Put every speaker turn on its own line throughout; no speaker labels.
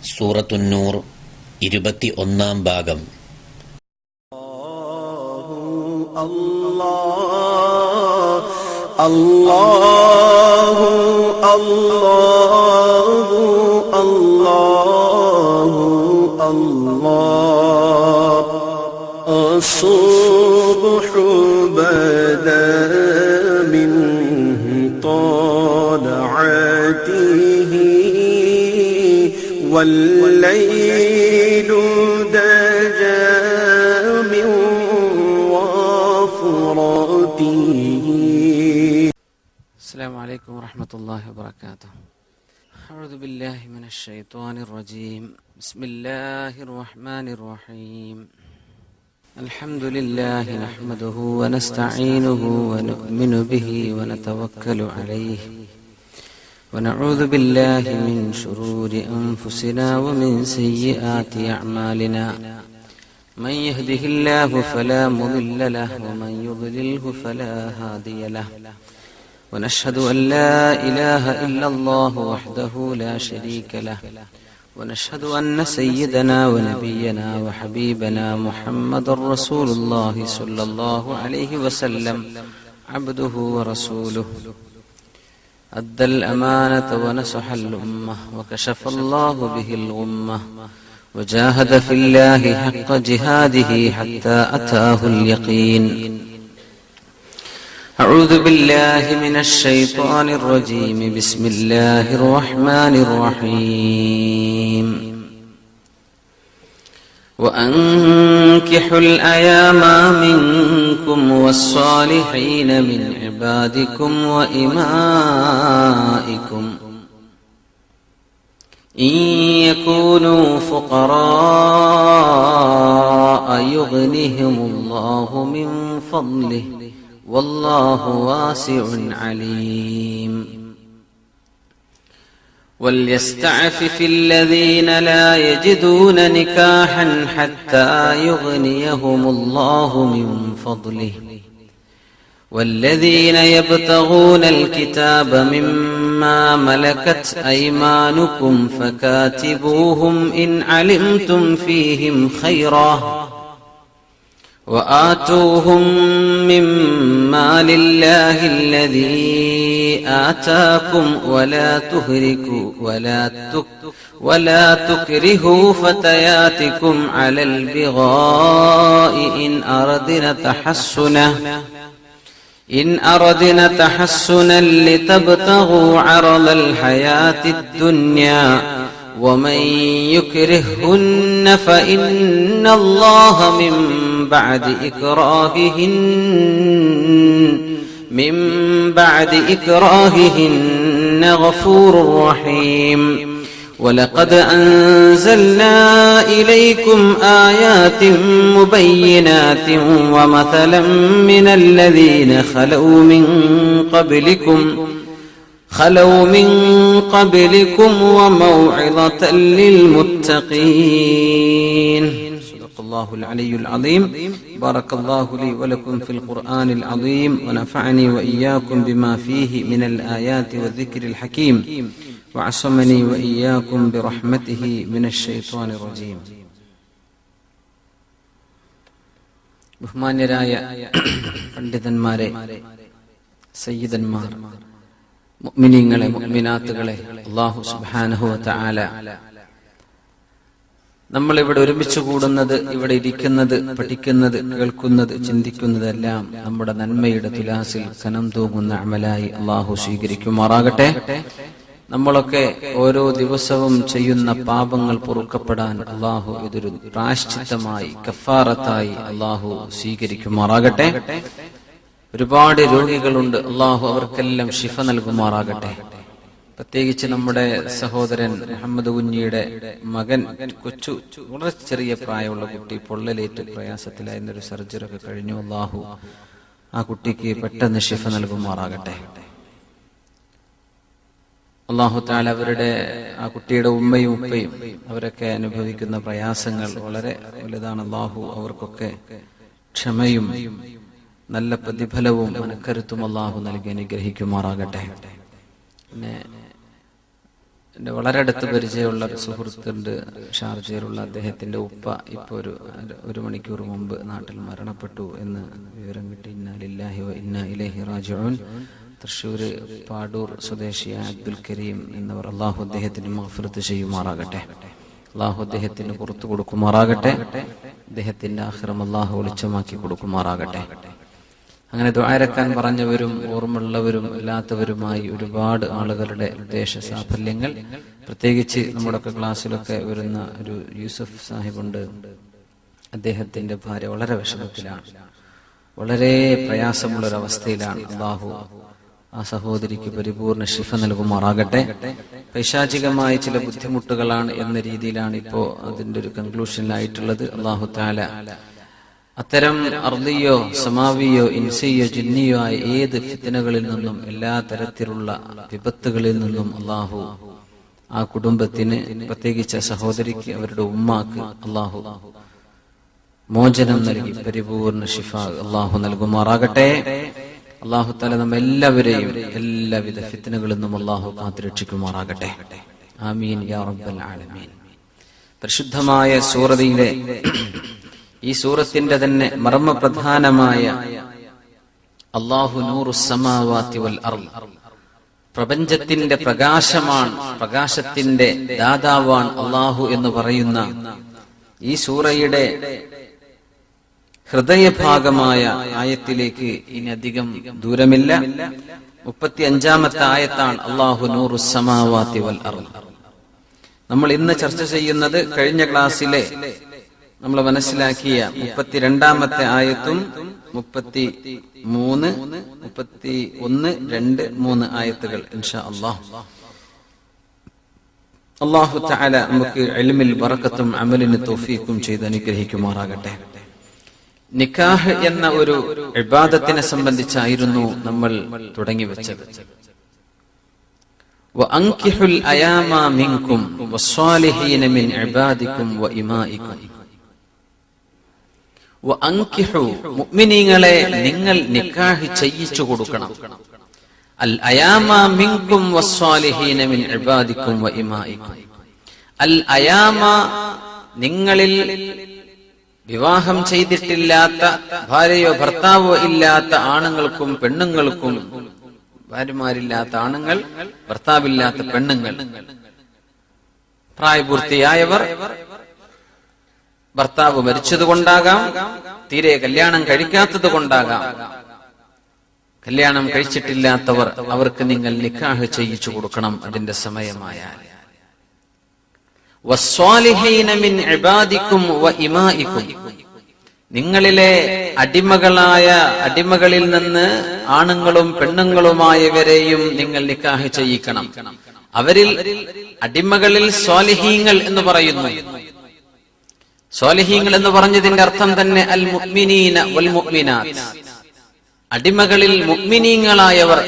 സൂറത്തുന്നൂർ 21-ാം ഭാഗം.
അല്ലാഹു അല്ലാഹു അല്ലാഹു അല്ലാഹു അസ്സുബ്ഹു ബദാ മിൻ ത്വലഅതിഹി വല്ലൈലു ദജാ മിൻ വഫറതിഹി.
السلام عليكم ورحمة الله وبركاته. أعوذ بالله من الشيطان الرجيم. بسم الله الرحمن الرحيم. الحمد لله نحمده ونستعينه ونؤمن به ونتوكل عليه ونعوذ بالله من شرور أنفسنا ومن سيئات أعمالنا. من يهده الله فلا مضل له ومن يضلله فلا هادي له. ونشهد أن لا إله إلا الله وحده لا شريك له. ونشهد أن سيدنا ونبينا وحبيبنا محمد رسول الله صلى الله عليه وسلم عبده ورسوله أدى الأمانة ونصح الأمة وكشف الله به الغمة وجاهد في الله حق جهاده حتى أتاه اليقين. أعوذ بالله من الشيطان الرجيم. بسم الله الرحمن الرحيم. وأنكحوا الأيام منكم والصالحين من عبادكم وإمائكم إن يكونوا فقراء يغنهم الله من فضله والله واسع عليم. وليستعفف الذين لا يجدون نكاحا حتى يغنيهم الله من فضله والذين يبتغون الكتاب مما ملكت أيمانكم فكاتبوهم إن علمتم فيهم خيرا وآتوهم مما لله الذي آتاكم ولا تكرهوا فتياتكم على البغاء إن أردنا تحسنا لتبتغوا عرض الحياة الدنيا ومن يكرهن فإن الله من بعد إكراههن غفور رحيم. ولقد أنزلنا إليكم آيات مبينات ومثلا من الذين خلوا من قبلكم وموعظة للمتقين. صدق الله العلي العظيم. بارك الله لي ولكم في القرآن العظيم ونفعني وإياكم بما فيه من الآيات والذكر الحكيم وعصمني وإياكم برحمته من الشيطان الرجيم. ബഹുമാന്യരായ പണ്ഡിതന്മാരെ, സയ്യിദന്മാർ, മുഅ്മിനീങ്ങളെ, മുഅ്മിനാത്തുകളെ, അല്ലാഹു സുബ്ഹാനഹു വ തആല നമ്മൾ ഇവിടെ ഒരുമിച്ച് കൂടുന്നത്, ഇവിടെ ഇരിക്കുന്നത്, പഠിക്കുന്നത്, കേൾക്കുന്നത്, ചിന്തിക്കുന്നതെല്ലാം നമ്മുടെ നന്മയുടെ തുലാസിൽ കനം തൂങ്ങുന്ന അമലായി അല്ലാഹു സ്വീകരിക്കുമാറാകട്ടെ. നമ്മളൊക്കെ ഓരോ ദിവസവും ചെയ്യുന്ന പാപങ്ങൾ പൊറുക്കപ്പെടാൻ അല്ലാഹു ഇതൊരു പ്രായശ്ചിത്തമായി, കഫാറത്തായി അല്ലാഹു സ്വീകരിക്കുമാറാകട്ടെ. ഒരുപാട് രോഗികളുണ്ട്, അല്ലാഹു അവർക്കെല്ലാം ശിഫ നൽകുമാറാകട്ടെ. പ്രത്യേകിച്ച് നമ്മുടെ സഹോദരൻ മുഹമ്മദ് കുഞ്ഞിയുടെ മകൻ, കൊച്ചു വളരെ ചെറിയ പ്രായമുള്ള കുട്ടി, പൊള്ളലേറ്റ് പ്രയാസത്തിലായിരുന്നൊരു സർജറി ഒക്കെ കഴിഞ്ഞു. അല്ലാഹു ആ കുട്ടിക്ക് പെട്ടെന്ന് ശിഫ നൽകുമാറാകട്ടെ. അല്ലാഹു തആല അവരുടെ, ആ കുട്ടിയുടെ ഉമ്മയും ഉപ്പയും അവരൊക്കെ അനുഭവിക്കുന്ന പ്രയാസങ്ങൾ വളരെ വലുതാണ്. അല്ലാഹു അവർക്കൊക്കെ ക്ഷമയും നല്ല പ്രതിഫലവും മനക്കരുത്തും അല്ലാഹു നൽകി അനുഗ്രഹിക്കുമാറാകട്ടെ. പിന്നെ എൻ്റെ വളരെ അടുത്ത് പരിചയമുള്ള ഒരു സുഹൃത്തുണ്ട് ഷാർജയിലുള്ള. അദ്ദേഹത്തിന്റെ ഉപ്പ ഇപ്പൊ ഒരു മണിക്കൂർ മുമ്പ് നാട്ടിൽ മരണപ്പെട്ടു എന്ന് വിവരം കിട്ടി. ഇന്നാ ലില്ലാഹി വ ഇന്നാ ഇലൈഹി റാജിഊൻ. തൃശ്ശൂര് പാടൂർ സ്വദേശിയായ അബ്ദുൽ കരീം എന്നവർ. അള്ളാഹു അദ്ദേഹത്തിന് മഗ്ഫിറത്ത് ചെയ്യുമാറാകട്ടെ, അള്ളാഹു അദ്ദേഹത്തിന് പുറത്തു കൊടുക്കുമാറാകട്ടെ, അദ്ദേഹത്തിന്റെ ആഖിറം അള്ളാഹു വെളിച്ചമാക്കി കൊടുക്കുമാറാകട്ടെ. അങ്ങനെ ദുആരക്കാൻ പറഞ്ഞവരും ഓർമ്മയുള്ളവരും അല്ലാത്തവരുമായി ഒരുപാട് ആളുകളുടെ ഉദ്ദേശ സാഫല്യങ്ങൾ, പ്രത്യേകിച്ച് നമ്മുടെയൊക്കെ ക്ലാസ്സിലൊക്കെ വരുന്ന ഒരു യൂസഫ് സാഹിബുണ്ട്. അദ്ദേഹത്തിന്റെ ഭാര്യ വളരെ വിഷമത്തിലാണ്, വളരെ പ്രയാസമുള്ളൊരവസ്ഥയിലാണ്. അള്ളാഹു ആ സഹോദരിക്ക് പരിപൂർണ ശിഫ നൽകുമാറാകട്ടെ. പൈശാചികമായ ചില ബുദ്ധിമുട്ടുകളാണ് എന്ന രീതിയിലാണ് ഇപ്പോ അതിന്റെ ഒരു കൺക്ലൂഷനിലായിട്ടുള്ളത്. അള്ളാഹു തആല അത്തരം അർദിയോ സമാവിയോ ഇൻസിയോ ജിന്നിയോ ആയ ഏത് ഫിത്നകളിൽ നിന്നും എല്ലാ തരത്തിലുള്ള വിപത്തുകളിൽ നിന്നും അള്ളാഹു ആ കുടുംബത്തിന്, പ്രത്യേകിച്ച് സഹോദരിക്ക് അവരുടെ ഉമ്മാക്ക് അള്ളാഹു മോചനം നൽകി പരിപൂർണ ശിഫ അള്ളാഹു നൽകുമാറാകട്ടെ. അള്ളാഹു തആല നമ്മെല്ലാവരെയും എല്ലാവിധ ഫിത്നകളിൽ നിന്നും അള്ളാഹു കാത്തുരക്ഷിക്കുമാറാകട്ടെ. ആമീൻ യാ റബ്ബൽ ആലമീൻ. പരിശുദ്ധമായ സൂറത്തിലെ ഈ സൂറത്തിന്റെ തന്നെ മർമ്മപ്രധാനമായ അല്ലാഹു നൂറുസ് സമാവാതി വൽ അർള്, പ്രപഞ്ചത്തിന്റെ പ്രകാശമാണ്, പ്രകാശത്തിന്റെ ദാതാവാണ് അല്ലാഹു എന്ന് പറയുന്ന ഈ സൂറയുടെ ഹൃദയഭാഗമായ ആയത്തിലേക്ക് ഇനി അധികം ദൂരമില്ല. 35-ാമത്തെ ആയത്താണ് അല്ലാഹു നൂറുസ് സമാവാതി വൽ അർള്. നമ്മൾ ഇന്ന് ചർച്ച ചെയ്യുന്നത് കഴിഞ്ഞ ക്ലാസ്സിലെ നമ്മൾ മനസ്സിലാക്കിയ 32-ാമത്തെ ആയത്തും 33, 31, 2, 3 ആയത്തുകൾ ഇൻഷാ അല്ലാഹ്. അല്ലാഹു തആല നമുക്ക് ഇൽമിൽ ബറക്കത്തും അമലിന് തൗഫീഖും ചെയ്ത് അനുഗ്രഹിക്കുമാറാകട്ടെ. നിക്കാഹ് എന്ന ഒരു ഇബാദത്തിനെ സംബന്ധിച്ചായിരുന്നു നമ്മൾ തുടങ്ങി വെച്ചത്. വഅൻകിഹുൽ അയാമ മിൻകും വസ്സാലിഹീന മിൻ ഇബാദികും വഇമാഇകും. വഅൻകിഹു, മുഅ്മിനീങ്ങളെ നിങ്ങൾ നിക്കാഹ് ചെയ്യിച്ചു കൊടുക്കണം. അൽ അയാമ മിൻകും വസ്സാലിഹീന മിൻ ഇബാദികും വഇമാഇകും. അൽ അയാമ, നിങ്ങളിൽ വിവാഹം ചെയ്തിട്ടില്ലാത്ത, ഭാര്യയോ ഭർത്താവോ ഇല്ലാത്ത ആണുങ്ങൾക്കും പെണ്ണുങ്ങൾക്കും, ഭാര്യമാരില്ലാത്ത ആണുങ്ങൾ, ഭർത്താവില്ലാത്ത പെണ്ണുങ്ങൾ, പ്രായപൂർത്തിയായവർ, ഭർത്താവ് മരിച്ചതുകൊണ്ടാകാം, തീരെ കല്യാണം കഴിക്കാത്തത് കൊണ്ടാകാം, കല്യാണം കഴിച്ചിട്ടില്ലാത്തവർ, അവർക്ക് നിങ്ങൾ നിക്കാഹ് ചെയ്യിച്ചു കൊടുക്കണം അതിന്റെ സമയമായാൽ. വസ്സാലിഹീന മിൻ ഇബാദികും വഇമാഇകും, നിങ്ങളിലെ അടിമകളിൽ നിന്ന് ആണുങ്ങളും പെണ്ണുങ്ങളുമായവരെയും നിങ്ങൾ നിക്കാഹ് ചെയ്യിക്കണം. അവരിൽ അടിമകളിൽ സ്വാലിഹീങ്ങൾ എന്ന് പറയുന്നു. സ്വാലിഹീങ്ങൾ എന്ന് പറഞ്ഞതിന്റെ അർത്ഥം തന്നെ അൽ മുഅ്മിനീന വൽ മുഅ്മിനാത്ത്, അടിമകളിൽ മുഅ്മിനീങ്ങളായവർ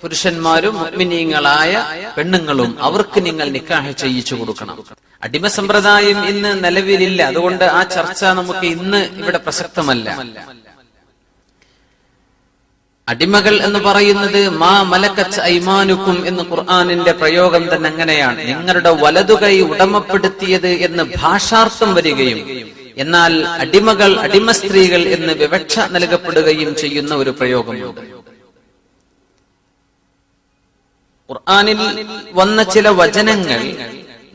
പുരുഷന്മാരും മുഅ്മിനീങ്ങളായ പെണ്ണുങ്ങളും, അവർക്ക് നിങ്ങൾ നിക്കാഹ് ചെയ്യിച്ചു കൊടുക്കണം. അടിമ സമ്പ്രദായം ഇന്ന് നിലവിലില്ല, അതുകൊണ്ട് ആ ചർച്ച നമുക്ക് ഇന്ന് ഇവിടെ പ്രസക്തമല്ല. അടിമകൾ എന്ന് പറയുന്നത് മാ മലക്കത്ത് ഐമാനുക്കും എന്ന് ഖുർആനിന്റെ പ്രയോഗം തന്നെ അങ്ങനെയാണ്. നിങ്ങളുടെ വലതുകൈ ഉടമപ്പെടുത്തിയത് എന്ന് ഭാഷാർത്ഥം വരികയും എന്നാൽ അടിമകൾ, അടിമ സ്ത്രീകൾ എന്ന് വിവക്ഷ നൽകപ്പെടുകയും ചെയ്യുന്ന ഒരു പ്രയോഗമുണ്ട്. ഖുർആനിൽ വന്ന ചില വചനങ്ങൾ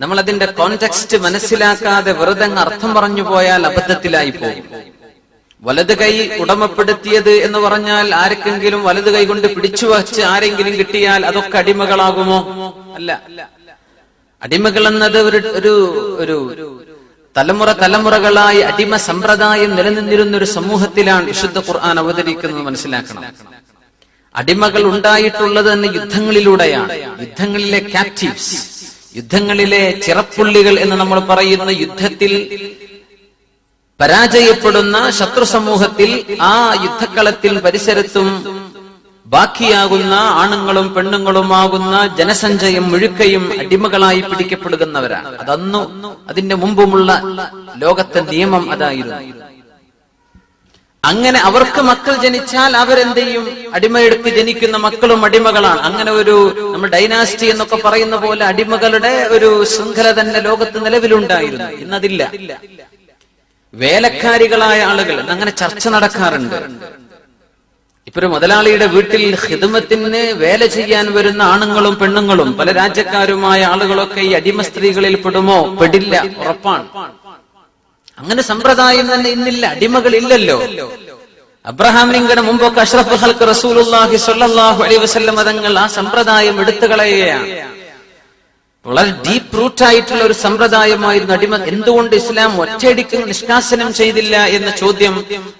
നമ്മൾ അതിന്റെ കോണ്ടെക്സ്റ്റ് മനസ്സിലാക്കാതെ വെറുതെ അർത്ഥം പറഞ്ഞു പോയാൽ അബദ്ധത്തിലായി പോകും. വലത് കൈ ഉടമപ്പെടുത്തിയത് എന്ന് പറഞ്ഞാൽ ആർക്കെങ്കിലും വലത് കൈ കൊണ്ട് പിടിച്ചു വച്ച് ആരെങ്കിലും കിട്ടിയാൽ അതൊക്കെ അടിമകളാകുമോ? അല്ല. അടിമകൾ എന്നത് ഒരു തലമുറകളായി അടിമ സമ്പ്രദായം നിലനിന്നിരുന്ന ഒരു സമൂഹത്തിലാണ് വിശുദ്ധ ഖുർആൻ അവതരിക്കുന്നത്, മനസ്സിലാക്കണം. അടിമകൾ ഉണ്ടായിട്ടുള്ളത് തന്നെ യുദ്ധങ്ങളിലൂടെയാണ്. യുദ്ധങ്ങളിലെ ക്യാപ്റ്റീവ്സ്, യുദ്ധങ്ങളിലെ ചിറപ്പുള്ളികൾ എന്ന് നമ്മൾ പറയുന്ന, യുദ്ധത്തിൽ പരാജയപ്പെടുന്ന ശത്രു സമൂഹത്തിൽ ആ യുദ്ധക്കളത്തിൽ പരിസരത്തും ബാക്കിയാകുന്ന ആണുങ്ങളും പെണ്ണുങ്ങളുമാകുന്ന ജനസഞ്ചയം മുഴുക്കയും അടിമകളായി പിടിക്കപ്പെടുന്നവരാണ്. അതന്നു അതിന്റെ മുമ്പുമുള്ള ലോകത്തെ നിയമം അതായിരുന്നു. അങ്ങനെ അവർക്ക് മക്കൾ ജനിച്ചാൽ അവരെന്ത് ചെയ്യും? അടിമയെടുത്ത് ജനിക്കുന്ന മക്കളും അടിമകളാണ്. അങ്ങനെ ഒരു നമ്മൾ ഡൈനാസ്റ്റി എന്നൊക്കെ പറയുന്ന പോലെ അടിമകളുടെ ഒരു ശൃംഖല തന്നെ ലോകത്ത് നിലവിലുണ്ടായിരുന്നു. ഇന്നതില്ല. വേലക്കാരികളായ ആളുകൾ അങ്ങനെ ചർച്ച നടക്കാറുണ്ട്. ഇപ്പൊ ഒരു മുതലാളിയുടെ വീട്ടിൽ ഖിദ്മത്തിന് വേല ചെയ്യാൻ വരുന്ന ആണുങ്ങളും പെണ്ണുങ്ങളും പല രാജ്യക്കാരുമായ ആളുകളൊക്കെ ഈ അടിമ സ്ത്രീകളിൽ പെടുമോ? പെടില്ല, ഉറപ്പാണ്. അങ്ങനെ സമ്പ്രദായം തന്നെ ഇന്നില്ല. അടിമകളില്ലല്ലോ. അബ്രഹാം ലിങ്കന് മുമ്പൊക്കെ അഷ്റഫുൽ ഖൽഖ് റസൂലുള്ളാഹി സ്വല്ലല്ലാഹു അലൈഹി വസല്ലം തങ്ങൾ ആ സമ്പ്രദായം എടുത്തു കളയുകയാണ്. വളരെ ഡീപ്പ് റൂട്ട് ആയിട്ടുള്ള ഒരു സമ്പ്രദായമായിരുന്നു അടിമ. എന്തുകൊണ്ട് ഇസ്ലാം ഒറ്റയടിക്ക് നിഷ്കാസനം ചെയ്തില്ല എന്ന ചോദ്യം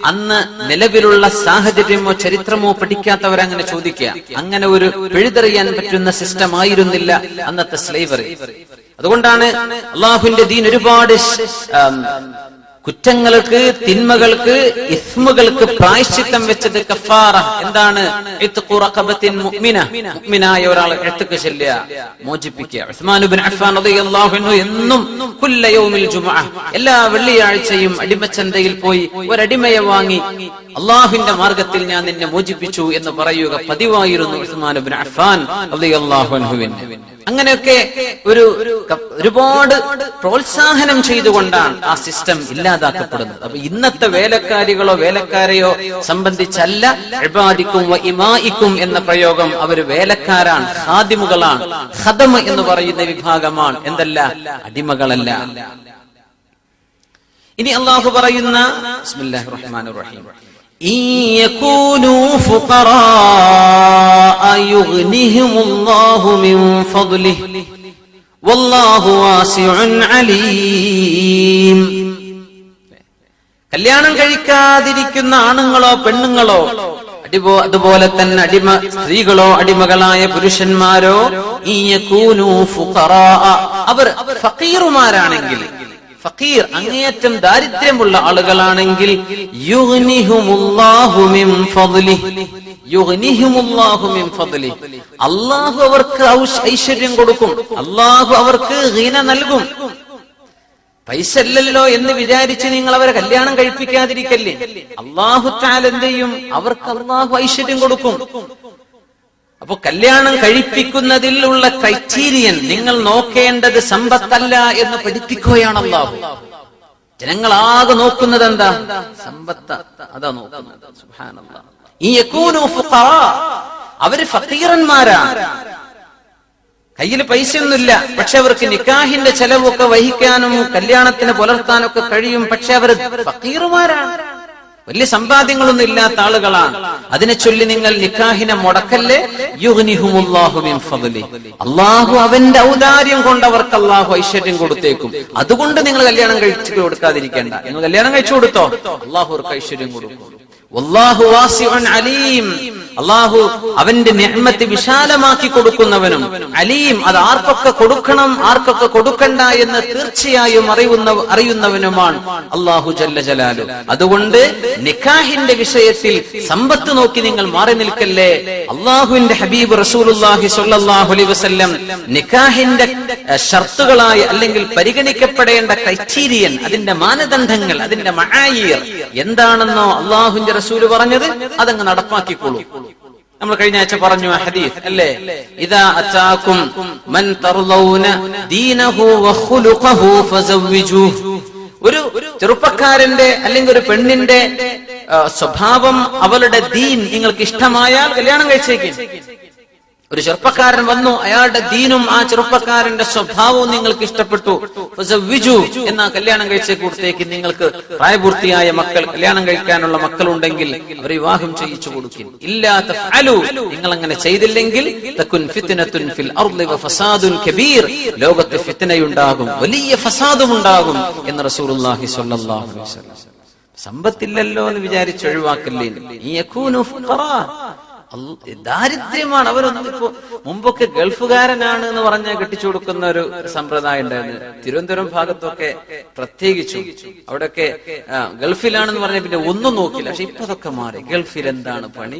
അന്ന് നിലവിലുള്ള സാഹചര്യമോ ചരിത്രമോ പഠിക്കാത്തവരങ്ങനെ ചോദിക്കുക. അങ്ങനെ ഒരു പിഴുതെറിയാൻ പറ്റുന്ന സിസ്റ്റം ആയിരുന്നില്ല അന്നത്തെ സ്ലേവറി. അതുകൊണ്ടാണ് അള്ളാഹുവിന്റെ ദീൻ ഒരുപാട് കുറ്റങ്ങൾക്ക്, തിന്മകൾക്ക്, ഇസ്മുകൾക്ക് പ്രായശ്ചിത്തം വെച്ചത് കഫാറ. എന്താണ്? മുഅ്മിനായ ഒരാളെ എഴുത്തുക്ക് ചെല്ലുക, മോചിപ്പിക്കുക. ഉസ്മാൻ ഇബ്നു അഫ്ഫാൻ റളിയല്ലാഹു അൻഹു എന്നും കുല്ല യൗമിൽ ജുമുഅ, എല്ലാ വെള്ളിയാഴ്ചയും അടിമച്ചന്തയിൽ പോയി ഒരടിമയെ വാങ്ങി അള്ളാഹുവിന്റെ മാർഗത്തിൽ ഞാൻ നിന്നെ മോചിപ്പിച്ചു എന്ന് പറയുക പതിവായിരുന്നു ഉസ്മാൻ ഇബ്നു അഫ്ഫാൻ റളിയല്ലാഹു അൻഹുവിന്. അങ്ങനെയൊക്കെ ഒരുപാട് പ്രോത്സാഹനം ചെയ്തുകൊണ്ടാണ് ആ സിസ്റ്റം ഇല്ലാതാക്കപ്പെടുന്നത്. അപ്പൊ ഇന്നത്തെ വേലക്കാരികളോ വേലക്കാരെയോ സംബന്ധിച്ചല്ല ഇബാദിക്കും വ ഇമാഇക്കും എന്ന പ്രയോഗം. അവർ വേലക്കാരാണ്, ഖാദിമുകളാണ്. ഖദം എന്ന് പറയുന്ന വിഭാഗമാണ്, എന്തല്ല, അടിമകളല്ല. ഇനി അല്ലാഹു പറയുന്ന ബിസ്മില്ലാഹിർ റഹ്മാനിർ റഹീം, إن يكونوا فقراء يغنهم الله من فضله والله واسع عليم. കല്യാണം കഴിക്കാതിരിക്കുന്ന ആണുങ്ങളോ പെണ്ണുങ്ങളോ അതുപോലെ തന്നെ അടിമ സ്ത്രീകളോ അടിമകളായ പുരുഷന്മാരോ അവർ ഫഖീറുമാരാണെങ്കിൽ, ഫഖീർ അങ്ങേയറ്റം ദാരിദ്ര്യമുള്ള ആളുകളാണെങ്കിൽ യുഗ്നിഹുമുല്ലാഹു മിൻ ഫദ്ലിഹി, യുഗ്നിഹുമുല്ലാഹു മിൻ ഫദ്ലിഹി, അല്ലാഹു അവർക്ക് ഐശ്വര്യം കൊടുക്കും, അല്ലാഹു അവർക്ക് ഗിന നൽകും. പൈസ ഇല്ലല്ലോ എന്ന് വിചാരിച്ച് നിങ്ങൾ അവരെ കല്യാണം കഴിപ്പിക്കാതിരിക്കല്ലേ. അല്ലാഹു തആല എന്ത് ചെയ്യും? അവർക്ക് അല്ലാഹു ഐശ്വര്യം കൊടുക്കും. അപ്പൊ കല്യാണം കഴിപ്പിക്കുന്നതിലുള്ള ക്രൈറ്റീരിയൻ നിങ്ങൾ നോക്കേണ്ടത് സമ്പത്തല്ല എന്ന് പഠിപ്പിക്കുകയാണ് അല്ലാഹു. ജനങ്ങളാകെ നോക്കുന്നത് എന്താ? സമ്പത്ത്. അതാ നോക്കുന്നത്. സുബ്ഹാനല്ലാഹ്. ഈ യകൂനു ഫുഖറാ, അവര് ഫഖീറന്മാരാണ്, കയ്യിൽ പൈസയൊന്നുമില്ല, പക്ഷെ അവർക്ക് നിക്കാഹിന്റെ ചെലവൊക്കെ വഹിക്കാനും കല്യാണത്തിന് പുലർത്താനൊക്കെ കഴിയും. പക്ഷെ അവർ ഫഖീറുമാരാണ്, വലിയ സമ്പാദ്യങ്ങളൊന്നും ഇല്ലാത്ത ആളുകളാണ്. അതിനെ ചൊല്ലി നിങ്ങൾ നിക്കാഹിനെ മുടക്കല്ലേ. യുഗ്നിഹുമുല്ലാഹു മിൻ ഫദ്ലി, അല്ലാഹു അവന്റെ ഔദാര്യം കൊണ്ട് അവർക്ക് അല്ലാഹു ഐശ്വര്യം കൊടുത്തേക്കും. അതുകൊണ്ട് നിങ്ങൾ കല്യാണം കഴിച്ചു കൊടുക്കാതിരിക്കേണ്ട. നിങ്ങൾ കല്യാണം കഴിച്ചു കൊടുത്തോ, അല്ലാഹു അവർക്ക് ഐശ്വര്യം കൊടുക്കും. വല്ലാഹു വാസിഉൻ അലീം, അല്ലാഹു അവന്റെ നിഅ്മത്ത് വിശാലമാക്കി കൊടുക്കുന്നവനും അലീം, അത് ആർക്കൊക്കെ കൊടുക്കണം ആർക്കൊക്കെ കൊടുക്കണ്ട എന്ന് തീർച്ചയായും അറിയുന്നവനുമാണ് അല്ലാഹു ജല്ല ജലാലു. അതുകൊണ്ട് നിക്കാഹിന്റെ വിഷയത്തിൽ സമ്പത്ത് നോക്കി നിങ്ങൾ മാറി നിൽക്കല്ലേ. അല്ലാഹുവിന്റെ ഹബീബ് റസൂലുള്ളാഹി സ്വല്ലല്ലാഹു അലൈഹി വസല്ലം നിക്കാഹിന്റെ ഷർത്തുകളായി അല്ലെങ്കിൽ പരിഗണിക്കപ്പെടേണ്ട ക്രൈറ്റീരിയൻ, അതിന്റെ മാനദണ്ഡങ്ങൾ, അതിന്റെ മആയീർ എന്താണെന്നോ അല്ലാഹുവിന്റെ റസൂല് പറഞ്ഞത് അതങ്ങ് നടപ്പാക്കിക്കോളൂ. നമ്മൾ കഴിഞ്ഞ ആഴ്ച പറഞ്ഞു ഹദീസ് അല്ലേ, ഇദാ അതാകും മൻ തർളൗന ദീനഹു വഖുലുഖഹു ഫസവ്വിജൂഹു. ഒരു ചെറുപ്പക്കാരന്റെ അല്ലെങ്കിൽ ഒരു പെണ്ണിന്റെ സ്വഭാവം, അവളുടെ ദീൻ നിങ്ങൾക്ക് ഇഷ്ടമായാൽ കല്യാണം കഴിച്ചേക്കും. ഒരു ചെറുപ്പക്കാരൻ വന്നു, അയാളുടെ ദീനും ആ ചെറുപ്പക്കാരന്റെ സ്വഭാവവും നിങ്ങൾക്ക് ഇഷ്ടപ്പെട്ടു, എന്നാ കല്യാണം കഴിച്ച കൊടുത്തേക്ക്. നിങ്ങൾക്ക് പ്രായപൂർത്തിയായ മക്കൾ, കല്യാണം കഴിക്കാനുള്ള മക്കളുണ്ടെങ്കിൽ അവർ വിവാഹം ചെയ്യിച്ചു കൊടുക്കും. ഇല്ലാത്ത നിങ്ങൾ അങ്ങനെ ചെയ്തില്ലെങ്കിൽ തകുൻ ഫിത്നത്തുൻ ഫിൽ അർളി വഫസാദുൻ കബീർ, ലോകത്ത് ഫിത്നയുണ്ടാകും, വലിയ ഫസാദും ഉണ്ടാകും എന്ന് റസൂലുള്ളാഹി സ്വല്ലല്ലാഹു അലൈഹി വസല്ലം. സമ്പത്തില്ലല്ലോ എന്ന് വിചാരിച്ച് ഒഴിവാക്കല്ലേ. യകൂനു ഫുഖറാ, ദാരിദ്ര്യമാണ്. അവരൊന്നും ഇപ്പോ മുമ്പൊക്കെ ഗൾഫുകാരനാണ് എന്ന് പറഞ്ഞാൽ കെട്ടിച്ചു കൊടുക്കുന്ന ഒരു സമ്പ്രദായം ഉണ്ടായിരുന്നു. തിരുവനന്തപുരം ഭാഗത്തൊക്കെ പ്രത്യേകിച്ചും അവിടെയൊക്കെ ഗൾഫിലാണെന്ന് പറഞ്ഞാൽ പിന്നെ ഒന്നും നോക്കില്ല. പക്ഷെ ഇപ്പൊ അതൊക്കെ മാറി. ഗൾഫിൽ എന്താണ് പണി,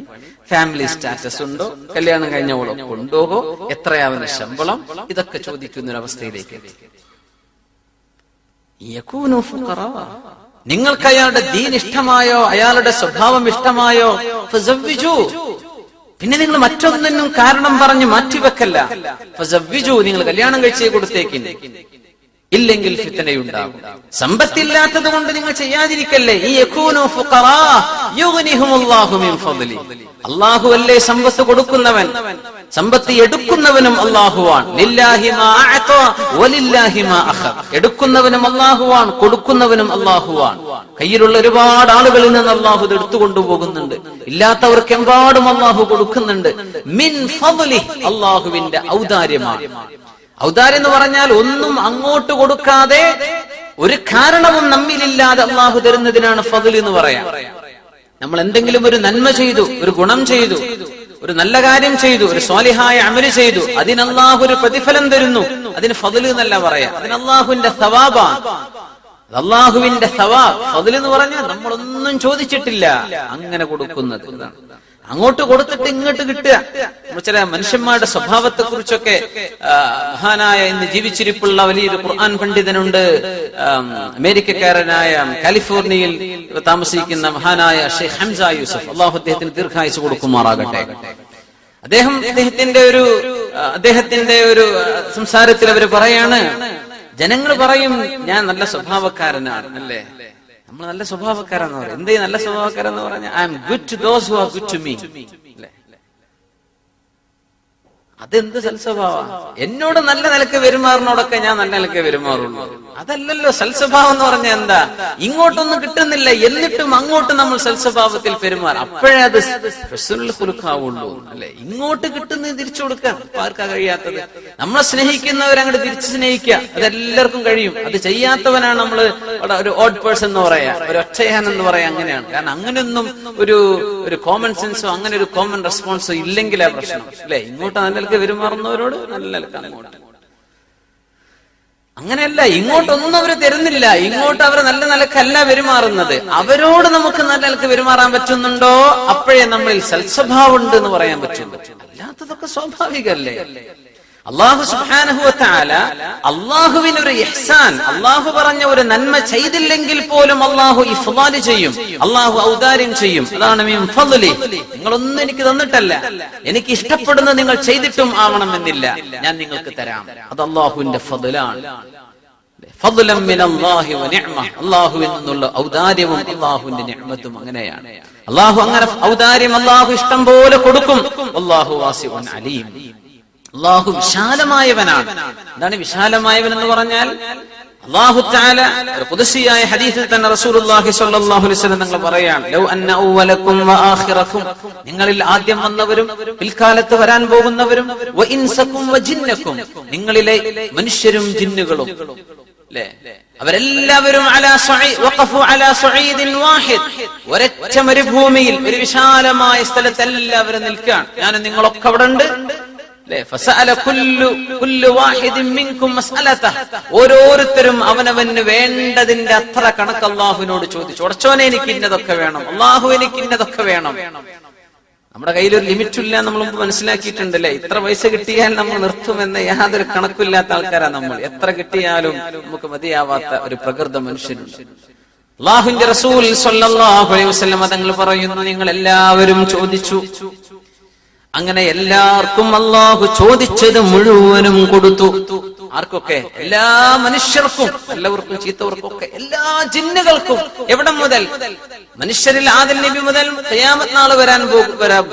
ഫാമിലി സ്റ്റാറ്റസ് ഉണ്ടോ, കല്യാണം കഴിഞ്ഞവളോ കൊണ്ടുപോകോ, എത്രയാവുന്ന ശമ്പളം, ഇതൊക്കെ ചോദിക്കുന്ന ഒരു അവസ്ഥയിലേക്ക്. നിങ്ങൾക്ക് അയാളുടെ ദീൻ ഇഷ്ടമായോ, അയാളുടെ സ്വഭാവം ഇഷ്ടമായോ, ഫസവ്വിജു, പിന്നെ നിങ്ങൾ മറ്റൊന്നിനും കാരണം പറഞ്ഞ് മാറ്റിവെക്കല്ല. ഫസവ്വിജു, നിങ്ങൾ കല്യാണം കഴിച്ചേ കൊടുത്തേക്കിന്, ഇല്ലെങ്കിൽ ഫിത്നയുണ്ടാകും. സമ്പത്തില്ലാത്തത് കൊണ്ട് നിങ്ങൾ ചെയ്യാതിരിക്കല്ലേ. ഈ യകൂനു ഫുഖറാ യുഗ്നിഹുമുല്ലാഹു മിൻ ഫദ്ലി, അല്ലാഹു അല്ലേ സമ്പത്ത് കൊടുക്കുന്നവൻ, സമ്പത്ത് എടുക്കുന്നവനും അല്ലാഹുവാൻ. ലില്ലാഹി മാ അഅത വലില്ലാഹി മാ അഖദ, എടുക്കുന്നവനും അല്ലാഹുവാൻ, കൊടുക്കുന്നവനും അല്ലാഹുവാൻ. കയ്യിലുള്ള ഒരുപാട് ആളുകളിൽ നിന്ന് അല്ലാഹു ഇത് എടുത്തുകൊണ്ടുപോകുന്നുണ്ട്, ഇല്ലാത്തവർക്ക് എമ്പാടും അല്ലാഹു കൊടുക്കുന്നുണ്ട്. മിൻ ഫദ്ലി, അല്ലാഹുവിന്റെ ഔദാര്യമാണ്. ഔദാര്യം എന്ന് പറഞ്ഞാൽ ഒന്നും അങ്ങോട്ട് കൊടുക്കാതെ ഒരു കാരണവും നമ്മിലില്ലാതെ അള്ളാഹു തരുന്നതിനാണ് ഫദ്ൽ എന്ന് പറയാം. നമ്മൾ എന്തെങ്കിലും ഒരു നന്മ ചെയ്തു, ഒരു ഗുണം ചെയ്തു, ഒരു നല്ല കാര്യം ചെയ്തു, ഒരു സ്വാലിഹായ അമല് ചെയ്തു, അതിന് അള്ളാഹു ഒരു പ്രതിഫലം തരുന്നു, അതിന് ഫദ്ൽ എന്നല്ല പറയാം, അതിന് അള്ളാഹുവിന്റെ സവാബാണ്. അള്ളാഹുവിന്റെ സവാബ്. ഫദ്ൽ എന്ന് പറഞ്ഞാൽ നമ്മളൊന്നും ചോദിച്ചിട്ടില്ല, അങ്ങനെ കൊടുക്കുന്നത്. അങ്ങോട്ട് കൊടുത്തിട്ട് ഇങ്ങോട്ട് കിട്ടുക. ചില മനുഷ്യന്മാരുടെ സ്വഭാവത്തെ കുറിച്ചൊക്കെ മഹാനായ ഇന്ന് ജീവിച്ചിരിപ്പുള്ള വലിയൊരു ഖുർആൻ പണ്ഡിതനുണ്ട്, അമേരിക്കക്കാരനായ കാലിഫോർണിയയിൽ താമസിക്കുന്ന മഹാനായ ഷെയ്ഖ് ഹംസ യൂസഫ്, അള്ളാഹു അദ്ദേഹത്തിന് ദീർഘായുസ് കൊടുക്കുമാറാകട്ടെ. അദ്ദേഹത്തിന്റെ ഒരു സംസാരത്തിൽ അവർ പറയാണ്, ജനങ്ങൾ പറയും ഞാൻ നല്ല സ്വഭാവക്കാരനാണ് അല്ലേ, നമ്മൾ നല്ല സ്വഭാവക്കാരെന്ന് പറയും. എന്തേ നല്ല സ്വഭാവക്കാരെന്ന് പറഞ്ഞാൽ I am good to those who are good to me. അതെന്ത് സൽസ്വഭാവം? എന്നോട് നല്ല നിലക്ക് പെരുമാറുന്നോടൊക്കെ ഞാൻ നല്ല നിലക്ക് പെരുമാറുള്ളൂ. അതല്ലല്ലോ സൽസ്വഭാവം എന്ന് പറഞ്ഞാൽ എന്താ? ഇങ്ങോട്ടൊന്നും കിട്ടുന്നില്ല എന്നിട്ടും അങ്ങോട്ട് നമ്മൾ സൽസ്വഭാവത്തിൽ പെരുമാറും, അപ്പോഴേ അത് ഹുസ്നുൽ ഖുലുഖാവുള്ളൂ അല്ലെ. ഇങ്ങോട്ട് കിട്ടുന്നത് തിരിച്ചു കൊടുക്കാൻ ആർക്കാ കഴിയാത്തത്? നമ്മളെ സ്നേഹിക്കുന്നവരങ്ങോട്ട് തിരിച്ചു സ്നേഹിക്കുക, അതെല്ലാവർക്കും കഴിയും. അത് ചെയ്യാത്തവനാണ് നമ്മൾ ഒരു ഓഡ് പേഴ്സൺ എന്ന് പറയാ, ഒരു ഒറ്റയാൻ എന്ന് പറയാ. അങ്ങനെയാണ്. കാരണം അങ്ങനെയൊന്നും ഒരു കോമൺ സെൻസോ അങ്ങനെ ഒരു കോമൺ റെസ്പോൺസോ ഇല്ലെങ്കിലാ പ്രശ്നം അല്ലെ. ഇങ്ങോട്ട് നല്ല പെരുമാറുന്നവരോട് നല്ല നിലക്കാണ് അങ്ങോട്ട്. അങ്ങനെയല്ല, ഇങ്ങോട്ടൊന്നും അവര് തരുന്നില്ല, ഇങ്ങോട്ട് അവർ നല്ല നിലക്കല്ല പെരുമാറുന്നത്. അവരോട് നമുക്ക് നല്ല നിലക്ക് പെരുമാറാൻ പറ്റുന്നുണ്ടോ, അപ്പോഴേ നമ്മളിൽ സൽസ്വഭാവം ഉണ്ട് എന്ന് പറയാൻ പറ്റുള്ളൂ. അല്ലാത്തതൊക്കെ സ്വാഭാവികല്ലേ. അല്ലാഹു സുബ്ഹാനഹു വ തആല അല്ലാഹുവിന് ഒരു ഇഹ്സാൻ, അല്ലാഹു പറഞ്ഞ ഒരു നന്മ ചെയ്തില്ലെങ്കിൽ പോലും അല്ലാഹു ഇഫ്ളാൽ ചെയ്യും, അല്ലാഹു ഔദാര്യം ചെയ്യും. അതാണ് മിൻ ഫദ്ലി. നിങ്ങളൊന്നും എനിക്ക് തന്നിട്ടല്ല, എനിക്ക് ഇഷ്ടപ്പെടുന്നത് നിങ്ങൾ ചെയ്തിട്ടും ആവണമെന്നില്ല, ഞാൻ നിങ്ങൾക്ക് തരാം. അത് അല്ലാഹുവിന്റെ ഫദ്ലാണ്. ഫദ്ലൻ മിനല്ലാഹി വ നിഅമ, അല്ലാഹുവിൽ നിന്നുള്ള ഔദാര്യവും അല്ലാഹുവിന്റെ നിഅമത്തും അങ്ങനെയാണ്. അല്ലാഹു അങ്ങനെ ഔദാര്യം അല്ലാഹു ഇഷ്ടം പോലെ കൊടുക്കും. അല്ലാഹു വാസിഉൻ അലീം. അല്ലാഹു വിശാലമായവനാണ്. എന്താണ് വിശാലമായവൻ എന്ന് പറഞ്ഞാൽ? അല്ലാഹു തആല ഒരു ഖുദ്സിയായ ഹദീസിൽ തന്നെ റസൂലുള്ളാഹി സ്വല്ലല്ലാഹു അലൈഹി വസല്ലം തങ്ങൾ പറയാണ്, ലൗ അന്ന അവലക്കും വ ആഖിറക്കും, നിങ്ങളിൽ ആദ്യം വന്നവരും പിൽക്കാലത്ത് വരാൻ പോകുന്നവരും, വ ഇൻസക്കും വ ജിന്നക്കും, നിങ്ങളിലെ മനുഷ്യരും ജിന്നുകളും അല്ലേ, അവരെല്ലാവരും വഖഫു അലാ സഈദിൻ വാഹിദ്, ഒരൊറ്റ മരുഭൂമിയിൽ ഒരു വിശാലമായ സ്ഥലത്ത് എല്ലാവരും നിൽക്കാൻ, ഞാനും നിങ്ങളൊക്കെ അവിടെ ഉണ്ട്. ഓരോരുത്തരും അവനവന് വേണ്ടതിന്റെ അത്ര കണക്ക് അള്ളാഹുവിനോട് ചോദിച്ചു. ഉടച്ചോനെ എനിക്ക് ഇന്നതൊക്കെ വേണം, അള്ളാഹു എനിക്ക് ഇന്നതൊക്കെ വേണം. നമ്മുടെ കയ്യിൽ ഒരു ലിമിറ്റ് ഇല്ല, നമ്മൾ മനസ്സിലാക്കിയിട്ടുണ്ടല്ലേ. ഇത്ര പൈസ കിട്ടിയാൽ നമ്മൾ നിർത്തുമെന്ന് യാതൊരു കണക്കില്ലാത്ത ആൾക്കാരാണ് നമ്മൾ. എത്ര കിട്ടിയാലും നമുക്ക് മതിയാവാത്ത ഒരു പ്രകൃത മനുഷ്യരുണ്ട്. അല്ലാഹുവിന്റെ റസൂൽ സ്വല്ലല്ലാഹു അലൈഹി വസല്ലം തങ്ങൾ പറയുന്നു, നിങ്ങൾ എല്ലാവരും ചോദിച്ചു, അങ്ങനെ എല്ലാവർക്കും അല്ലാഹു ചോദിച്ചത് മുഴുവനും കൊടുത്തു. ആർക്കൊക്കെ? എല്ലാ മനുഷ്യർക്കും, എല്ലാവർക്കും, ചീത്തവർക്കൊക്കെ, എല്ലാ ജിന്നുകൾക്കും. എവിടെ മുതൽ? മനുഷ്യരിൽ ആദം നബി മുതൽ ഖിയാമത്ത് നാൾ വരാൻ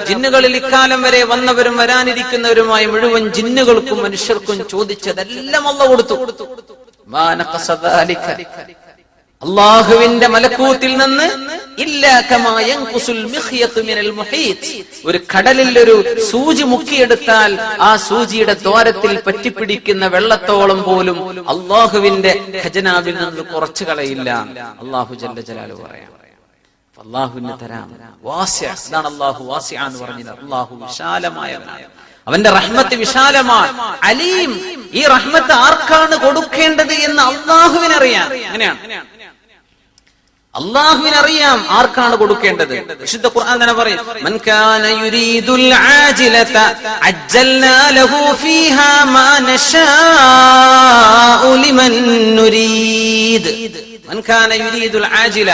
ജിന്നുകളിൽ ഇക്കാലം വരെ വന്നവരും വരാനിരിക്കുന്നവരുമായ മുഴുവൻ ജിന്നുകൾക്കും മനുഷ്യർക്കും ചോദിച്ചതെല്ലാം അല്ലാഹു കൊടുത്തു. മാ നഖസ ദാലിക, അല്ലാഹുവിന്റെ മലക്കൂത്തിൽ നിന്ന് ഒരു കടലിൽ ഒരു സൂചി മുക്കിയെടുത്താൽ ആ സൂചിയുടെ ദ്വാരത്തിൽ പറ്റിപ്പിടിക്കുന്ന വെള്ളത്തോളം പോലും അല്ലാഹുവിന്റെ ഖജനാവിൽ നിന്ന് കുറച്ചു കളയില്ല. അല്ലാഹു ജല്ല ജലാലുഹു പറയാം, അല്ലാഹുവിന് തരാം. വാസിഅ, അതാണ് അല്ലാഹു വാസിഅ എന്ന് പറഞ്ഞത്. അല്ലാഹു വിശാലമായവനാണ്, അവന്റെ റഹ്മത്ത് വിശാലമാണ്. അലീം, ഈ റഹ്മത്ത് ആർക്കാണ് കൊടുക്കേണ്ടത് എന്ന് അല്ലാഹുവിനറിയാം. അങ്ങനെയാണ്, അല്ലാഹുവിനറിയാം ആർക്കാണ് കൊടുക്കേണ്ടത്. വിശുദ്ധ ഖുർആൻ തന്നെ പറയും, മൻ കാന യുരീദുൽ ആജിലത അജ്ജൽനാ ലഹു ഫീഹാ മാ നശാഉ ലിമൻ നുരീദ്. മൻ കാന യുരീദുൽ ആജില,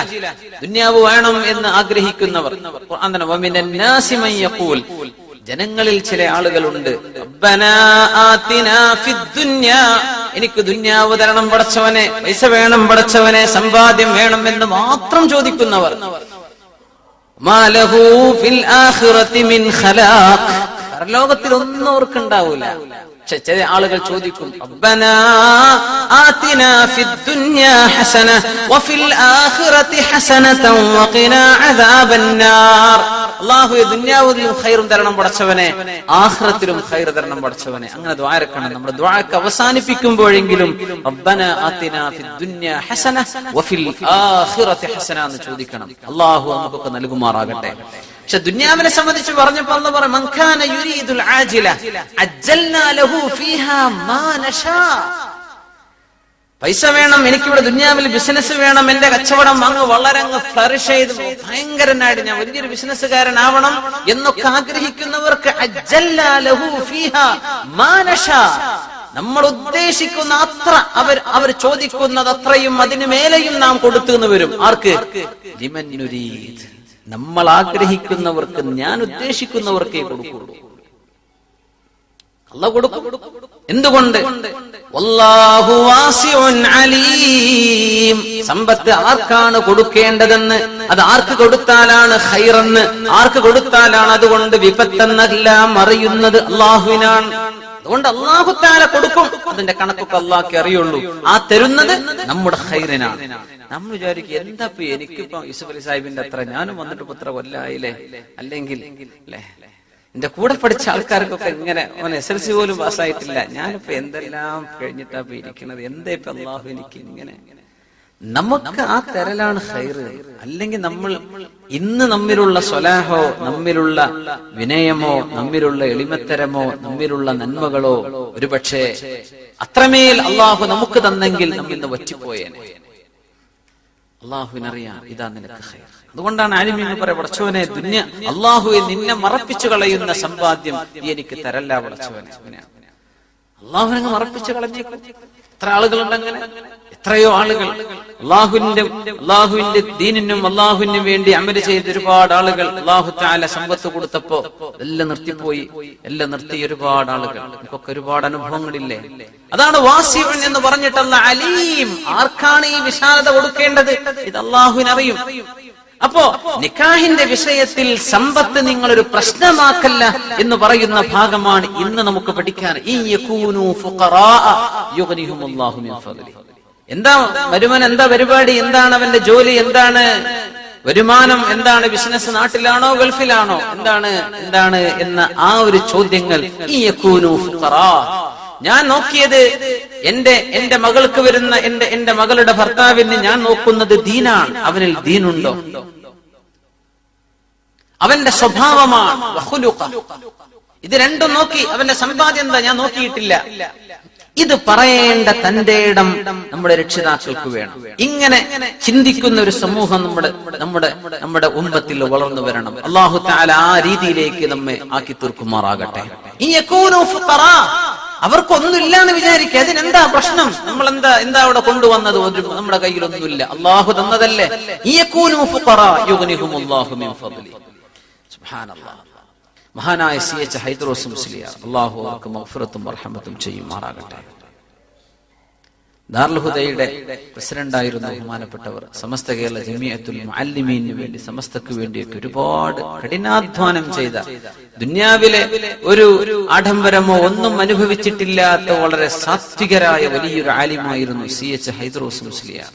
ദുനിയാവ് വേണം എന്ന് ആഗ്രഹിക്കുന്നവർ. ഖുർആൻ തന്നെ വമിനൻ നാസി മൻ യഖൂൽ, ജനങ്ങളിൽ ചില ആളുകളുണ്ട്, റബ്ബനാ ആതിനാ ഫിദ് ദുനിയാ, എനിക്ക് ദുനിയാവ് തരണം പടച്ചവനെ, പൈസ വേണം പടച്ചവനെ, സമ്പാദ്യം വേണം എന്ന് മാത്രം ചോദിക്കുന്നവർ. മാ ലഹു ഫിൽ ആഖിറതി മിൻ ഖലാഖ്, പരലോകത്തിൽ ഒന്നും അവർക്കുണ്ടാവൂല. പക്ഷെ ചില ആളുകൾ ചോദിക്കും, റബ്ബനാ ആതിനാ ഫിദ് ദുനിയാ ഹസന വഫിൽ ആഖിറതി ഹസനതൻ വഖിനാ അദാബന്നാർ, അല്ലാഹുവേ ദുനിയാവിലും ഖൈറും തരണം പടച്ചവനെ, ആഖിറത്തിലും ഖൈർ തരണം പടച്ചവനെ. അങ്ങനെ ദുആ ഇറക്കണം. നമ്മുടെ ദുആക്ക് അവസാനിപ്പിക്കുമ്പോഴെങ്കിലും റബ്ബനാ ആതിനാ ഫിദ് ദുനിയാ ഹസന വഫിൽ ആഖിറതി ഹസന എന്ന് ചോദിക്കണം. അല്ലാഹു നമുക്കൊക്കെ നൽകുമാറാകട്ടെ. പക്ഷെ ദുനിയാവിനെ സംബന്ധിച്ച് പറഞ്ഞപ്പോൾ അല്ലാഹു പറഞ്ഞു, മൻ കാന യുരീദുൽ ആജില അജ്ജൽനാ ലഹു ഫീഹാ മാ നശാ, പൈസ വേണം, എനിക്കിവിടെ ദുനിയാവിൽ ബിസിനസ് വേണം, എന്റെ കച്ചവടം അങ്ങ് വളരെ അങ്ങ് ഫ്ലറിഷ് ചെയ്ത് ഭയങ്കരനായിട്ട് ഞാൻ വലിയൊരു ബിസിനസ്സുകാരനാവണം എന്നൊക്കെ ആഗ്രഹിക്കുന്നവർക്ക് അജ്ജൽനാ ലഹു ഫീഹാ മാ നശാ, നമ്മൾ ഉദ്ദേശിക്കുന്ന അത്ര അവർ ചോദിക്കുന്നത് അത്രയും അതിനു മേലെയും നാം കൊടുത്തു എന്ന് വരും. ആർക്ക്? ലിമൻ നുരീദ്, നമ്മൾ ആഗ്രഹിക്കുന്നവർക്ക്, ഞാൻ ഉദ്ദേശിക്കുന്നവർക്കേ കൊടുക്കുള്ളൂ. അല്ലാഹു കൊടുക്കും. എന്തുകൊണ്ട്? വല്ലാഹു വാസിഉൻ അലീം, സമ്പത്ത് ആർക്കാണ് കൊടുക്കേണ്ടതെന്ന്, അത് ആർക്ക് കൊടുത്താലാണ് ഖൈറെന്ന്, ആർക്ക് കൊടുത്താലാണ് അതുകൊണ്ട് വിപത്തെന്നെല്ലാം അറിയുന്നത് അല്ലാഹുവിനാണ്. അതുകൊണ്ട് അല്ലാഹു തആല കൊടുക്കും, അതിന്റെ കണക്കൊക്കെ അല്ലാഹുക്കേ അറിയുള്ളൂ. ആ തരുന്നത് നമ്മുടെ ഖൈറിനാണ്. നമ്മൾ വിചാരിക്കും, എന്താ എനിക്കിപ്പോ യൂസുഫ് അലി സാഹിബിന്റെ അത്ര, ഞാനും വന്നിട്ട് ഇത്ര കൊല്ലായില്ലേ, അല്ലെങ്കിൽ അല്ലേ എന്റെ കൂടെ പഠിച്ച ആൾക്കാർക്കൊക്കെ ഇങ്ങനെ, അവൻ SLC പോലും പാസ്സായിട്ടില്ല, ഞാനിപ്പോ എന്തെല്ലാം കഴിഞ്ഞിട്ടാ ഇരിക്കുന്നത്, എന്താ ഇപ്പൊ അല്ലാഹു എനിക്ക് ഇങ്ങനെ. നമുക്ക് ആ തരലാണ് ഖൈറ്. അല്ലെങ്കിൽ നമ്മൾ ഇന്ന് നമ്മിലുള്ള സ്വലാഹോ, നമ്മിലുള്ള വിനയമോ, നമ്മിലുള്ള എളിമത്തരമോ, നമ്മിലുള്ള നന്മകളോ ഒരുപക്ഷെ അത്രമേൽ അല്ലാഹു നമുക്ക് തന്നെങ്കിൽ നമ്മിൽ നിന്ന് വറ്റിപ്പോയേനെ. അള്ളാഹുവിനറിയാം ഇതാ നിനക്ക് ഖൈർ. അതുകൊണ്ടാണ് ആലിമീങ്ങൾ പറയാ, പടച്ചവനെ ദുനിയ അള്ളാഹുവെ നിന്നെ മറപ്പിച്ചു കളയുന്ന സമ്പാദ്യം നീ എനിക്ക് തരല്ല പടച്ചവനെ. അള്ളാഹുവിനെ മറപ്പിച്ചു കളഞ്ഞേക്കും. എത്ര ആളുകളുണ്ട് അങ്ങനെ, എത്രയോ ആളുകൾ അള്ളാഹുവിന്റെ ദീനിനും അള്ളാഹുവിനും വേണ്ടി അമല് ചെയ്ത ഒരുപാട് ആളുകൾ അള്ളാഹു തആല സമ്പത്ത് കൊടുത്തപ്പോ എല്ലാം നിർത്തിപ്പോയി, എല്ലാം നിർത്തി ഒരുപാട് ആളുകൾ. നമുക്കൊക്കെ ഒരുപാട് അനുഭവങ്ങളില്ലേ. അതാണ് വാസിഉൻ എന്ന് പറഞ്ഞിട്ടുള്ള അലീം. ആർക്കാണ് ഈ വിശാലത കൊടുക്കേണ്ടത്? ഇത് അള്ളാഹുവിനറിയും. അപ്പോ നിക്കാഹിന്റെ വിഷയത്തിൽ സമ്പത്ത് നിങ്ങളൊരു പ്രശ്നമാക്കല്ല എന്ന് പറയുന്ന ഭാഗമാണ് ഇന്ന് നമുക്ക് പഠിക്കാൻ. എന്താ വരുമാനം, എന്താ പരിപാടി, എന്താണ് അവന്റെ ജോലി, എന്താണ് വരുമാനം, എന്താണ് ബിസിനസ്, നാട്ടിലാണോ ഗൾഫിലാണോ, എന്താണ് എന്ന ആ ഒരു ചോദ്യങ്ങൾ. ഞാൻ നോക്കിയത് എന്റെ മകൾക്ക് വരുന്ന എന്റെ മകളുടെ ഭർത്താവിന് ഞാൻ നോക്കുന്നത് ദീനാണ്. അവനിൽ ദീനുണ്ടോ, അവന്റെ സ്വഭാവമാണ്, ഇത് രണ്ടും നോക്കി. അവന്റെ സമ്പാദ്യം എന്താ ഞാൻ നോക്കിയിട്ടില്ല. ഇത് പറയേണ്ട തന്റെ ഇടം നമ്മുടെ രക്ഷിതാക്കൾക്ക് വേണം. ഇങ്ങനെ ചിന്തിക്കുന്ന ഒരു സമൂഹം നമ്മുടെ ഉമ്മത്തിൽ വളർന്നു വരണം. അല്ലാഹു തആല ആ രീതിയിലേക്ക് നമ്മെ ആക്കി തീർക്കുമാറാകട്ടെ. അവർക്കൊന്നുമില്ല എന്ന് വിചാരിക്കുക, അതിനെന്താ പ്രശ്നം? നമ്മൾ എന്താ അവിടെ കൊണ്ടുവന്നത്? നമ്മുടെ കയ്യിലൊന്നുമില്ല, അള്ളാഹു തന്നതല്ലേ. മഹാനായ CH ഹൈദ്രോസ് മുസ്ലിയാർ, അള്ളാഹു അവർക്ക് മഗ്ഫിറത്തും റഹ്മത്തും ചെയ്യുമാറാകട്ടെ. ദാറുൽ ഹുദയുടെ പ്രസിഡന്റായിരുന്ന ബഹുമാനപ്പെട്ടവർ സമസ്ത കേരള ജമിയത്തുൽ മുഅല്ലിമീനു വേണ്ടി, സമസ്തക്ക് വേണ്ടിയൊക്കെ ഒരുപാട് കഠിനാധ്വാനം ചെയ്ത, ദുനിയാവിലെ ഒരു ആഡംബരമോ ഒന്നും അനുഭവിച്ചിട്ടില്ലാത്ത വളരെ സാത്വികരായ വലിയൊരു ആലിമായിരുന്നു CH ഹൈദ്രോസ് മുസ്ലിയാർ.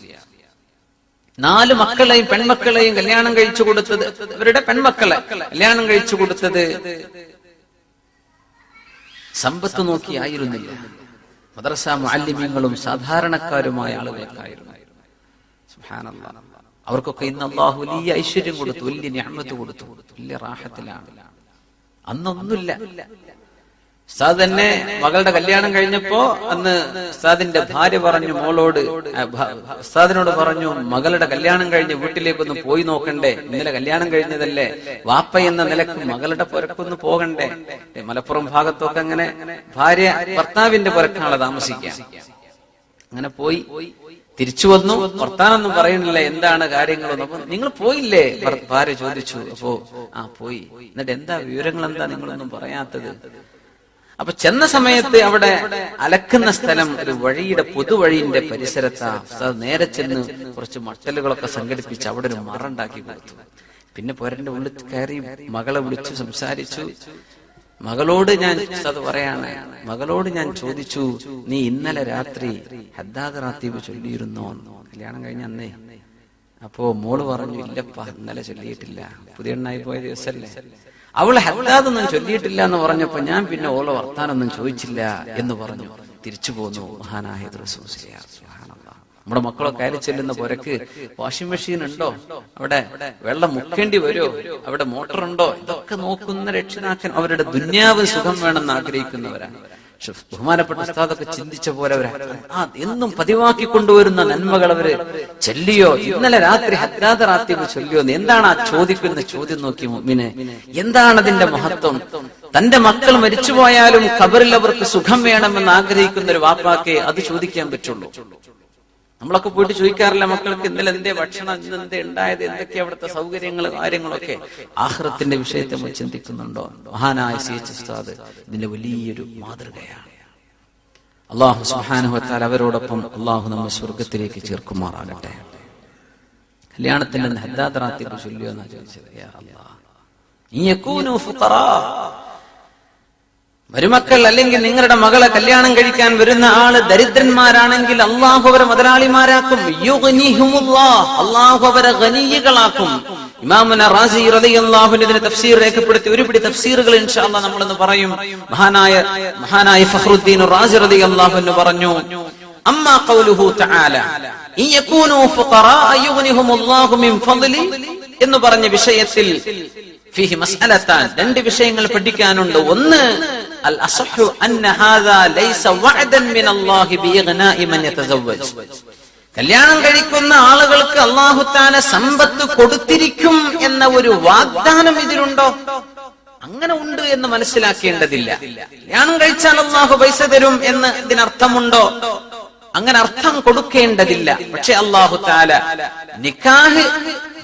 4 മക്കളെയും പെൺമക്കളെയും കല്യാണം കഴിച്ചു കൊടുത്തത്, അവരുടെ പെൺമക്കളെ കല്യാണം കഴിച്ചു കൊടുത്തത് സമ്പത്ത് നോക്കിയായിരുന്നില്ല. മദ്രസ മുഅല്ലിമീങ്ങളും സാധാരണക്കാരുമായ ആളുകൾക്കായിരുന്നു. സുബ്ഹാനല്ലാഹ്. അവർക്കൊക്കെ ഇന്ന് അല്ലാഹു വലിയ ഐശ്വര്യം കൊടുത്തു, വലിയ നിഅമത്ത് കൊടുത്തു, വലിയ റാഹത്തിലാണ്. അന്നൊന്നുമില്ല. ഉസ്താദ് തന്നെ മകളുടെ കല്യാണം കഴിഞ്ഞപ്പോ അന്ന് ഉസ്താദിന്റെ ഭാര്യ പറഞ്ഞു, ഉസ്താദിനോട് പറഞ്ഞു, മകളുടെ കല്യാണം കഴിഞ്ഞ് വീട്ടിലേക്കൊന്ന് പോയി നോക്കണ്ടേ, ഇന്നലെ കല്യാണം കഴിഞ്ഞതല്ലേ, വാപ്പ എന്ന നിലക്ക് മകളുടെ പുരക്കൊന്ന് പോകണ്ടേ. മലപ്പുറം ഭാഗത്തൊക്കെ അങ്ങനെ ഭാര്യ ഭർത്താവിന്റെ പുരക്കാളെ താമസിക്കാം. അങ്ങനെ പോയി തിരിച്ചു വന്നു, വർത്താനൊന്നും പറയണില്ല, എന്താണ് കാര്യങ്ങളൊന്നും. അപ്പൊ പറയണില്ല, എന്താണ് കാര്യങ്ങളൊന്നും. അപ്പൊ നിങ്ങൾ പോയില്ലേ? ഭാര്യ ചോദിച്ചു. അപ്പോ പോയി. എന്നിട്ട് എന്താ വിവരങ്ങൾ, എന്താ നിങ്ങളൊന്നും പറയാത്തത്? അപ്പൊ ചെന്ന സമയത്ത് അവിടെ അലക്കുന്ന സ്ഥലം ഒരു വഴിയുടെ പൊതുവഴിന്റെ പരിസരത്താ. നേരെ ചെന്ന് കുറച്ച് മട്ടലുകളൊക്കെ സംഘടിപ്പിച്ച് അവിടെ ഒരു മറുണ്ടാക്കി കൊടുത്തു. പിന്നെ പൊരന്റെ ഉള്ളിൽ കയറി മകളെ വിളിച്ചു സംസാരിച്ചു. മകളോട് ഞാൻ ചോദിച്ചു, നീ ഇന്നലെ രാത്രി ഹദ്ദാദ് റാത്തീബ് ചൊല്ലിയിരുന്നോ? കല്യാണം കഴിഞ്ഞ അന്നേ. അപ്പോ മോള് പറഞ്ഞു, ഇല്ലപ്പാ ഇന്നലെ ചൊല്ലിയിട്ടില്ല, പുതിയ എണ്ണായി പോയ ദിവസല്ലേ. അവള് ഹദ്ദാദൊന്നും ചൊല്ലിയിട്ടില്ല എന്ന് പറഞ്ഞപ്പോ ഞാൻ പിന്നെ ഓളെ വർത്താനൊന്നും ചോദിച്ചില്ല എന്ന് പറഞ്ഞു. തിരിച്ചു പോന്നു. മഹാനായ റസൂൽ നമ്മുടെ മക്കളൊക്കെ കയറി ചെല്ലുന്ന പുരക്ക് വാഷിംഗ് മെഷീൻ ഉണ്ടോ, അവിടെ വെള്ളം മുക്കേണ്ടി വരുമോ, അവിടെ മോട്ടർ ഉണ്ടോ, ഇതൊക്കെ നോക്കുന്ന രക്ഷിതാക്കൻ അവരുടെ ദുന്യാവ് സുഖം വേണമെന്ന് ആഗ്രഹിക്കുന്നവരാണ്. ബഹുമാനപ്പെട്ട ഉസ്താദൊക്കെ ചിന്തിച്ച പോലെ എന്നും പതിവാക്കി കൊണ്ടുവരുന്ന നന്മകൾ അവര് ചൊല്ലിയോ? ഇന്നലെ രാത്രി ഹദ്ദാദ് റാത്തീബ് ചൊല്ലിയോ? എന്താണ് ആ ചോദിക്കുന്ന ചോദ്യം? നോക്കി മുഅ്മിനെ, എന്താണ് അതിന്റെ മഹത്വം? തന്റെ മക്കൾ മരിച്ചുപോയാലും ഖബറിൽ അവർക്ക് സുഖം വേണമെന്ന് ആഗ്രഹിക്കുന്ന ഒരു വാപ്പാക്ക് അത് ചോദിക്കാൻ പറ്റുള്ളൂ. നമ്മളൊക്കെ പോയിട്ട് ചോദിക്കാറില്ല മക്കൾക്ക് ഇന്നലെ അതിന്റെ ഭക്ഷണം, ഇന്നെന്തെ ഉണ്ടായത്, എന്തൊക്കെ അവിടുത്തെ സൗകര്യങ്ങൾ, കാര്യങ്ങളൊക്കെ. ആഖിറത്തിന്റെ വിഷയത്തെ നമ്മൾ ചിന്തിക്കുന്നുണ്ടോ? മഹാനായ സി.എച്ച്. ഉസ്താദ് ഇതിന്റെ വലിയൊരു മാതൃകയാണ്. അല്ലാഹു സുബ്ഹാനഹു വ തആല അവരോടൊപ്പം അല്ലാഹു നമ്മെ സ്വർഗ്ഗത്തിലേക്ക് ചേർക്കുമാറാകട്ടെ. കല്യാണത്തിന്റെ ഹദ്ദാദ് റാത്തീബ് ചൊല്ലിയോ എന്നാ ചോദിച്ചത്. യാ അല്ലാഹ്, യകൂനു ഫുഖറാ, മരുമക്കൾ അല്ലെങ്കിൽ നിങ്ങളുടെ മകളെ കല്യാണം കഴിക്കാൻ വരുന്ന ആള് ദരിദ്രന്മാരാണെങ്കിൽ അള്ളാഹു അവരെ മുതലാളിമാരാക്കും. അള്ളാഹു അവരെ ഗനികളാക്കും. ഇമാമുന റാസി റളിയല്ലാഹു അൻഹു ഇതിനെ തഫ്സീർ രേഖപ്പെടുത്തി. ഒരുപിടി തഫ്സീറുകൾ ഇൻഷാ അല്ലാഹ് നമ്മളൊന്ന് പറയും. മഹാനായ ഫഖ്റുദ്ദീൻ റാസി റളിയല്ലാഹു അൻഹു പറഞ്ഞു, അമ്മാ ഖൗലുഹു തആല യകൂനു ഫുഖറാ യുഗ്നിഹുമുല്ലാഹു മിൻ ഫദ്ലി എന്ന് പറഞ്ഞ വിഷയത്തിൽ ഫീഹി മസ്അലതാൻ, രണ്ട് വിഷയങ്ങൾ പഠിക്കാനുണ്ട്. ഒന്ന്, അൽ അസ്ഹു അന്ന ഹാദാ ലൈസ വഅദൻ മിനല്ലാഹി ബിഇഗ്നാഇ മൻ യതസവ്വജ്. കല്യാണം കഴിക്കുന്ന ആളുകൾക്ക് അല്ലാഹു തആല സമ്പത്ത് കൊടുത്തിരിക്കും എന്ന ഒരു വാഗ്ദാനം ഇതിലുണ്ടോ? അങ്ങനെ ഉണ്ട് എന്ന് മനസ്സിലാക്കേണ്ടതില്ല. കല്യാണം കഴിച്ചാൽ അല്ലാഹു പൈസ തരും എന്ന് ഇതിനർത്ഥമുണ്ടോ? അങ്ങനെ അർത്ഥം കൊടുക്കേണ്ടതില്ല. പക്ഷെ അല്ലാഹു തആല നിക്കാഹ്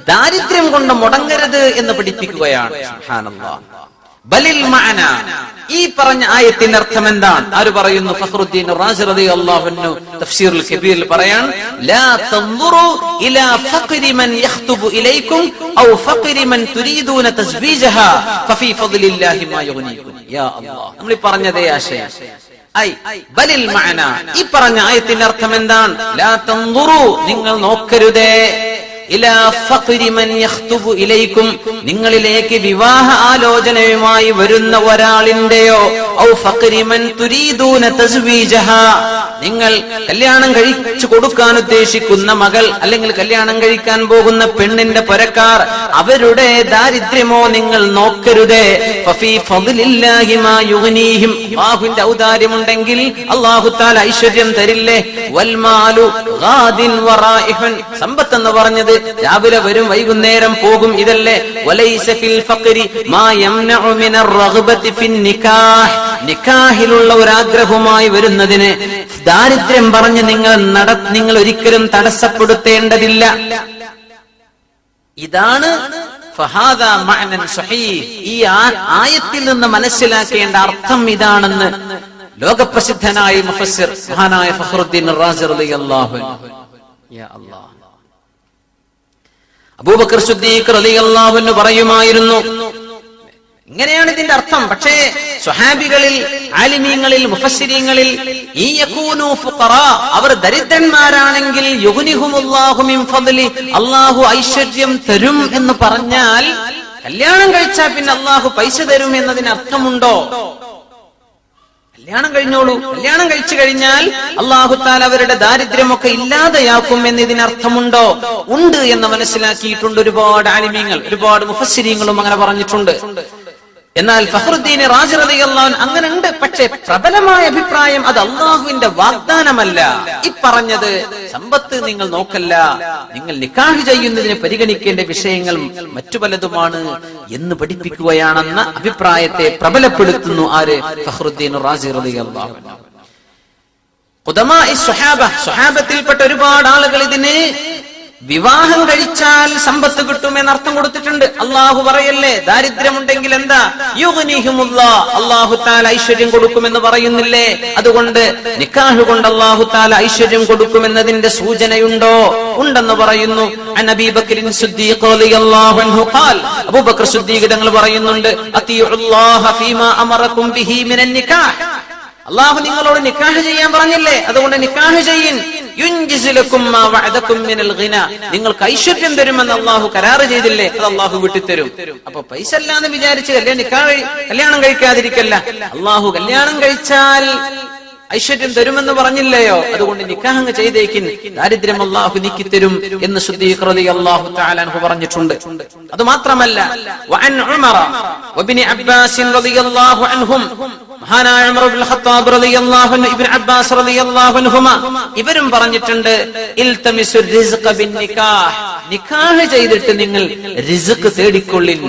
ദാരിദ്ര്യം കൊണ്ട് മുടങ്ങരുത് എന്ന് പഠിപ്പിക്കുകയാണ്. സുബ്ഹാനല്ലാഹ്. ബലിൽ മഅന, ഈ പറഞ്ഞ ആയത്തിന്റെ അർത്ഥം എന്താണ്? ആര് പറയുന്നു? ഫഖ്റുദ്ദീൻ റാസി റളിയല്ലാഹു അൻഹു തഫ്സീറുൽ കബീറിൽ പറയാൻ, ലാ തൻദുറു ഇലാ ഫഖരി മൻ യഖ്തുബു ഇലൈക്കും ഔ ഫഖരി മൻ തുരീദൂന തസ്ബീജഹാ ഫഫീ ഫദ്ലില്ലാഹി മാ യുഗ്നീകും. യാ അല്ലാഹ്, നമ്മൾ പറഞ്ഞതേ ആശയം. ബലിൽ മഅന, ഈ പറഞ്ഞ ആയത്തിന്റെ അർത്ഥം എന്താണ്? ലാ തൻദുറു, നിങ്ങൾ നോക്കരുതേ, ഇലാ ഫഖരി മൻ യഖ്തുബു ഇലൈക്കും, നിങ്ങളിലേക്ക് വിവാഹ ആലോചനയുമായി വരുന്ന ഒരാളിന്റെയോ ഔ ഫഖരി മൻ തുരീദൂന തസ്വീജഹാ, നിങ്ങൾ കല്യാണം കഴിച്ചു കൊടുക്കാൻ ഉദ്ദേശിക്കുന്ന മകൾ അല്ലെങ്കിൽ കല്യാണം കഴിക്കാൻ പോകുന്ന പെണ്ണിന്റെ പരക്കാർ, അവരുടെ ദാരിദ്ര്യമോ നിങ്ങൾ നോക്കരുതേ. ഫഫീ ഫദ്ലില്ലാഹി മാ യുഗ്നീഹിം, അല്ലാഹുവിന്റെ ഔദാര്യമുണ്ടെങ്കിൽ അല്ലാഹു തആല ഐശ്വര്യം തരില്ലേ. വൽ മാലു ഗാദിൻ വറായിഹുൻ, സമ്പത്ത് എന്ന് പറഞ്ഞത് രാവിലെ വരും വൈകുന്നേരം പോകും, ഇതല്ലേ. വലൈസ ഫിൽ ഫഖരി മാ യംനഉ മിനർ റഗ്ബതി ഫിൻ നിക്കാഹ്, നിക്കാഹിലുള്ള ഒരു ആഗ്രഹവുമായി വരുന്നതിന് ദാരിദ്ര്യം പറഞ്ഞ് നിങ്ങൾ ഒരിക്കലും തടസ്സപ്പെടുത്തേണ്ടതില്ല. ഇതാണ് ഫഹാദാ മഅനൻ സഹീഹ്, ഈ ആയത്തിൽ നിന്ന് മനസ്സിലാക്കേണ്ട അർത്ഥം ഇതാണെന്ന് ലോകപ്രസിദ്ധനായ മുഫസ്സിർ മഹാനായ ഫഖ്റുദ്ദീൻ റാസി റളിയല്ലാഹു അൻഹു. യാ അല്ലാഹ്, അബൂബക്കർ സിദ്ദീഖ് റളിയല്ലാഹു അൻഹു പറയുമായിരുന്നു, ഇങ്ങനെയാണ് ഇതിന്റെ അർത്ഥം. പക്ഷേ സ്വഹാബികളിൽ, ആലിമീങ്ങളിൽ, മുഫസ്സിരീങ്ങളിൽ ഈ യകൂനു ഫുഖറാ, അവർ ദരിദ്രന്മാരാണെങ്കിൽ യുഗ്നിഹുമുല്ലാഹു മിൻ ഫദ്ലി, അല്ലാഹു ഐശ്വര്യം തരും എന്ന് പറഞ്ഞാൽ കല്യാണം കഴിച്ചാൽ പിന്നെ അല്ലാഹു പൈസ തരും എന്നതിന് അർത്ഥമുണ്ടോ? കല്യാണം കഴിഞ്ഞോളൂ, കല്യാണം കഴിച്ചു കഴിഞ്ഞാൽ അല്ലാഹു തആല അവരുടെ ദാരിദ്ര്യമൊക്കെ ഇല്ലാതെയാക്കും എന്നതിനർത്ഥമുണ്ടോ? ഉണ്ട് എന്ന് മനസ്സിലാക്കിയിട്ടുണ്ട് ഒരുപാട് ആലിമീങ്ങൾ, ഒരുപാട് മുഫസ്സിരീങ്ങളും അങ്ങനെ പറഞ്ഞിട്ടുണ്ട്. എന്നാൽ ഫഖ്റുദ്ദീൻ റാസി റളിയല്ലാഹു അൻഹു അങ്ങനെ ഉണ്ട്. പക്ഷേ പ്രബലമായ അഭിപ്രായം അത് അല്ലാഹുവിന്റെ വാഗ്ദാനമല്ല. ഈ പറഞ്ഞത് സമ്പത്ത് നിങ്ങൾ നോക്കല്ല, നിങ്ങൾ നിക്കാഹ് ചെയ്യുന്നതിന് പരിഗണിക്കേണ്ട വിഷയങ്ങൾ മറ്റു പലതുമാണ് എന്ന് പഠിപ്പിക്കുകയാണെന്ന അഭിപ്രായത്തെ പ്രബലപ്പെടുത്തുന്നു ആര്? ഫഖ്റുദ്ദീൻ റാസി റളിയല്ലാഹു അൻഹു. ഖുദമാഇ സ്വഹാബത്തിൽപ്പെട്ട ഒരുപാട് ആളുകൾ ഇതിന് വിവാഹം കഴിച്ചാൽ സമ്പത്ത് കിട്ടുമെന്ന് അർത്ഥം കൊടുത്തിട്ടുണ്ട്. അള്ളാഹു പറയല്ലേ, ദാരിദ്ര്യമുണ്ടെങ്കിൽ എന്താ, യുഗ്നിഹിമുല്ലാഹ്, അള്ളാഹു തആല ഐശ്വര്യം കൊടുക്കുമെന്ന് പറയുന്നില്ലേ? അതുകൊണ്ട് നിക്കാഹ് കൊണ്ട് അള്ളാഹു തആല ഐശ്വര്യം കൊടുക്കുമെന്നതിന്റെ സൂചനയുണ്ടോ? ഉണ്ടെന്ന് പറയുന്നു. അൻ അബീ ബക്രിൻ സിദ്ദീഖ് റളിയല്ലാഹു അൻഹു ഖാൽ, അബൂബക്കർ സിദ്ദീഖ് തങ്ങൾ പറയുന്നുണ്ട്, അത്തിഉല്ലാഹ ഫീമാ അമറകും ബിഹി മിനൻ നിക്കാഹ്, അള്ളാഹു നിങ്ങളോട് നിക്കാഹ് ചെയ്യാൻ പറഞ്ഞില്ലേ, അതുകൊണ്ട് നിക്കാഹ് ചെയ്യിൻ. യുൻജിസുലകും മാ വഅദകും മിനൽ ഗിന, നിങ്ങൾക്ക് ഐശ്വര്യം തരുമെന്ന് അള്ളാഹു കരാറ് ചെയ്തില്ലേ, അത് അള്ളാഹു വിട്ടുതരും. അപ്പൊ പൈസ അല്ലാന്ന് വിചാരിച്ച് കല്യാണം കഴിക്കാതിരിക്കല്ല. അള്ളാഹു കല്യാണം കഴിച്ചാൽ ഐശ്വര്യം തരുമെന്ന് പറഞ്ഞില്ലയോ, അതുകൊണ്ട് നിക്കാഹ് അങ്ങ് ചെയ്തേക്കിൻ, ദാരിദ്ര്യം അള്ളാഹു നീക്കിത്തരും എന്ന് സിദ്ദീഖ് റളിയല്ലാഹു തആല അൻഹു പറഞ്ഞിട്ടുണ്ട്. അത് മാത്രമല്ല, വഅൻ ഉമറ വഇബ്നു അബ്ബാസ് റളിയല്ലാഹു അൻഹും, മഹാനായ ഉമർ ഇബ്നുൽ ഖത്താബ് റളിയല്ലാഹു അൻഹു, ഇബ്നു അബ്ബാസ് റളിയല്ലാഹു അൻഹുമാ ഇവരും പറഞ്ഞിട്ടുണ്ട്, ഇൽതമിസുർ റിസ്ഖ ബിൻ നിക്കാഹ്, നിക്കാഹ് ചെയ്തിട്ട് നിങ്ങൾ റിസ്ക് തേടിക്കൊള്ളിൻ.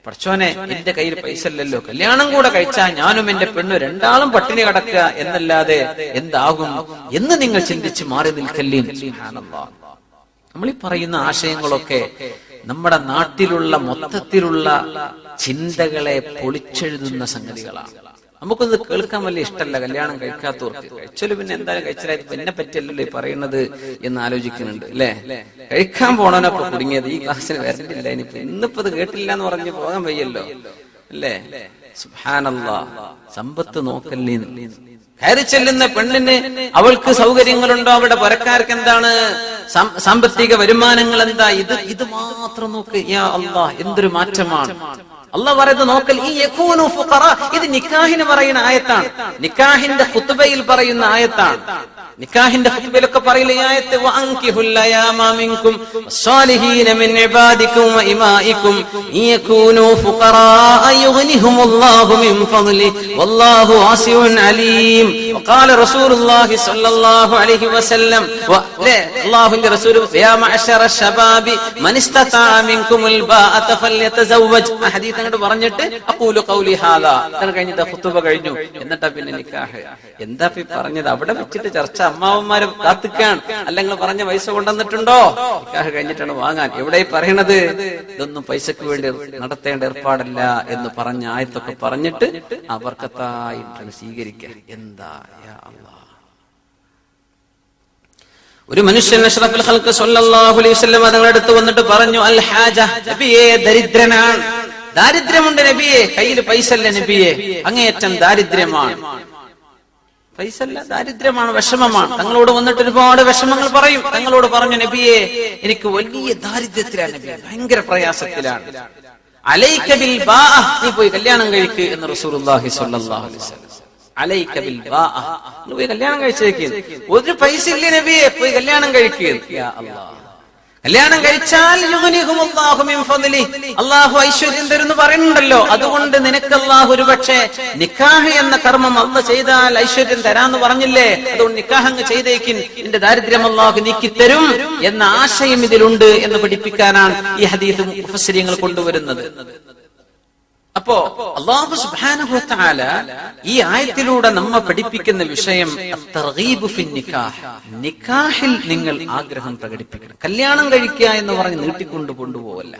പടച്ചോനെ, എന്റെ കയ്യിൽ പൈസ ഇല്ലല്ലോ, കല്യാണം കൂടെ കഴിച്ചാൽ ഞാനും എന്റെ പെണ്ണു രണ്ടാളും പട്ടിണി കിടക്കുക എന്നല്ലാതെ എന്താകും എന്ന് നിങ്ങൾ ചിന്തിച്ച് മാറി നിൽക്കല്ലേ. സുബ്ഹാനല്ലാഹ്. നമ്മൾ ഈ പറയുന്ന ആശയങ്ങളൊക്കെ നമ്മുടെ നാട്ടിലുള്ള മൊത്തത്തിലുള്ള ചിന്തകളെ പൊളിച്ചെഴുതുന്ന സംഗതികളാണ്. നമുക്കൊന്ന് കേൾക്കാൻ വലിയ ഇഷ്ടമല്ല കല്യാണം കഴിക്കാത്തവർക്ക്. കഴിച്ചാലും പിന്നെ എന്തായാലും കഴിച്ചാൽ എന്നെ പറ്റിയല്ലോ ഈ പറയുന്നത് എന്ന് ആലോചിക്കുന്നുണ്ട് അല്ലെ. കഴിക്കാൻ പോണവനൊക്കെ കുടുങ്ങിയത് ഈ ക്ലാസ്സിന് വരണ്ടില്ല, ഇന്നിപ്പോ ഇത് കേട്ടില്ല എന്ന് പറഞ്ഞ് പോകാൻ വയ്യല്ലോ അല്ലേ. സുബ്ഹാനല്ലാഹ്. സമ്പത്ത് നോക്കല്ലേ, കയറി ചെല്ലുന്ന പെണ്ണിന് അവൾക്ക് സൗകര്യങ്ങളുണ്ടോ, അവിടെ പുരക്കാർക്ക് എന്താണ് സാമ്പത്തിക വരുമാനങ്ങൾ എന്താ, ഇത് മാത്രം നോക്ക്. യാ അല്ലാഹ്, എന്തൊരു മാറ്റമാണ്. അള്ളാഹ് പറയുന്നത് നോക്കൽ, ഈ യകൂനു ഫുഖറ, ഇത് നിക്കാഹിന് പറയുന്ന ആയത്താണ്, നിക്കാഹിന്റെ ഖുത്ബയിൽ പറയുന്ന ആയത്താണ്. നിക്കാഹിന്റെ ഖുത്ബയിലൊക്കെ പറയില്ല ഈ ആയത്ത്, വഅൻകിഹുൽ അയാമ മിൻകും വസ്സാലിഹീന മിൻ ഇബാദികും വഇമാഇകും യകൂനു ഫുഖറാ യുഗ്നിഹുമുല്ലാഹു മിൻ ഫദ്ലി വല്ലാഹു വാസിഉൻ അലീം. വഖാല റസൂലുള്ളാഹി സ്വല്ലല്ലാഹു അലൈഹി വസല്ലം, അല്ലാഹുവിന്റെ റസൂൽ, യാ മഅശറ ശബാബി മൻ ഇസ്തതാഅ മിൻകുമുൽ ബാഅത ഫൽയതസവ്വജ്, ആ ഹദീസ് അങ്ങോട്ട് പറഞ്ഞിട്ട് അഖൂലു ഖൗലി ഹാദാ, അത് കഴിഞ്ഞിട്ട് ഖുത്ബ കഴിഞ്ഞു, എന്നിട്ടാ പിന്നെ നിക്കാഹ്. എന്താ പറഞ്ഞത്? അവിടെ വെച്ചിട്ട് ചർച്ച, അമ്മാവന്മാരെ കാത്തിക്കാൻ, അല്ലെങ്കിൽ പറഞ്ഞ പൈസ കൊണ്ടുവന്നിട്ടുണ്ടോ, നിക്കാഹ് കഴിഞ്ഞിട്ടാണ് വാങ്ങാൻ. എവിടെ പറയണത്? ഇതൊന്നും പൈസക്ക് വേണ്ടി നടത്തേണ്ട ഏർപ്പാടല്ല എന്ന് പറഞ്ഞ ആയത്തൊക്കെ പറഞ്ഞിട്ട് അവർക്കത്തായിട്ടാണ് സ്വീകരിക്കുക. എന്താ യാ അല്ലാഹ്. ഒരു മനുഷ്യൻ അഷ്റഫുൽ ഖൽഖ് സ്വല്ലല്ലാഹു അലൈഹി വസല്ലം തങ്ങളുടെ അടുത്ത് വന്നിട്ട് പറഞ്ഞു, അൽ ഹാജ, നബിയേ ദരിദ്രനാണ്, ദാരിദ്ര്യമുണ്ട് നബിയെ, കയ്യിൽ പൈസ അല്ല നബിയെ, അങ്ങേയറ്റം ദാരിദ്ര്യമാണ്. പൈസ അല്ല, ദാരിദ്ര്യമാണ്, വിഷമമാണ്. തങ്ങളോട് വന്നിട്ട് ഒരുപാട് വിഷമങ്ങൾ പറയും. തങ്ങളോട് പറഞ്ഞു, നബിയെ എനിക്ക് വലിയ ദാരിദ്ര്യത്തിലാണ് നബിയെ, ഭയങ്കര പ്രയാസത്തിലാണ്. അലൈക ബിൽ ബാഅ, നീ പോയി കല്യാണം കഴിക്ക് എന്ന് റസൂലുള്ളാഹി സ്വല്ലല്ലാഹു അലൈഹി വസല്ലം. അലൈക ബിൽ ബാഅ, നീ പോയി കല്യാണം കഴിച്ചേക്ക്. ഒരു പൈസ ഇല്ല നബിയെ, പോയി കല്യാണം കഴിക്ക്. യാ അല്ലാഹ്. കല്യാണം കഴിച്ചാൽ യുഗ്നിഹുമുല്ലാഹു മിൻ ഫദ്ലി, അല്ലാഹു ഐശ്വര്യം തരുന്നു പറയുന്നുണ്ടല്ലോ. അതുകൊണ്ട് നിനക്ക് അല്ലാഹു ഒരുപക്ഷെ നിക്കാഹ് എന്ന കർമ്മം അല്ലാഹു ചെയ്താൽ ഐശ്വര്യം തരാന്ന് പറഞ്ഞില്ലേ, അതുകൊണ്ട് നിക്കാഹ് അങ്ങ് ചെയ്തേക്കിൻ, നിന്റെ ദാരിദ്ര്യം അല്ലാഹു നീക്കിത്തരും എന്ന ആശയം ഇതിലുണ്ട് എന്ന് പഠിപ്പിക്കാനാണ് ഈ ഹദീസ് മുഫസ്സിരീങ്ങൾ കൊണ്ടുവരുന്നത്. അപ്പോ അല്ലാഹു സുബ്ഹാനഹു വ തആല ഈ ആയത്തിലൂടെ നമ്മെ പഠിപ്പിക്കുന്ന വിഷയം അത്തർഗീബു ഫിൻ നിക്കാഹ്, നിക്കാഹിൽ നിങ്ങൾ ആഗ്രഹം പ്രകടിപ്പിക്കണം. കല്യാണം കഴിക്കുക എന്ന് പറഞ്ഞ് നീട്ടിക്കൊണ്ടു കൊണ്ടുപോവല്ല,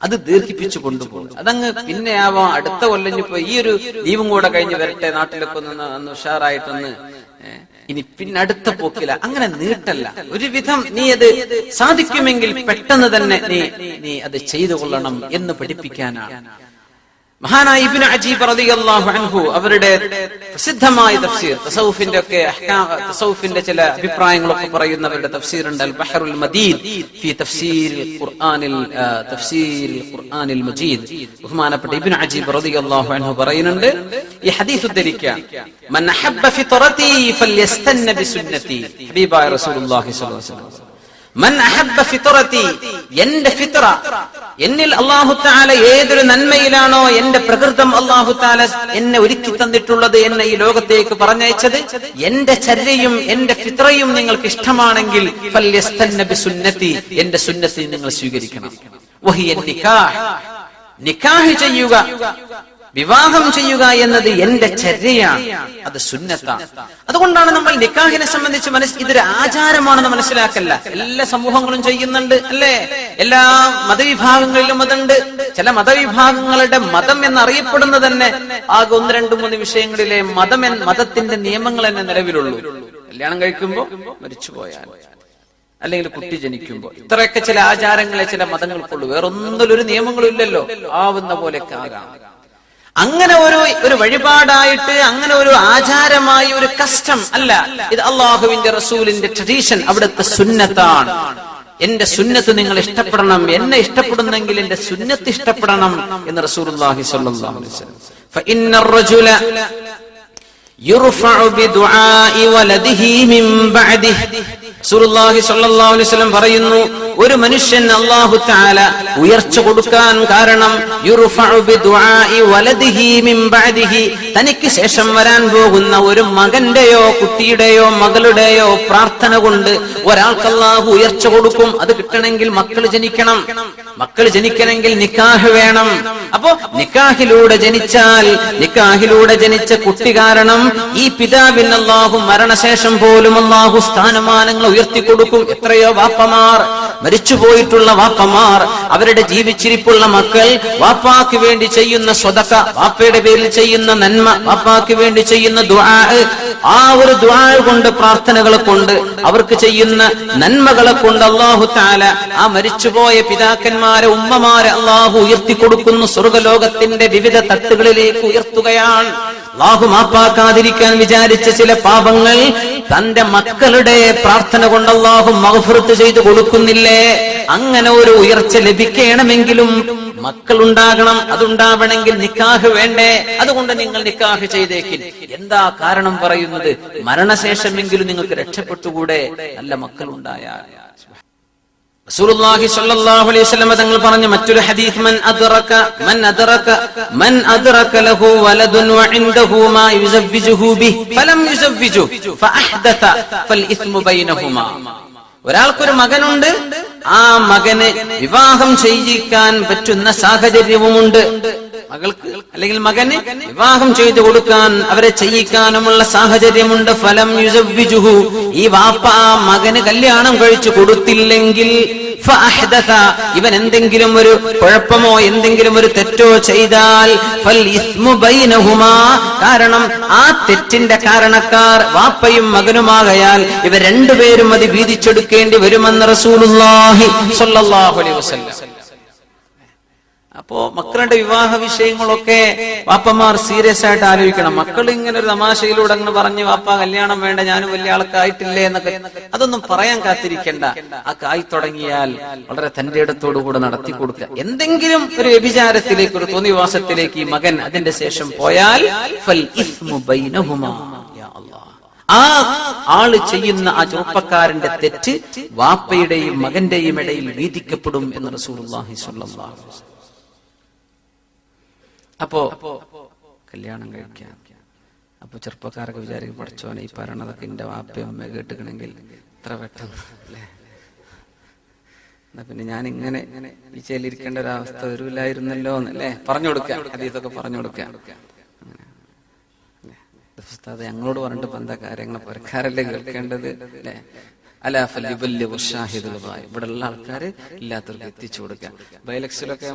അത് ദീർഘിപ്പിച്ചു കൊണ്ടുപോകും. അതങ്ങ് പിന്നെ ആവാം, അടുത്ത കൊല്ലഞ്ഞിപ്പോ ഈ ഒരു ലീവും കൂടെ കഴിഞ്ഞ് വരട്ടെ, നാട്ടിലൊക്കെ ഒന്ന് ഉഷാറായിട്ടൊന്ന്, ഇനി പിന്നെ അടുത്ത പോക്കില, അങ്ങനെ നീട്ടല്ല. ഒരുവിധം നീ അത് സാധിക്കുമെങ്കിൽ പെട്ടെന്ന് തന്നെ നീ അത് ചെയ്തു കൊള്ളണം എന്ന് പഠിപ്പിക്കാനാണ്. മഹാനായ ഇബ്നു അജീബ് റളിയല്ലാഹു അൻഹു അവരുടെ പ്രസിദ്ധമായ തഫ്സീർ, തസൗഫിന്റെ ചില അഭിപ്രായങ്ങളൊക്കെ പറയുന്നവരുടെ തഫ്സീർ ഉണ്ട്, അൽ ബഹറുൽ മദീദ് ഫി തഫ്സീരിൽ ഖുർആനിൽ മജീദ്. ബഹുമാനപ്പെട്ട ഇബ്നു അജീബ് റളിയല്ലാഹു അൻഹു പറയുന്നുണ്ട്, ഈ ഹദീസ് ഉദ്ധരിക്കാൻ, മൻ അഹബ്ബ ഫിത്രതി ഫൽയസ്തന്ന ബിസുന്നതി, ഹബീബായ റസൂലുള്ളാഹി സ്വല്ലല്ലാഹു അലൈഹി വസല്ലം. മൻ അഹബ്ബ ഫിത്രതി, എന്റെ ഫിത്ര, എന്നിൽ അല്ലാഹു തആല ഏതൊരു നന്മയിലാണോ എന്റെ പ്രകൃതം അല്ലാഹു തആല എന്നെ ഒരുക്കി തന്നിട്ടുള്ളത്, എന്നെ ഈ ലോകത്തേക്ക് പറഞ്ഞയച്ചത്, എന്റെ ചര്യയും എന്റെ ഫിത്രയും നിങ്ങൾക്ക് ഇഷ്ടമാണെങ്കിൽ ഫൽയസ്തന്ന ബിസുന്നതി, എന്റെ സുന്നത്തി നിങ്ങൾ സ്വീകരിക്കണം. വഹിയ നിക്കാഹ്, നിക്കാഹ് ചെയ്യുക. വിവാഹം ചെയ്യുക എന്നത് എന്റെ ചര്യയാണ്, അത് സുന്നത്താണ്. അതുകൊണ്ടാണ് നമ്മൾ നിക്കാഹിനെ സംബന്ധിച്ച് ഇതൊരു ആചാരമാണെന്ന് മനസ്സിലാക്കല്ല. എല്ലാ സമൂഹങ്ങളും ചെയ്യുന്നുണ്ട് അല്ലേ? എല്ലാ മതവിഭാഗങ്ങളിലും അതുണ്ട്. ചില മതവിഭാഗങ്ങളുടെ മതം എന്നറിയപ്പെടുന്നത് തന്നെ ആകെ 1, 2, 3 വിഷയങ്ങളിലെ മതത്തിന്റെ നിയമങ്ങൾ തന്നെ നിലവിലുള്ളൂ. കല്യാണം കഴിക്കുമ്പോ മരിച്ചുപോയാൽ, അല്ലെങ്കിൽ കുട്ടി ജനിക്കുമ്പോ, ഇത്രയൊക്കെ ചില ആചാരങ്ങളെ ചില മതങ്ങൾക്കുള്ളൂ. വേറൊന്നിലൊരു നിയമങ്ങളും ഇല്ലല്ലോ. ആവുന്ന പോലെയൊക്കെ ആകാം. അങ്ങനെ ഒരു വഴിപാടായിട്ട്, അങ്ങനെ ഒരു ആചാരമായി, ഒരു കസ്റ്റം അല്ല ഇത്. അള്ളാഹുവിന്റെ റസൂലിന്റെ ട്രഡീഷൻ, അവിടുത്തെ സുന്നത്താണ്. എന്റെ സുന്നത്ത് നിങ്ങൾ ഇഷ്ടപ്പെടണം, എന്നെ ഇഷ്ടപ്പെടുന്നെങ്കിൽ എന്റെ സുന്നത്ത് ഇഷ്ടപ്പെടണം എന്ന് റസൂലുള്ളാഹി സ്വല്ലല്ലാഹു അലൈഹി വസല്ലം. ഫഇന്നർ റജുല യുർഫഉ ബിദുആഇ വലദിഹി മിൻ ബഅദിഹി. റസൂലുള്ളാഹി സ്വല്ലല്ലാഹു അലൈഹി വസല്ലം പറയുന്നു, ഒരു മനുഷ്യൻ അല്ലാഹു തആല ഉയർച്ച കൊടുക്കാൻ കാരണം യുർഫഉ ബിദുആഇ വലദിഹി മിൻ ബഅദിഹി, തനിക്ക് ശേഷം വരാൻ പോകുന്ന ഒരു മകന്റെയോ കുട്ടിയുടെയോ മകളുടെയോ പ്രാർത്ഥന കൊണ്ട് ഒരാൾക്ക് അല്ലാഹു ഉയർച്ച കൊടുക്കും. അത് കിട്ടണമെങ്കിൽ മക്കൾ ജനിക്കണം. മക്കൾ ജനിക്കണമെങ്കിൽ നിക്കാഹ് വേണം. അപ്പോ നിക്കാഹിലൂടെ ജനിച്ച കുട്ടി കാരണം ഈ പിതാവിന് അല്ലാഹു മരണശേഷം പോലും അല്ലാഹു സ്ഥാനമാനങ്ങൾ ഉയർത്തിക്കൊടുക്കും. എത്രയോ വാപ്പമാർ, മരിച്ചുപോയിട്ടുള്ള വാപ്പമാർ, അവരുടെ ജീവിച്ചിരിപ്പുള്ള മക്കൾ വാപ്പാക്ക് വേണ്ടി ചെയ്യുന്ന സ്വതക്ക, വാപ്പയുടെ പേരിൽ ചെയ്യുന്ന നന്മ, വാപ്പാക്ക് വേണ്ടി ചെയ്യുന്ന ദുആ, ആ ഒരു ദുആ കൊണ്ട്, പ്രാർത്ഥനകളെ കൊണ്ട്, അവർക്ക് ചെയ്യുന്ന നന്മകളെ കൊണ്ട് അല്ലാഹു തആല ആ മരിച്ചുപോയ പിതാക്കന്മാരെ, ഉമ്മമാരെ അല്ലാഹു ഉയർത്തിക്കൊടുക്കുന്നു. സ്വർഗ്ഗലോകത്തിന്റെ വിവിധ തട്ടുകളിലേക്ക് ഉയർത്തുകയാണ്. അല്ലാഹു മാപ്പാക്കാതിരിക്കാൻ വിചാരിച്ച ചില പാപങ്ങൾ തന്റെ മക്കളുടെ പ്രാർത്ഥന കൊണ്ട് അല്ലാഹു മഗ്ഫിറത്ത് ചെയ്തു കൊടുക്കുന്നില്ലേ? അങ്ങനെ ഒരു ഉയർച്ച ലഭിക്കണമെങ്കിലും മക്കൾ ഉണ്ടാകണം. അതുണ്ടാവണമെങ്കിൽ നിക്കാഹ് വേണ്ടേ? അതുകൊണ്ട് നിങ്ങൾ നിക്കാഹ് ചെയ്തേക്കിൻ. എന്താ കാരണം പറയുന്നത്? മരണശേഷമെങ്കിലും നിങ്ങൾക്ക് രക്ഷപ്പെട്ടുകൂടെ നല്ല മക്കൾ ഉണ്ടായാൽ. റസൂലുള്ളാഹി സ്വല്ലല്ലാഹു അലൈഹി വസല്ലം തങ്ങൾ പറഞ്ഞ മറ്റൊരു ഹദീസ്, മൻ അദ്റക ലഹു വലദുൻ വഇൻദഹു മാ യുസവ്വിജുഹു ബിഹി ഫലം യുസവ്വിജു ഫഅഹ്ദത ഫൽഇസ്മു ബൈനഹുമാ. ഒരാൾക്കൊരു മകനുണ്ട്, ആ മകന് വിവാഹം ചെയ്യിക്കാൻ പറ്റുന്ന സാഹചര്യവുമുണ്ട്. മകൾക്ക് അല്ലെങ്കിൽ മകന് വിവാഹം ചെയ്തു കൊടുക്കാൻ, അവരെ ചെയ്യിക്കാനുമുള്ള സാഹചര്യമുണ്ട്. ഫലം യുസവ്വിജുഹു, ഈ വാപ്പ ആ മകന് കല്യാണം കഴിച്ചു കൊടുത്തില്ലെങ്കിൽ ഫഅഹ്ദത, ഇവൻ എന്തെങ്കിലും ഒരു കുഴപ്പമോ എന്തെങ്കിലും ഒരു തെറ്റോ ചെയ്താൽ ഫൽ ഇസ്മു ബൈനഹുമാ, കാരണം ആ തെറ്റിന്റെ കാരണക്കാർ വാപ്പയും മകനുമാകയാൽ ഇവർ രണ്ടുപേരും അത് വീതിച്ചെടുക്കേണ്ടി വരുമെന്ന് റസൂലുള്ളാഹി സ്വല്ലല്ലാഹു അലൈഹി വസല്ലം. അപ്പോ മക്കളുടെ വിവാഹ വിഷയങ്ങളൊക്കെ വാപ്പമാർ സീരിയസ് ആയിട്ട് ആലോചിക്കണം. മക്കൾ ഇങ്ങനെ ഒരു തമാശയിലൂടെ അങ്ങ് പറഞ്ഞ് വാപ്പ കല്യാണം വേണ്ട, ഞാനും വലിയ ആൾക്കായിട്ടില്ലേ എന്നൊക്കെ, അതൊന്നും പറയാൻ കാത്തിരിക്കേണ്ട. ആ കായി തുടങ്ങിയാൽ വളരെ തന്റെ ഇടത്തോടുകൂടെ നടത്തി കൊടുക്കുക. എന്തെങ്കിലും ഒരു വ്യഭിചാരത്തിലേക്ക്, ഒരു തോന്നിവാസത്തിലേക്ക് ഈ മകൻ അതിന്റെ ശേഷം പോയാൽ ഫൽ ഇസ്മു ബൈനഹുമാ, യാ അല്ലാഹ്, ആ ആള് ചെയ്യുന്ന ആ ചെറുപ്പക്കാരന്റെ തെറ്റ് വാപ്പയുടെയും മകന്റെയും ഇടയിൽ വീതിക്കപ്പെടും എന്ന് റസൂലുള്ളാഹി സ്വല്ലല്ലാഹു അലൈഹി വസല്ലം. അപ്പോ കല്യാണം കഴിക്കാം. അപ്പൊ ചെറുപ്പക്കാരൊക്കെ വിചാരിക്കും, പഠിച്ചോനെ ഈ പറയണതൊക്കെ എന്റെ വാപ്പയും അമ്മ കേട്ടിക്കണമെങ്കിൽ ഇത്ര പെട്ടെന്ന് അല്ലേ, എന്നാ പിന്നെ ഞാൻ ഇങ്ങനെ ഈ ചെല്ലിരിക്കേണ്ട ഒരവസ്ഥ വരില്ലായിരുന്നല്ലോ എന്നല്ലേ പറഞ്ഞു കൊടുക്കാം. ഹദീസൊക്കെ പറഞ്ഞു കൊടുക്കാം. ഉസ്താദ് ഞങ്ങളോട് പറഞ്ഞിട്ട് ഇപ്പൊ എന്താ കാര്യങ്ങളെ പുരക്കാരല്ലേ കേൾക്കേണ്ടത് അല്ലെ? ഇവിടെ ഉള്ള ആൾക്കാര് ഇല്ലാത്തവർക്ക് എത്തിച്ചു കൊടുക്കാം. ബൈലക്സിലൊക്കെ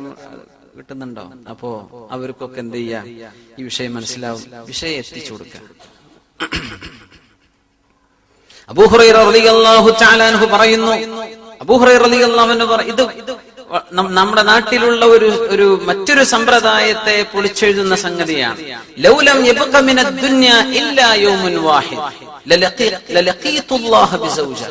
കിട്ടുന്നുണ്ടോ? അപ്പോ അവർക്കൊക്കെ എന്ത് ചെയ്യാം, ഈ വിഷയം മനസ്സിലാവും, വിഷയം എത്തിച്ചു കൊടുക്കാം. അബൂ ഹുറൈറ റളിയല്ലാഹു തആല അൻഹു പറയുന്നു, അബൂ ഹുറൈറ റളിയല്ലാഹു അൻഹു ഇത് നമ്മുടെ നാട്ടിലുള്ള ഒരു മറ്റൊരു സമ്പ്രദായത്തെ പൊളിച്ചെഴുതുന്ന സംഗതിയാണ്. ലൗലം യബ്ഖ മിനദ് ദുനിയ ഇല്ലാ യൗമുൻ വാഹിദ് ലലഖീതുല്ലാഹ ബിസൗജ.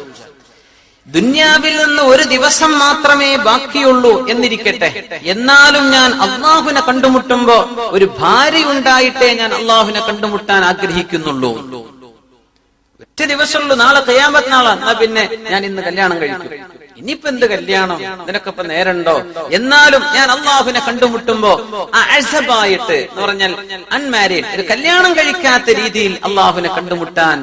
ദുനിയാവിൽ നിന്ന് ഒരു ദിവസം മാത്രമേ ബാക്കിയുള്ളൂ എന്നിരിക്കട്ടെ, എന്നാലും ഞാൻ അല്ലാഹുവിനെ കണ്ടുമുട്ടുമ്പോ ഒരു ഭാര്യ ഉണ്ടായിട്ടേ ഞാൻ അല്ലാഹുവിനെ കണ്ടുമുട്ടാൻ ആഗ്രഹിക്കുന്നുള്ളൂ. ഒറ്റ ദിവസമുള്ളൂ, നാളെ ഖിയാമത്ത് നാളാണ്, എന്നാ പിന്നെ ഞാൻ ഇന്ന് കല്യാണം കഴിക്കും. ഇനിയിപ്പോ എന്ത് കല്യാണം, ഇതിനൊക്കെ ഇപ്പൊ നേരണ്ടോ? എന്നാലും ഞാൻ അള്ളാഹുവിനെ കണ്ടുമുട്ടുമ്പോ അഅസബായിട്ട് എന്ന് പറഞ്ഞാൽ അൺമാരീഡ്, ഒരു കല്യാണം കഴിക്കാത്ത രീതിയിൽ അള്ളാഹുവിനെ കണ്ടുമുട്ടാൻ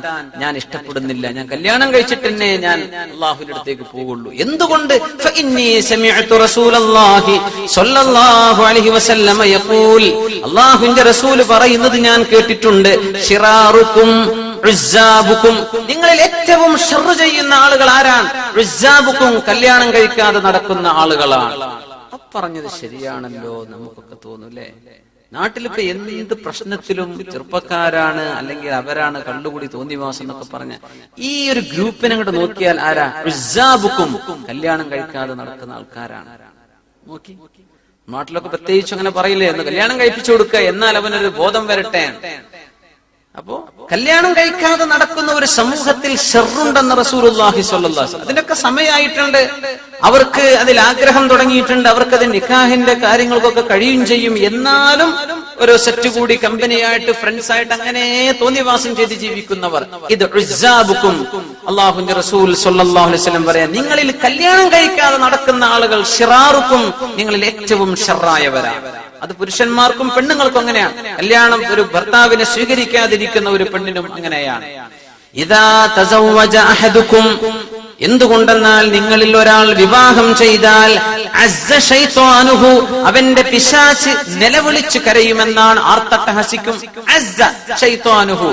ഞാൻ ഇഷ്ടപ്പെടുന്നില്ല. ഞാൻ കല്യാണം കഴിച്ചിട്ട് തന്നെ ഞാൻ അള്ളാഹുവിന്റെ അടുത്തേക്ക് പോകുള്ളൂ. എന്തുകൊണ്ട്? ഫഇന്നീ സമിഅതു റസൂലല്ലാഹി സ്വല്ലല്ലാഹു അലൈഹി വസല്ലമ യഖൂൽ, അള്ളാഹുവിന്റെ റസൂൽ പറയുന്നത് ഞാൻ കേട്ടിട്ടുണ്ട്. ശിറാറുക്കും ഉസ്സാബുക്കും, നിങ്ങളിൽ ഏറ്റവും ഷർറ് ചെയ്യുന്ന ആളുകൾ ആരാണ്? ഉസ്സാബുക്കും, കല്യാണം കഴിക്കാതെ നടക്കുന്ന ആളുകളാണ്. പറഞ്ഞത് ശരിയാണല്ലോ, നമുക്കൊക്കെ തോന്നൂലേ? നാട്ടിലിപ്പോ എന്ത് പ്രശ്നത്തിലും ചെറുപ്പക്കാരാണ്, അല്ലെങ്കിൽ അവരാണ് കള്ളുകൂടി തോന്നിവാസം എന്നൊക്കെ പറഞ്ഞ ഈ ഒരു ഗ്രൂപ്പിനെ അങ്ങോട്ട് നോക്കിയാൽ ആരാ? ഉസ്സാബുക്കും, കല്യാണം കഴിക്കാതെ നടക്കുന്ന ആൾക്കാരാണ്. നോക്കി നാട്ടിലൊക്കെ പ്രത്യേകിച്ച് അങ്ങനെ പറയില്ലേ, എന്ന് കല്യാണം കഴിപ്പിച്ചു കൊടുക്കുക, എന്നാൽ അവനൊരു ബോധം വരട്ടെ. അപ്പോ കല്യാണം കഴിക്കാതെ നടക്കുന്ന ഒരു സമൂഹത്തിൽ ഷർറുണ്ടെന്ന് റസൂലുള്ളാഹി സ്വല്ലല്ലാഹു അലൈഹി വസല്ലം. അതിനൊക്കെ സമയമായിട്ടുണ്ട്, അവർക്ക് അതിൽ ആഗ്രഹം തുടങ്ങിയിട്ടുണ്ട്, അവർക്കത് നിക്കാഹിന്റെ കാര്യങ്ങൾക്കൊക്കെ കഴിയും ചെയ്യും. എന്നാലും ഒരു സെറ്റ് കൂടി കമ്പനിയായിട്ട് ഫ്രണ്ട്സ് ആയിട്ട് അങ്ങനെ തോന്നിവാസം ചെയ്ത് ജീവിക്കുന്നവർ, ഇത് ഉസ്സാബുക്കും. അല്ലാഹുവിന്റെ റസൂൽ സ്വല്ലല്ലാഹു അലൈഹി വസല്ലം പറയാൻ, നിങ്ങളിൽ കല്യാണം കഴിക്കാതെ നടക്കുന്ന ആളുകൾ ശിറാറുക്കും, നിങ്ങളിൽ ഏറ്റവും ഷർറായവരാണ്. അത് പുരുഷന്മാർക്കും പെണ്ണുങ്ങൾക്കും അങ്ങനെയാണ്. കല്യാണം ഒരു ഭർത്താവിനെ സ്വീകരിക്കാതിരിക്കുന്ന ഒരു പെണ്ണിനും അങ്ങനെയാണ്. ഇദാ തസവ്വജ അഹദുക്കും, എന്തുകൊണ്ടെന്നാൽ നിങ്ങളിൽ ഒരാൾ വിവാഹം ചെയ്താൽ അസ്സ ശൈത്വാനുഹു, അവന്റെ പിശാച് നിലവിളിച്ച് കരയുമെന്നാണ്. ആർത്തട്ടഹസിക്കും. അസ്സ ശൈത്വാനുഹു,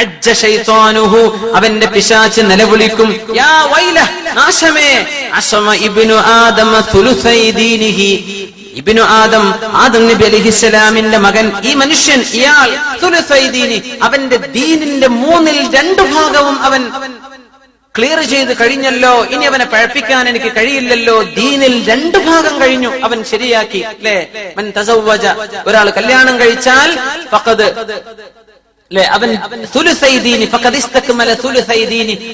അജ്ജ ശൈത്വാനുഹു, അവന്റെ പിശാച് നിലവിളിക്കും. യാ വൈല, നാശമേ, അസ്മ ഇബ്നു ആദമ തുലുസൈ ദീനിഹി, ഇബ്നു ആദം, ആദം നബി അലൈഹിസ്സലാമിന്റെ മകൻ, ഈ മനുഷ്യൻ, ഇയാൾ തുലുസൈ ദീനി, അവന്റെ ദീനിന്റെ 2/3 ഭാഗവും അവൻ ക്ലിയർ ചെയ്ത് കഴിഞ്ഞല്ലോ. ഇനി അവനെ പഴപ്പിക്കാൻ എനിക്ക് കഴിയില്ലല്ലോ. ദീനിൽ 2 ഭാഗം കഴിഞ്ഞു, അവൻ ശരിയാക്കി. അല്ലേ? മൻ തസവ്വജ, ഒരാൾ കല്യാണം കഴിച്ചാൽ ഫഖദ്, അവൻ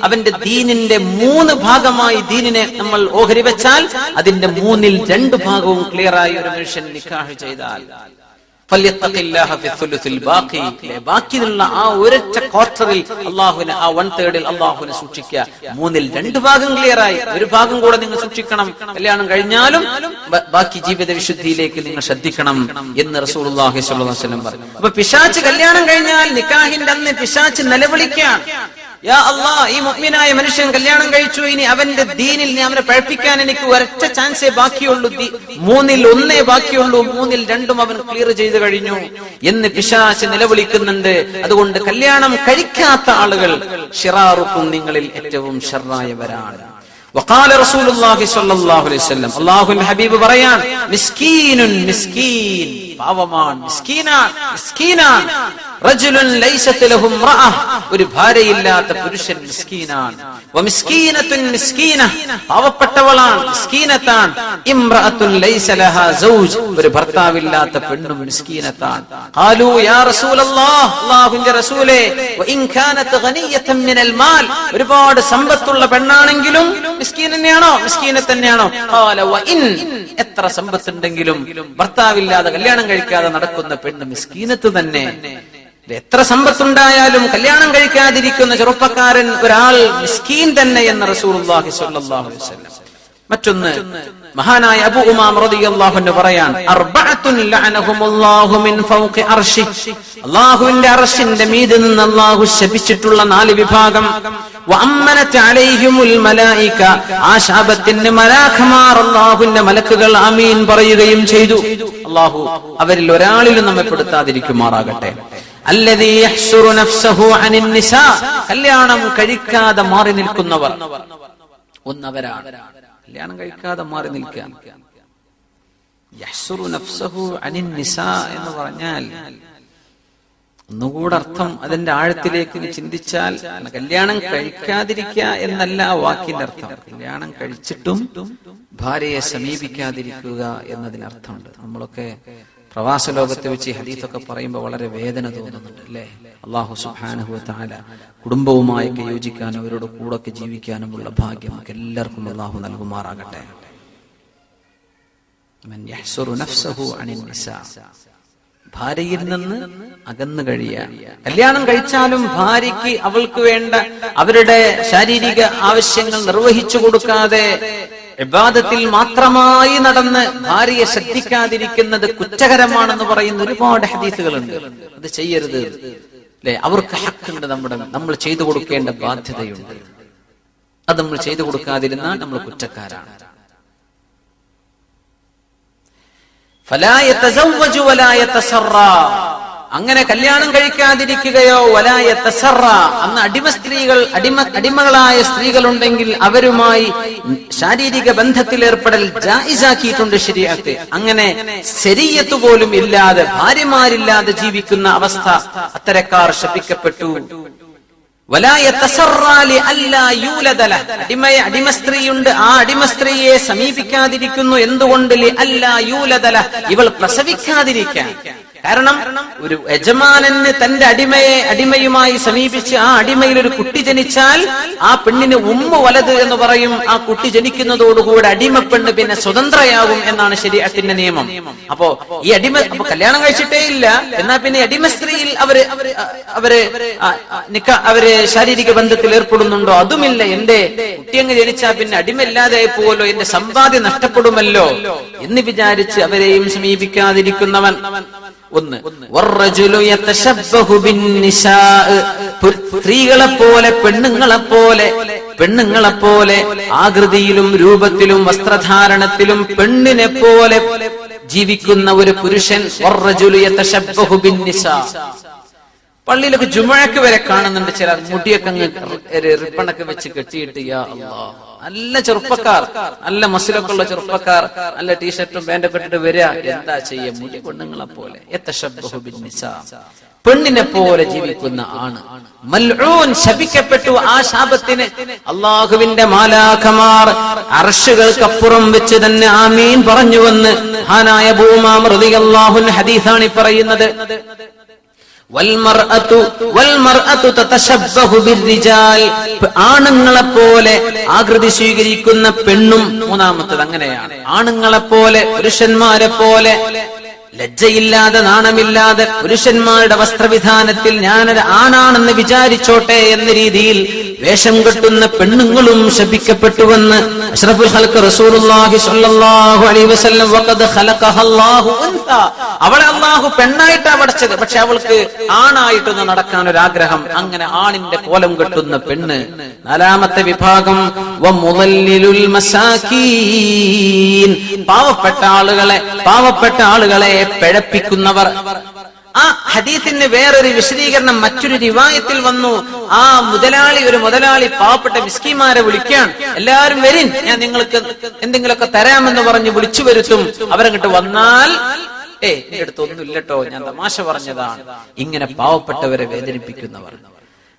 അവന്റെ ദീനിന്റെ 3 ഭാഗമായി ദീനിനെ നമ്മൾ ഓഹരി വെച്ചാൽ അതിന്റെ 3/2 ഭാഗവും ക്ലിയർ ആയി ഒരു മനുഷ്യൻ നിക്കാഹ് ചെയ്താൽ ബാക്കിയുള്ള ആ ഒരൊറ്റ ക്വാർട്ടറിൽ അള്ളാഹുവിനെ, ആ 1/3 അള്ളാഹുവിനെ സൂക്ഷിക്കുക. 3/2 ഭാഗം ക്ലിയർ ആയി, 1 ഭാഗം കൂടെ നിങ്ങൾ സൂക്ഷിക്കണം. കല്യാണം കഴിഞ്ഞാലും ബാക്കി ജീവിത വിശുദ്ധിയിലേക്ക് നിങ്ങൾ ശ്രദ്ധിക്കണം എന്ന് റസൂലുള്ളാഹി സ്വല്ലല്ലാഹു അലൈഹി വസല്ലം പറഞ്ഞു. അപ്പൊ പിശാച് കല്യാണം കഴിഞ്ഞാൽ നിക്കാഹിന്റെ അന്ന് പിശാച് നിലവിളിക്കാൻ, യാ അല്ലാഹ്, ഈ മുഅ്മിനായ മനുഷ്യൻ കല്യാണം കഴിച്ചു, ഇനി അവന്റെ ദീനിൽ ഞാൻ അവനെ പഴപ്പിക്കാൻ എനിക്ക് ഒരൊറ്റ ചാൻസേ ബാക്കിയുള്ളൂ, 3/1 ബാക്കിയുള്ളൂ, 3/2 അവൻ ക്ലിയർ ചെയ്ത് കഴിഞ്ഞു എന്ന് പിശാച് നിലവിളിക്കുന്നുണ്ട്. അതുകൊണ്ട് കല്യാണം കഴിക്കാത്ത ആളുകൾ ശിറാറുക്കും, നിങ്ങളിൽ ഏറ്റവും ശർറായവരാണ്. വഖാല റസൂലുള്ളാഹി സ്വല്ലല്ലാഹു അലൈഹി വസല്ലം, അല്ലാഹുവിന്റെ ഹബീബ് പറയാൻ, മിസ്കീനുൻ, മിസ്കീൻ, പാവമാണ്, മിസ്കീനാൻ, മിസ്കീനാൻ, റജുലുൻ ലൈസത് ലഹു ഇംറഅ, ഒരു ഭാര്യയില്ലാത്ത പുരുഷൻ മിസ്കീനാൻ. വമിസ്കീനത്തുൻ മിസ്കീന, പാവപ്പെട്ടവളാണ്, മിസ്കീനത്താണ്. ഇംറഅത്തുൻ ലൈസ ലഹാ സൗജ്, ഒരു ഭർത്താവില്ലാത്ത പെണ്ണും മിസ്കീനത്താണ്. ഖാലൂ യാ റസൂലല്ലാഹ്, അല്ലാഹുവിന്റെ റസൂലേ, വഇൻ കാനത് ഗനിയതൻ മിനൽ മാൽ, ഒരുപാട് സമ്പത്തുള്ള പെണ്ണാണെങ്കിലും മിസ്കീൻ തന്നെയാണോ? മിസ്കീനത്ത് തന്നെയാണോ? ഖാല വഇൻ, എത്ര സമ്പത്തുണ്ടെങ്കിലും ഭർത്താവില്ലാതെ കല്യാണം കഴിക്കാതെ നടക്കുന്ന പെണ്ണ് മിസ്കീനത്ത് തന്നെ. എത്ര സമ്പത്തുണ്ടായാലും കല്യാണം കഴിക്കാതിരിക്കുന്ന ചെറുപ്പക്കാരൻ, ഒരാൾ മിസ്കീൻ തന്നെ എന്ന് റസൂലുള്ളാഹി സ്വല്ലല്ലാഹു അലൈഹി വസല്ലം. മറ്റൊന്ന് മഹാനായ അബൂ ഉമാമ റളിയല്ലാഹു അൻഹു പറയാൻ, അർബഅത്തുൻ ലഅനഹുമുല്ലാഹു മിൻ ഫൗഖി അർശി, അല്ലാഹുവിന്റെ അർശിന്റെ മീതെ നിന്ന് അല്ലാഹു ശപിച്ചിട്ടുള്ള 4 വിഭാഗം. വഅമ്മനത അലൈഹിമുൽ മലായിക, ആ ശാപത്തിന് മലാഖമാർ, അല്ലാഹുവിന്റെ മലക്കുകൾ ആമീൻ പറയുകയും ചെയ്തു. അല്ലാഹു അവരിൽ ഒരാളിലും നമ്മെ പെടുത്താതിരിക്കുമാറാകട്ടെ. അല്ലദീ യഹ്സുറു നഫ്സഹു അനിൻ നിസാ, കല്യാണം കഴിക്കാതെ മാറി നിൽക്കുന്നവർ ഒന്നവരാണ്. കല്യാണം കഴിക്കാതെ മാറി നിൽക്കാൻ. യഹ്സുറു നഫ്സഹു അനിൻ നിസാ എന്ന് പറഞ്ഞാൽ ഒന്നുകൂടെ അർത്ഥം, അതിന്റെ ആഴത്തിലേക്ക് ചിന്തിച്ചാൽ കല്യാണം കഴിക്കാതിരിക്കുക എന്നല്ല ആ വാക്കിന്റെ അർത്ഥം. കല്യാണം കഴിച്ചിട്ടും ഭാര്യയെ സമീപിക്കാതിരിക്കുക എന്നതിനർത്ഥമുണ്ട്. നമ്മളൊക്കെ പ്രവാസ ലോകത്തെ വെച്ച് ഹദീസൊക്കെ പറയുമ്പോൾ വളരെ വേദന തോന്നുന്നുണ്ട്, അല്ലേ? അല്ലാഹു സുബ്ഹാനഹു വ തആല കുടുംബവുമായൊക്കെ യോജിക്കാനും അവരോട് കൂടൊക്കെ ജീവിക്കാനുമുള്ള ഭാഗ്യം നമുക്ക് എല്ലാവർക്കും അല്ലാഹു നൽകുമാറാകട്ടെ. മൻ യഹ്സുറു നഫ്സഹു അനിൻ നിസാ, ഭാര്യയിൽ നിന്ന് അകന്നു കഴിയാൻ. കല്യാണം കഴിച്ചാലും ഭാര്യയ്ക്ക് അവൾക്ക് വേണ്ട അവരുടെ ശാരീരിക ആവശ്യങ്ങൾ നിർവഹിച്ചു കൊടുക്കാതെ ഇബാദത്തിൽ മാത്രമായി നടന്ന് ഭാര്യയെ ശ്രദ്ധിക്കാതിരിക്കുന്നത് കുറ്റകരമാണെന്ന് പറയുന്ന ഒരുപാട് ഹദീസുകളുണ്ട്. അത് ചെയ്യരുത് അല്ലെ. അവർക്ക് ഹക്കുണ്ട്, നമ്മൾ ചെയ്തു കൊടുക്കേണ്ട ബാധ്യതയുണ്ട്. അത് നമ്മൾ ചെയ്തു കൊടുക്കാതിരുന്നാൽ നമ്മൾ കുറ്റക്കാരാണ്. ഫലാ യതസവ്വജു വലാ യതസറ, അങ്ങനെ കല്യാണം കഴിക്കാതിരിക്കുകയോ വലാ യതസറ, അന്ന് അടിമകളായ സ്ത്രീകളുണ്ടെങ്കിൽ അവരുമായി ശാരീരിക ബന്ധത്തിൽ ഏർപ്പെടൽ ജായിസാക്കിയിട്ടുണ്ട് ശരീഅത്ത്. അങ്ങനെ ശരീഅത്ത് പോലും ഇല്ലാതെ ഭാര്യമാരില്ലാതെ ജീവിക്കുന്ന അവസ്ഥ അത്തരക്കാർ ശപിക്കപ്പെട്ടു. അടിമ സ്ത്രീയുണ്ട്, ആ അടിമ സ്ത്രീയെ സമീപിക്കാതിരിക്കുന്നു. എന്തുകൊണ്ട്? ഇവൾ പ്രസവിക്കാതിരിക്കാൻ. കാരണം ഒരു യജമാനന് തന്റെ അടിമയുമായി സമീപിച്ച് ആ അടിമയിൽ ഒരു കുട്ടി ജനിച്ചാൽ ആ പെണ്ണിന് വലത് എന്ന് പറയും. ആ കുട്ടി ജനിക്കുന്നതോടുകൂടെ അടിമ പെണ്ണ് പിന്നെ സ്വതന്ത്രയാകും എന്നാണ് ശരീഅത്തിന്റെ നിയമം. അപ്പോ ഈ കല്യാണം കഴിച്ചിട്ടേ ഇല്ല, എന്നാൽ പിന്നെ അടിമ സ്ത്രീയിൽ അവര് ശാരീരിക ബന്ധത്തിൽ ഏർപ്പെടുന്നുണ്ടോ? അതുമില്ല. എന്റെ കുട്ടിയങ്ങ് ജനിച്ചാൽ പിന്നെ അടിമയില്ലാതെ പോവല്ലോ, എന്റെ സമ്പാദ്യം നഷ്ടപ്പെടുമല്ലോ എന്ന് വിചാരിച്ച് അവരെയും സമീപിക്കാതിരിക്കുന്നവൻ. സ്ത്രീകളെ പോലെ പെണ്ണുങ്ങളെ പോലെ ആകൃതിയിലും രൂപത്തിലും വസ്ത്രധാരണത്തിലും പെണ്ണിനെ പോലെ ജീവിക്കുന്ന ഒരു പുരുഷൻ. പള്ളിയിലൊക്കെ ജുമുഅക്ക് വരെ കാണുന്നുണ്ട് ചില മുടിയൊക്കെ റിപ്പണൊക്കെ വെച്ച് കെട്ടിയിട്ട്. യാ അല്ലാഹ്, നല്ല ചെറുപ്പക്കാർ, നല്ല മസിലൊക്കെ ഉള്ള ചെറുപ്പക്കാർ നല്ല ടീഷർട്ടും പാന്റൊക്കെ ഇട്ടിട്ട് വരിക. എന്താ ചെയ്യ? മുടി പെണ്ണുങ്ങളെ പോലെ. യതശബ്ബഹു ബിന്നിസാ, പെണ്ണിനെ പോലെ ജീവിക്കുന്ന ആണ്. മൽഊൻ, ശപിക്കപ്പെട്ടു. ആ ശാപത്തിന് അല്ലാഹുവിന്റെ മാലാഖമാർ അർശുകൾക്കപ്പുറം വെച്ച് തന്നെ ആമീൻ പറഞ്ഞുവെന്ന് മഹാനായ അബൂ ഉമാമ റളിയല്ലാഹു അൻഹു ഹദീസാണ് പറയുന്നത്. ആണുങ്ങളെ പോലെ ആകൃതി സ്വീകരിക്കുന്ന പെണ്ണും. മൂന്നാമത്തത് അങ്ങനെയാണ്. ആണുങ്ങളെ പോലെ, പുരുഷന്മാരെ പോലെ ലജ്ജയില്ലാതെ നാണമില്ലാതെ പുരുഷന്മാരുടെ വസ്ത്രവിധാനത്തിൽ ഞാനൊരു ആണാണെന്ന് വിചാരിച്ചോട്ടെ എന്ന രീതിയിൽ വേഷം കെട്ടുന്ന പെണ്ണുങ്ങളും ശപിക്കപ്പെട്ടുവെന്ന് അഷ്റഫുൽ ഖൽഖ് റസൂലുള്ളാഹി സ്വല്ലല്ലാഹു അലൈഹി വസല്ലം. വഖദ് ഖലഖഹല്ലാഹു അൻത, അവളെ അല്ലാഹു പെണ്ണായിട്ടാണ് പഠിച്ചത്, പക്ഷെ അവൾക്ക് ആണായിട്ടൊന്ന് നടക്കാൻ ഒരു ആഗ്രഹം. അങ്ങനെ ആണിന്റെ കോലം കെട്ടുന്ന പെണ്ണ്. നാലാമത്തെ വിഭാഗം വമുദല്ലിലുൽ മസാകീൻ, പാവപ്പെട്ട ആളുകളെ പിഴപ്പിക്കുന്നവർ. ആ ഹദീസിന് വേറൊരു വിശദീകരണം മറ്റൊരു റിവായത്തിൽ വന്നു. ആ ഒരു മുതലാളി പാവപ്പെട്ട മിസ്കീന്മാരെ വിളിക്കാൻ, എല്ലാവരും വരിൻ, ഞാൻ നിങ്ങൾക്ക് എന്തെങ്കിലുമൊക്കെ തരാമെന്ന് പറഞ്ഞ് വിളിച്ചു വരുത്തും. അവരങ്ങോട്ട് വന്നാൽ എന്റെ അടുത്ത് ഒന്നുമില്ലട്ടോ, ഞാൻ തമാശ പറഞ്ഞതാണ്. ഇങ്ങനെ പാവപ്പെട്ടവരെ വേദനിപ്പിക്കുന്നവർ.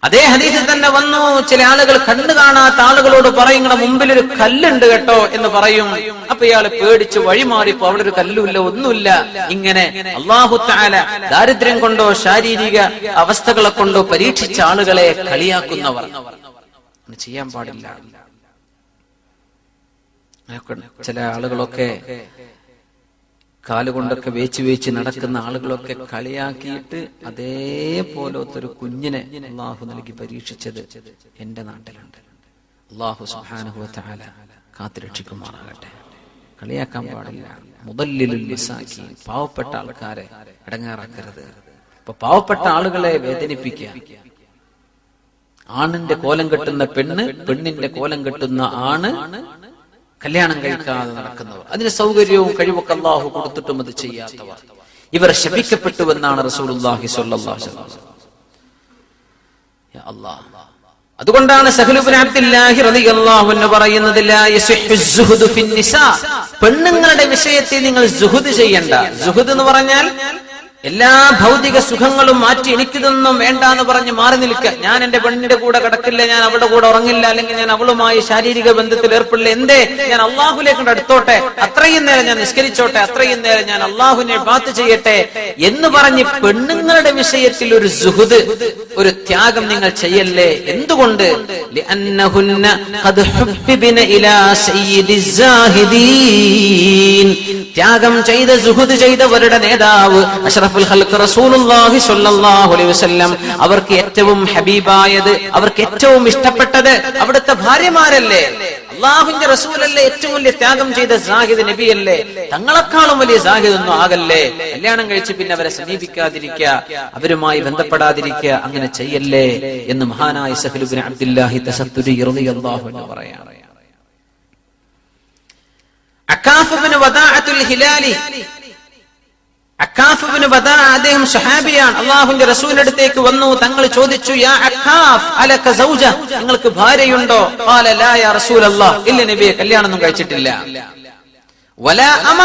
അതേ ഹദീസിൽ തന്നെ വന്നു, ചില ആളുകൾ കണ്ണു കാണാത്ത ആളുകളോട് പറയും, നിങ്ങളുടെ മുമ്പിൽ ഒരു കല്ലുണ്ട് കേട്ടോ എന്ന് പറയും. അപ്പൊ ഇയാള് പേടിച്ച് വഴിമാറിപ്പോ അവിടെ ഒരു കല്ലുമില്ല, ഒന്നുമില്ല. ഇങ്ങനെ അല്ലാഹു തആല ദാരിദ്ര്യം കൊണ്ടോ ശാരീരിക അവസ്ഥകളെ കൊണ്ടോ പരീക്ഷിച്ച ആളുകളെ കളിയാക്കുന്നവർ. ചെയ്യാൻ പാടില്ല. ചില ആളുകളൊക്കെ കാലുകൊണ്ടൊക്കെ വേച്ച് നടക്കുന്ന ആളുകളൊക്കെ കളിയാക്കിയിട്ട് അതേപോലത്തെ ഒരു കുഞ്ഞിനെ അല്ലാഹു നൽകി പരീക്ഷിച്ചത് എന്റെ നാട്ടിലുണ്ട്. അല്ലാഹു സുബ്ഹാനഹു വ തആല കാത്തുരക്ഷിക്കുമാറാകട്ടെ. കളിയാക്കാൻ പാടില്ല. മുദല്ലിലുൽ മസാകീൻ, പാവപ്പെട്ട ആൾക്കാരെ ഇടങ്ങേറാക്കരുത്. അപ്പൊ പാവപ്പെട്ട ആളുകളെ വേദനിപ്പിക്കുക. ആണിന്റെ കോലം കെട്ടുന്ന പെണ്ണ്, പെണ്ണിന്റെ കോലം കെട്ടുന്ന ആണ്, കല്യാണം കഴിക്കാതെ നടക്കുന്നവർ, അതിന് സൗകര്യവും കഴിവൊക്കെ അല്ലാഹു കൊടുത്തിട്ടും അത് ചെയ്യാത്തവർ, ഇവർ ശപിക്കപ്പെട്ടുവെന്നാണ് റസൂലുള്ളാഹി സ്വല്ലല്ലാഹു അലൈഹി വസല്ലം. യാ അല്ലാഹ്, അതുകൊണ്ടാണ് സഹ്ൽ ഇബ്നു അബ്ദുല്ലാഹി റളിയല്ലാഹു അൻഹു പറയുന്നത്, ലാ യസിഹു സുഹ്ദു ഫിന്നിസാ, പെണ്ണുങ്ങളുടെ വിഷയത്തിൽ നിങ്ങൾ സുഹുദ് ചെയ്യണ്ട. സുഹുദ് എന്ന് പറഞ്ഞാൽ എല്ലാ ഭൗതിക സുഖങ്ങളും മാറ്റി എനിക്കിതൊന്നും വേണ്ട എന്ന് പറഞ്ഞ് മാറി നിൽക്കുക. ഞാൻ എന്റെ പെണ്ണിന്റെ കൂടെ കിടക്കില്ല, ഞാൻ അവളുടെ കൂടെ ഉറങ്ങില്ല, അല്ലെങ്കിൽ ഞാൻ അവളുമായി ശാരീരിക ബന്ധത്തിൽ ഏർപ്പെടില്ല. എന്തേ? ഞാൻ അള്ളാഹുലേക്ക് അടുത്തോട്ടെ, അത്രയും നേരം ഞാൻ നിസ്കരിച്ചോട്ടെ, അത്രയും നേരം ഞാൻ അള്ളാഹുവിനെ ഇബാദത്ത് ചെയ്യട്ടെ എന്ന് പറഞ്ഞ് പെണ്ണുങ്ങളുടെ വിഷയത്തിൽ ഒരു സുഹുദ്, ഒരു ത്യാഗം നിങ്ങൾ ചെയ്യല്ലേ. എന്തുകൊണ്ട്? ലിഅന്നഹുന്ന ഖദ് ഹുബ്ബിന ഇലാ സയ്യിദിസ് സാഹിദീൻ, ത്യാഗം ചെയ്ത സുഹുദ് ചെയ്തവരുടെ നേതാവ് അഷ്റഫുൽ ഖൽഖ് റസൂലുള്ളാഹി സ്വല്ലല്ലാഹു അലൈഹി വസല്ലം, അവർക്ക് ഏറ്റവും ഹബീബായത്, അവർക്ക് ഏറ്റവും ഇഷ്ടപ്പെട്ടത് അവിടുത്തെ ഭാര്യമാരല്ലേ. അള്ളാഹുവിന്റെ റസൂലല്ലേ ഏറ്റവും വലിയ ത്യാഗം ചെയ്ത സാഹിദ് നബിയല്ലേ, തങ്ങളെക്കാളും വലിയ സാഹിദ് ഒന്നും ആകല്ലേ. കല്യാണം കഴിച്ച് പിന്നെ അവരെ സമീപിക്കാതിരിക്കുക, അവരുമായി ബന്ധപ്പെടാതിരിക്കുക, അങ്ങനെ ചെയ്യല്ലേ എന്ന് മഹാനായ സഹ്ൽ ഇബ്നു അബ്ദുല്ലാഹി തസത്തുരി റളിയല്ലാഹു അൻഹു പറയാം. അക്കാഫ് ഇബ്നു വദാഅത്തുൽ ഹിലാലി, അക്കാഫ് ഇബ്നു വദാഅ അദ്ദേഹം സ്വഹാബിയാണ്. അല്ലാഹുവിന്റെ റസൂലിന്റെ അടുത്തേക്ക് വന്നു. തങ്ങൾ ചോദിച്ചു, യാ അക്കാഫ് അലക സൗജ, നിങ്ങൾക്ക് ഭാര്യയുണ്ടോ? ഖാല ലാ യാ റസൂലല്ലാഹ്, ഇല്ല നബിയെ, കല്യാണമൊന്നും കഴിച്ചിട്ടില്ല. വലാ അമ,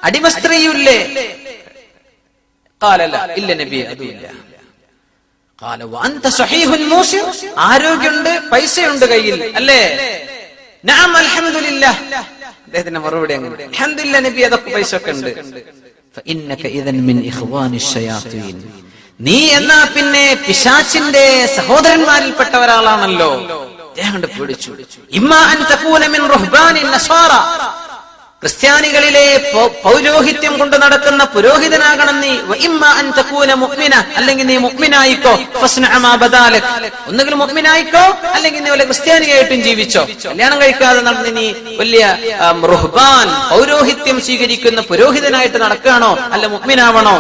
അടിമ സ്ത്രീയില്ലേ? ഖാല ലാ, ഇല്ല നബിയെ, അതുമില്ല. ഖാല വഅൻത സഹീഹുൻ മൂസിർ, ആരോഗ്യമുണ്ട്, പൈസയുണ്ട് കയ്യിൽ അല്ലേ? നഅം അൽഹംദുലില്ലാഹ്. അദ്ദേഹത്തിന്റെ മറുപടി അങ്ങനെ, അൽഹംദുലില്ലാഹ് നബി, അതൊക്കെ പൈസ ഒക്കെ ഉണ്ട്. ഫഇന്നക ഇദൻ മിൻ ഇഖ്വാനിശ് ശയാതീൻ, നീ എന്നാ പിന്നെ പിശാചിന്റെ സഹോദരന്മാരിൽപ്പെട്ട ഒരാളാണല്ലോ. അദ്ദേഹം കണ്ട് പേടിച്ചു. ഇമ്മാ അൻ തകൂന മിൻ റുഹ്ബാനിൻ നസാറ, ക്രിസ്ത്യാനികളിലെ പൗരോഹിത്യം കൊണ്ട് നടക്കുന്ന പുരോഹിതനാകണം നീ. വഇമ്മാ അൻ തകൂന മുഅ്മിന, അല്ലെങ്കിൽ നീ മുഅ്മിനായിക്കോ. ഫസ്നഅ മാ ബദാലക്, ഒന്നുകിൽ മുഅ്മിനായിക്കോ അല്ലെങ്കിൽ നീ വല്ല ക്രിസ്ത്യാനിയായിട്ടും ജീവിച്ചോ. കല്യാണം കഴിക്കാതെ നടന്ന് നീ വലിയ റുഹ്ബാൻ, പൗരോഹിത്യം സ്വീകരിക്കുന്ന പുരോഹിതനായിട്ട് നടക്കുകയാണോ, അല്ല മുഅ്മിനാവണോ?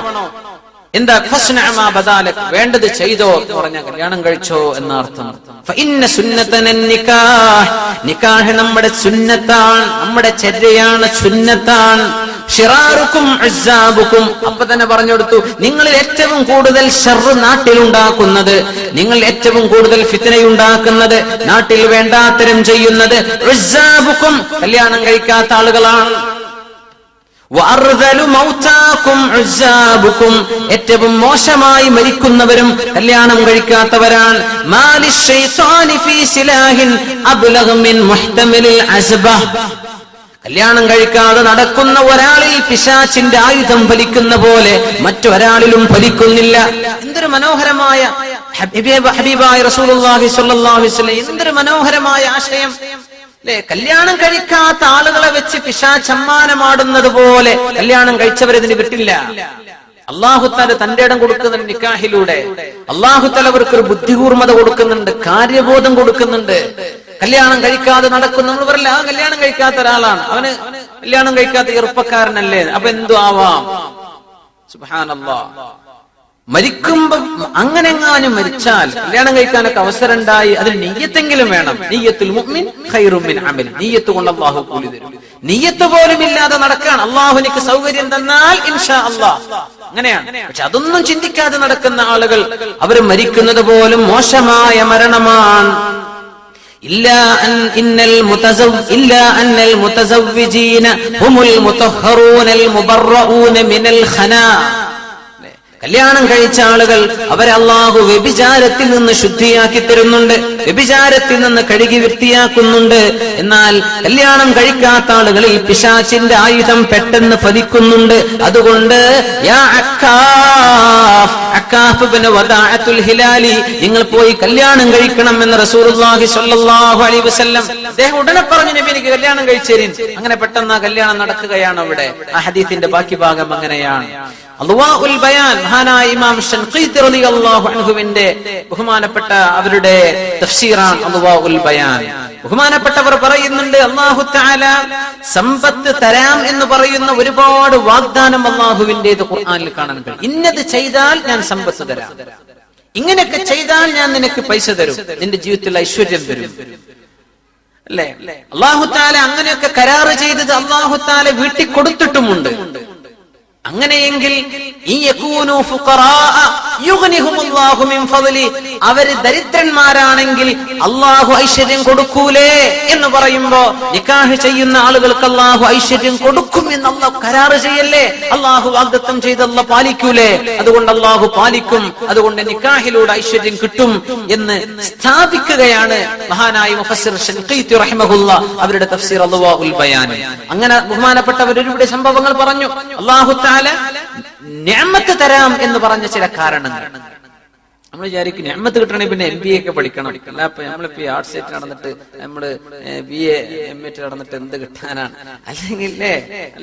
എന്താ ഫസ്നഅ മാ ബദാലക്, വേണ്ടത് ചെയ്തോ എന്ന് പറഞ്ഞാൽ കല്യാണം കഴിച്ചോ എന്നർത്ഥം. ഫഇന്ന സുന്നതന നിക്കാഹ്, നിക്കാഹ് നമ്മുടെ സുന്നത്താണ്, നമ്മുടെ ചര്യയാണ്, സുന്നത്താണ്. ഷിറാറുക്കും അസ്സാബുക്കും, അപ്പൊ തന്നെ പറഞ്ഞു കൊടുത്തു, നിങ്ങളിൽ ഏറ്റവും കൂടുതൽ ഷർറ് നാട്ടിലുണ്ടാക്കുന്നത്, നിങ്ങൾ ഏറ്റവും കൂടുതൽ ഫിത്നയുണ്ടാക്കുന്നത്, നാട്ടിൽ വേണ്ടാത്തരം ചെയ്യുന്നത് അസ്സാബുക്കും, കല്യാണം കഴിക്കാത്ത ആളുകളാണ്. ഏറ്റവും മോശമായി മരിക്കുന്നവരും കല്യാണം കഴിക്കാത്തവരാണ്. കല്യാണം കഴിക്കാതെ നടക്കുന്ന ഒരാളിൽ പിശാചിന്റെ ആയുധം ഫലിക്കുന്ന പോലെ മറ്റൊരാളിലും ഫലിക്കുന്നില്ല. എന്തൊരു മനോഹരമായ ഹബീബായ റസൂലുള്ളാഹി സ്വല്ലല്ലാഹു അലൈഹി വസല്ലം, എന്തൊരു മനോഹരമായ ആശയം അല്ലെ? കല്യാണം കഴിക്കാത്ത ആളുകളെ വെച്ച് പിശാച് അമ്മാനമാടുന്നത് പോലെ കല്യാണം കഴിച്ചവരതിന് വിട്ടില്ല. അല്ലാഹുത്താല തന്റെ ഇടം കൊടുക്കുന്നുണ്ട് നിക്കാഹിലൂടെ. അല്ലാഹുത്താല അവർക്ക് ഒരു ബുദ്ധികൂർമ്മത കൊടുക്കുന്നുണ്ട്, കാര്യബോധം കൊടുക്കുന്നുണ്ട്. കല്യാണം കഴിക്കാതെ നടക്കുന്ന, നമ്മൾ പറയില്ല ആ കല്യാണം കഴിക്കാത്ത ഒരാളാണ്, അവന് കല്യാണം കഴിക്കാത്ത ചെറുപ്പക്കാരനല്ലേ, അപ്പൊ എന്തു ആവാം. സുബ്ഹാനല്ലാഹ്, മരിക്കുമ്പോ അങ്ങനെങ്ങാനും മരിച്ചാൽ കല്യാണം കഴിക്കാനൊക്കെ അവസരം ഉണ്ടായി, അതിൽ നിയ്യത്തെങ്കിലും വേണം. നിയ്യത്തുൽ മുഅ്മിൻ ഖൈറും മിൻ അമൽ, നിയ്യത്ത് കൊണ്ട് അല്ലാഹു കൂലി തരും. നിയ്യത്ത് പോലും ഇല്ലാതെ നടക്കാൻ അല്ലാഹു എനിക്ക് സൗകര്യം തന്നാൽ ഇൻഷാ അല്ലാഹ്, അങ്ങനെയാണ്. പക്ഷെ അതൊന്നും ചിന്തിക്കാതെ നടക്കുന്ന ആളുകൾ, അവർ മരിക്കുന്നത് പോലും മോശമായ മരണമാണ്. ഇല്ലാ അന്നൽ മുതസവ്വിജീന ഹുമുൽ മുതഹ്ഹറൂനൽ മുബറഊന മിനൽ ഖനാ, കല്യാണം കഴിച്ച ആളുകൾ അവരെ അല്ലാഹു വ്യഭിചാരത്തിൽ നിന്ന് ശുദ്ധിയാക്കി തരുന്നുണ്ട്, വ്യഭിചാരത്തിൽ നിന്ന് കഴുകി വൃത്തിയാക്കുന്നുണ്ട്. എന്നാൽ കല്യാണം കഴിക്കാത്ത ആളുകളിൽ പിശാചിന്റെ ആയുധം പെട്ടെന്ന് ഫലിക്കുന്നുണ്ട്. അതുകൊണ്ട് യാ അക്കാഫ് ഇബ്നു വദാഅത്തുൽ ഹിലാലി, നിങ്ങൾ പോയി കല്യാണം കഴിക്കണം എന്ന് റസൂലുള്ളാഹി സ്വല്ലല്ലാഹു അലൈഹി വസല്ലം അദ്ദേഹം ഉടനെ പറഞ്ഞു, നബി എനിക്ക് കല്യാണം കഴിച്ചേരിൻ. അങ്ങനെ പെട്ടെന്ന് ആ കല്യാണം നടക്കുകയാണ്. അവിടെ ആ ഹദീസിന്റെ ബാക്കി ഭാഗം അങ്ങനെയാണ്. അദ്വാഉൽ ബയാൻ, മഹാനായ ഇമാം ശൻഖീതി റളിയല്ലാഹു അൻഹുവിന്റെ ബഹുമാനപ്പെട്ട അവരുടെ തഫ്സീറാണ് അദ്വാഉൽ ബയാൻ. ബഹുമാനപ്പെട്ടവർ പറയുന്നുണ്ട്, അല്ലാഹു തആല സമ്പത്ത് തരാം എന്ന് പറയുന്ന ഒരുപാട് വാഗ്ദാനം അല്ലാഹുവിന്റേത് ഖുർആനിൽ കാണാൻ കഴിയും. ഇന്നത് ചെയ്താൽ ഞാൻ സമ്പത്ത് തരാം, ഇങ്ങനെയൊക്കെ ചെയ്താൽ ഞാൻ നിനക്ക് പൈസ തരും, നിന്റെ ജീവിതത്തിൽ ഐശ്വര്യം തരും, അല്ലേ? അല്ലാഹു തആല അങ്ങനെയൊക്കെ കരാറ് ചെയ്തത് അല്ലാഹു തആല വീട്ടിൽ കൊടുത്തിട്ടുമുണ്ട്. അങ്ങനെയെങ്കിൽ അവര് ദരിദ്രന്മാരാണെങ്കിൽ അള്ളാഹു ഐശ്വര്യം കൊടുക്കൂലേ എന്ന് പറയുമ്പോ നിക്കാഹ് ചെയ്യുന്ന ആളുകൾക്ക് അള്ളാഹു ഐശ്വര്യം കൊടുക്കും എന്ന് അള്ളാഹു കരാറ് ചെയ്യല്ലേ? അള്ളാഹു വാഗ്ദത്തം ചെയ്ത് അള്ളാഹു പാലിക്കൂലേ? അതുകൊണ്ട് അള്ളാഹു പാലിക്കും, അതുകൊണ്ട് നിക്കാഹിലൂടെ ഐശ്വര്യം കിട്ടും എന്ന് സ്ഥാപിക്കുകയാണ് മഹാനായ മുഫസ്സിർ ശൻഖീതി റഹിമഹുല്ലാഹ് അവരുടെ തഫ്സീർ അദ്വാഉൽ ബയാൻ. അങ്ങനെ ബഹുമാനപ്പെട്ടവർ ഒരുപാട് സംഭവങ്ങൾ പറഞ്ഞു. അള്ളാഹു നിഅമത്ത് തരാം എന്ന് പറഞ്ഞ ചില കാരണങ്ങൾ നമ്മൾ വിചാരിക്കും നിഅമത്ത് കിട്ടണമെങ്കിൽ പിന്നെ MBA ഒക്കെ പഠിക്കണം. അല്ല, നമ്മളിപ്പോ ആർട്സ് സെറ്റ് നടന്നിട്ട് നമ്മള് BA MA നടന്നിട്ട് എന്ത് കിട്ടാനാണ്? അല്ലെങ്കിൽ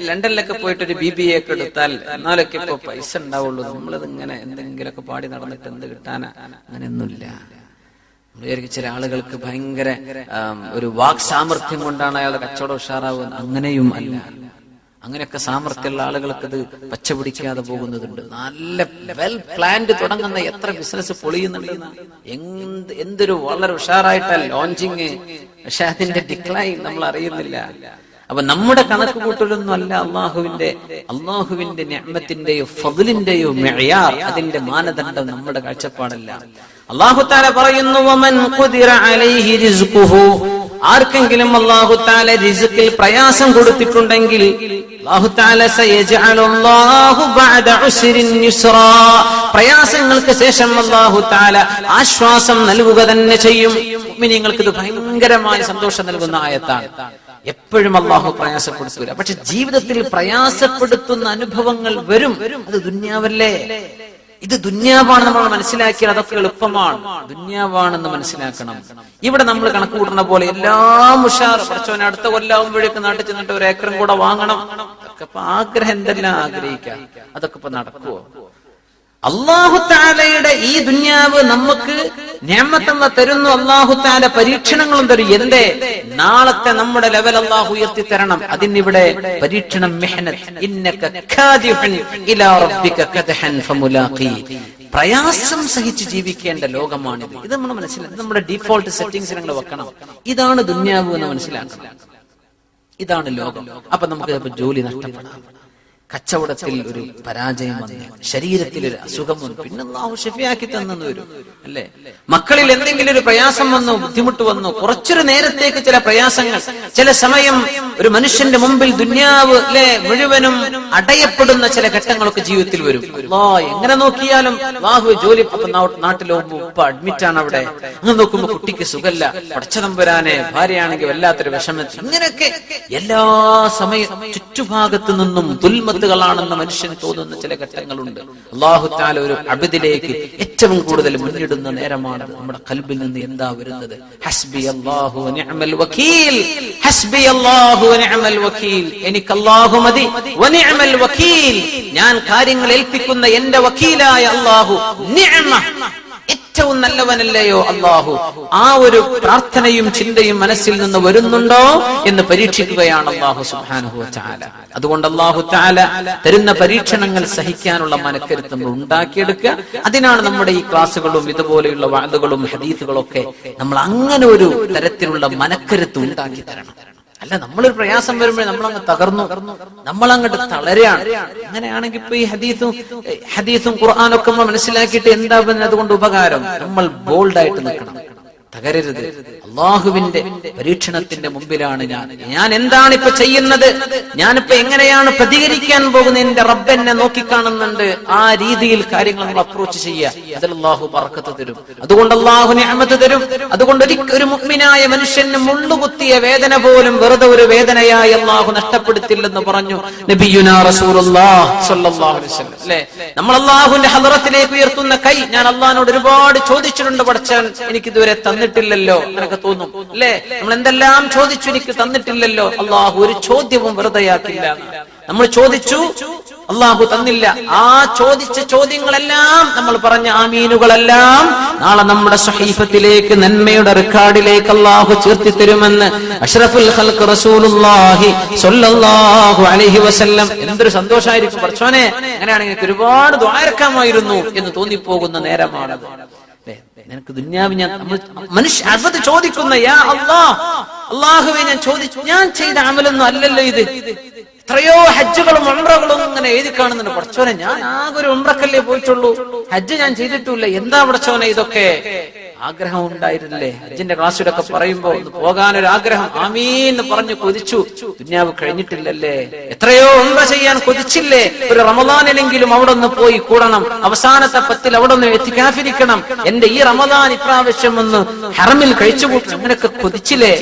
ലണ്ടനിലൊക്കെ പോയിട്ട് ഒരു BBA ഒക്കെ എടുത്താൽ എന്നാലൊക്കെ ഇപ്പൊ പൈസ ഉണ്ടാവുള്ളൂ. നമ്മളിത് ഇങ്ങനെ എന്തെങ്കിലുമൊക്കെ പാടി നടന്നിട്ട് എന്ത് കിട്ടാനാ? അങ്ങനെയൊന്നുമില്ല. ചില ആളുകൾക്ക് ഭയങ്കര ഒരു വാക് സാമർഥ്യം കൊണ്ടാണ് അയാളുടെ കച്ചവടം ഉഷാറാവുന്നത്. അങ്ങനെയും അല്ല. അങ്ങനെയൊക്കെ സാമർഥ്യമുള്ള ആളുകൾക്ക് ഇത് പച്ചപിടിക്കാതെ പോകുന്നതുണ്ട്. നല്ല വെൽ പ്ലാൻഡ് തുടങ്ങുന്ന എത്ര ബിസിനസ് പൊളിയുന്നുണ്ട്. എന്തൊരു വളരെ ഉഷാറായിട്ട ലോഞ്ചിങ്, പക്ഷെ അതിന്റെ ഡിക്ലൈൻ നമ്മൾ അറിയുന്നില്ല. അപ്പൊ നമ്മുടെ കണക്ക് കൂട്ടലൊന്നും അല്ല അള്ളാഹുവിന്റെ നിഅമത്തിന്റെയോ ഫദ്ലിന്റെയോ മിഅയാർ, അതിന്റെ മാനദണ്ഡം നമ്മുടെ കാഴ്ചപ്പാടല്ല. അല്ലാഹു തആല പറയുന്നു, വമൻ ഖുദിറ അലൈഹി റിസ്ഖുഹു, ആർക്കെങ്കിലും അല്ലാഹു തആല റിസ്ഖിൽ പ്രയാസം കൊടുത്തിട്ടുണ്ടെങ്കിൽ അല്ലാഹു തആല സയജഅലുല്ലാഹു ബഅദ ഉസ്രിൻ യുസ്റാ, പ്രയാസങ്ങൾക്ക് ശേഷം അല്ലാഹു തആല ആശ്വാസം നൽകുക തന്നെ ചെയ്യും. മുഅ്മിനീങ്ങൾക്ക് ഇത് ഭയങ്കരമായ സന്തോഷം നൽകുന്ന ആയത്താണ്. എപ്പോഴും അല്ലാഹു പ്രയാസപ്പെടുത്തൂല, പക്ഷെ ജീവിതത്തിൽ പ്രയാസപ്പെടുത്തുന്ന അനുഭവങ്ങൾ വരും. അത് ദുന്യാവല്ലേ, ഇത് ദുന്യാവാണ്. നമ്മൾ മനസ്സിലാക്കിയാൽ അതൊക്കെ എളുപ്പമാണ്. ദുന്യാവാണെന്ന് മനസ്സിലാക്കണം. ഇവിടെ നമ്മൾ കണക്ക് കൂട്ടുന്ന പോലെ എല്ലാം ഉഷാർ, പഠിച്ചവനെ അടുത്ത കൊല്ലാവുമ്പോഴേക്ക് നാട്ടിൽ ചെന്നിട്ട് ഒരു ഏക്കറും കൂടെ വാങ്ങണം, അതൊക്കെ ഇപ്പൊ ആഗ്രഹം എന്തെല്ലാം ആഗ്രഹിക്കാം, അതൊക്കെ ഇപ്പൊ നടക്കുവോ? അല്ലാഹു തആലയുടെ ഈ ദുന്യാവ് നമുക്ക് നിഅമത്തല്ല തരുന്നു. അല്ലാഹു തആല പരീക്ഷണങ്ങളും തരും. എന്തേ? നാളത്തെ നമ്മുടെ ലെവൽ അല്ലാഹു ഉയർത്തി തരണം. അതിനിവിടെ പരീക്ഷണം, മിഹ്നത്ത്. ഇന്നക കാദിഹുൻ ഇലാ റബ്ബിക കദ്ഹൻ ഫമുലാഖി, പ്രയാസം സഹിച്ച് ജീവിക്കേണ്ട ലോകമാണിത്. ഇത് നമ്മൾ മനസ്സിലാക്കണം. നമ്മുടെ ഡിഫോൾട്ട് സെറ്റിംഗ്സ് നിങ്ങൾ വെക്കണം. ഇതാണ് ദുന്യാവ് എന്ന് മനസ്സിലാക്കണം. ഇതാണ് ലോകം. അപ്പൊ നമുക്ക് ജോലി നഷ്ടപ്പെടാം, കച്ചവടത്തിൽ ഒരു പരാജയം വന്നു, ശരീരത്തിൽ ഒരു അസുഖം വന്നു, പിന്നെ അല്ലാഹു ശഫിയാക്കി തന്നെന്ന് വരും അല്ലേ? മക്കളിൽ എന്തെങ്കിലും ഒരു പ്രയാസം വന്നു, ബുദ്ധിമുട്ട് വന്നു, കുറച്ചൊരു നേരത്തേക്ക് ചില പ്രയാസങ്ങൾ, ചില സമയം ഒരു മനുഷ്യന്റെ മുമ്പിൽ ദുന്യാവ് അല്ലെ മുഴുവനും അടയപ്പെടുന്ന ചില ഘട്ടങ്ങളൊക്കെ ജീവിതത്തിൽ വരും. എങ്ങനെ നോക്കിയാലും അല്ലാഹു ജോലി, നാട്ടിലോ ഉപ്പ അഡ്മിറ്റാണ്, അവിടെ അങ്ങനെ നോക്കുമ്പോ കുട്ടിക്ക് സുഖല്ല, പടച്ചതമ്പുരാനെ ഭാര്യയാണെങ്കിൽ വല്ലാത്തൊരു വിഷമത്തിൽ, ഇങ്ങനെയൊക്കെ എല്ലാ സമയം ചുറ്റുഭാഗത്തു നിന്നും ദുൽമത്തുകളാണെന്ന് മനുഷ്യന് തോന്നുന്ന ചില ഘട്ടങ്ങളുണ്ട്. അല്ലാഹു തആല ഒരു അബ്ദിലേക്ക് ഏറ്റവും കൂടുതൽ മുന്നിടുന്ന നേരമാണ്. നമ്മുടെ ഖൽബിൽ നിന്ന് എന്താ വരുന്നത്? ഹസ്ബി അല്ലാഹു വ നിഅമൽ വകീൽ, ഹസ്ബി അല്ലാഹു വ നിഅമൽ വകീൽ, എനിക്ക് അല്ലാഹു മതി, വ നിഅമൽ വകീൽ, ഞാൻ കാര്യങ്ങൾ ഏൽപ്പിക്കുന്ന എന്റെ വക്കീലായ അല്ലാഹു, നിഅമ, ഏറ്റവും നല്ലവനല്ലയോ അല്ലാഹു. ആ ഒരു പ്രാർത്ഥനയും ചിന്തയും മനസ്സിൽ നിന്ന് വരുന്നുണ്ടോ എന്ന് പരീക്ഷിക്കുകയാണ് അല്ലാഹു സുബ്ഹാനഹു വ തആല. അതുകൊണ്ട് അല്ലാഹു തആല തരുന്ന പരീക്ഷണങ്ങൾ സഹിക്കാനുള്ള മനക്കരുത്ത് നമ്മൾ ഉണ്ടാക്കിയെടുക്കുക. അതിനാണ് നമ്മുടെ ഈ ക്ലാസ്സുകളും ഇതുപോലെയുള്ള വഅദുകളും ഹദീസുകളും ഒക്കെ നമ്മൾ അങ്ങനെ ഒരു തരത്തിലുള്ള മനക്കരുത്ത് ഉണ്ടാക്കി തരണം. അല്ല, നമ്മളൊരു പ്രയാസം വരുമ്പോഴേ നമ്മളങ്ങ് തകർന്നു, നമ്മളങ്ങോട്ട് തളരാണ്. അങ്ങനെയാണെങ്കിൽ ഇപ്പൊ ഈ ഹദീസും ഖുർആനൊക്കെ നമ്മൾ മനസ്സിലാക്കിയിട്ട് എന്താ അതുകൊണ്ട് ഉപകാരം? നമ്മൾ ബോൾഡായിട്ട് നിൽക്കണം, തകരരുത്. അള്ളാഹുവിന്റെ പരീക്ഷണത്തിന്റെ മുമ്പിലാണ് ഞാൻ എന്താണ് ഇപ്പൊ ചെയ്യുന്നത്, ഞാനിപ്പോ എങ്ങനെയാണ് പ്രതികരിക്കാൻ പോകുന്നത്, എന്റെ റബ്ബ് എന്നെ നോക്കിക്കാണുന്നുണ്ട്. ആ രീതിയിൽ കാര്യങ്ങൾ നമ്മൾ അപ്രോച്ച് ചെയ്യുക. അതിൽ അള്ളാഹു ബർക്കത്ത് തരും. അതുകൊണ്ട് അള്ളാഹു നിഅമത്ത് തരും. അതുകൊണ്ട് ഒരു മുഅ്മിനായ മനുഷ്യന് മുള്ളുകുത്തിയ വേദന പോലും വെറുതെ ഒരു വേദനയായി അള്ളാഹു നഷ്ടപ്പെടുത്തില്ലെന്ന് പറഞ്ഞു നബിയുനാ റസൂലുള്ളാഹി സ്വല്ലല്ലാഹു അലൈഹി വസല്ലം. അല്ലേ, നമ്മൾ അള്ളാഹുവിന്റെ ഹദറത്തിലേക്ക് ഉയർത്തുന്ന കൈ, ഞാൻ അള്ളാഹിനോട് ഒരുപാട് ചോദിച്ചിട്ടുണ്ട്, പടച്ചവൻ എനിക്ക് ഇതുവരെ തന്നിട്ടില്ലല്ലോ, നിനക്ക് തോന്നും അല്ലേ? നമ്മൾ എന്തെല്ലാം ചോദിച്ചു, എനിക്ക് തന്നിട്ടില്ലല്ലോ. അള്ളാഹു ഒരു ചോദ്യവും വെറുതെയാക്കില്ല. നമ്മൾ ചോദിച്ചു, അള്ളാഹു തന്നില്ല. ആ ചോദിച്ച ചോദ്യങ്ങളെല്ലാം, നമ്മൾ പറഞ്ഞ ആമീനുകളെല്ലാം നാളെ നമ്മുടെ സ്വഹീഫത്തിലേക്ക്, നന്മയുടെ റെക്കോർഡിലേക്ക് അള്ളാഹു ചേർത്തി തരുമെന്ന് അഷ്റഫുൽ ഖൽഖ് റസൂലുള്ളാഹി സ്വല്ലല്ലാഹു അലൈഹി വസല്ലം. എന്തൊരു സന്തോഷമായിരിക്കും പടച്ചോനെ, അങ്ങനെയാണെങ്കിൽ ഒരുപാട് ദുആയിരക്കാമായിരുന്നു എന്ന് തോന്നിപ്പോകുന്ന നേരമാണത്. നിനക്ക് ദുന്യാവ് മനുഷ്യ അബദ് ചോദിക്കുന്ന യാ അല്ലാഹ്, അല്ലാഹുവേ ഞാൻ ചെയ്ത അമലൊന്നും അല്ലല്ലോ ഇത്. എത്രയോ ഹജ്ജുകളും ഉംറകളും ഇങ്ങനെ എഴുതി കാണുന്നുണ്ട്. പടച്ചോനെ, ഞാൻ ആകെ ഒരു ഉംറക്കല്ലേ പോയിട്ടുള്ളൂ, ഹജ്ജ് ഞാൻ ചെയ്തിട്ടില്ല. എന്താ പടച്ചോനെ ഇതൊക്കെ? ആഗ്രഹം ഉണ്ടായിരുന്നില്ലേ? ഹജ്ജിന്റെ ക്ലാസ്സിലൊക്കെ പറയുമ്പോ പോകാനൊരു ആഗ്രഹം, ആമീൻ എന്ന് പറഞ്ഞു കൊതിച്ചു. ദുന്യാവ് കഴിഞ്ഞിട്ടില്ലല്ലേ? എത്രയോ ഉംറ ചെയ്യാൻ കൊതിച്ചില്ലേ? ഒരു റമദാനിലെങ്കിലും അവിടെ ഒന്ന് പോയി കൂടണം, അവസാനത്തെ 10 അവിടെ ഒന്ന് എത്തിക്കാഫിരിക്കണം, എന്റെ ഈ റമദാൻ ഇപ്രാവശ്യം ഒന്ന് ഹറമിൽ കഴിച്ചുകൂട്ടണം, അങ്ങനെയൊക്കെ കൊതിച്ചില്ലേ?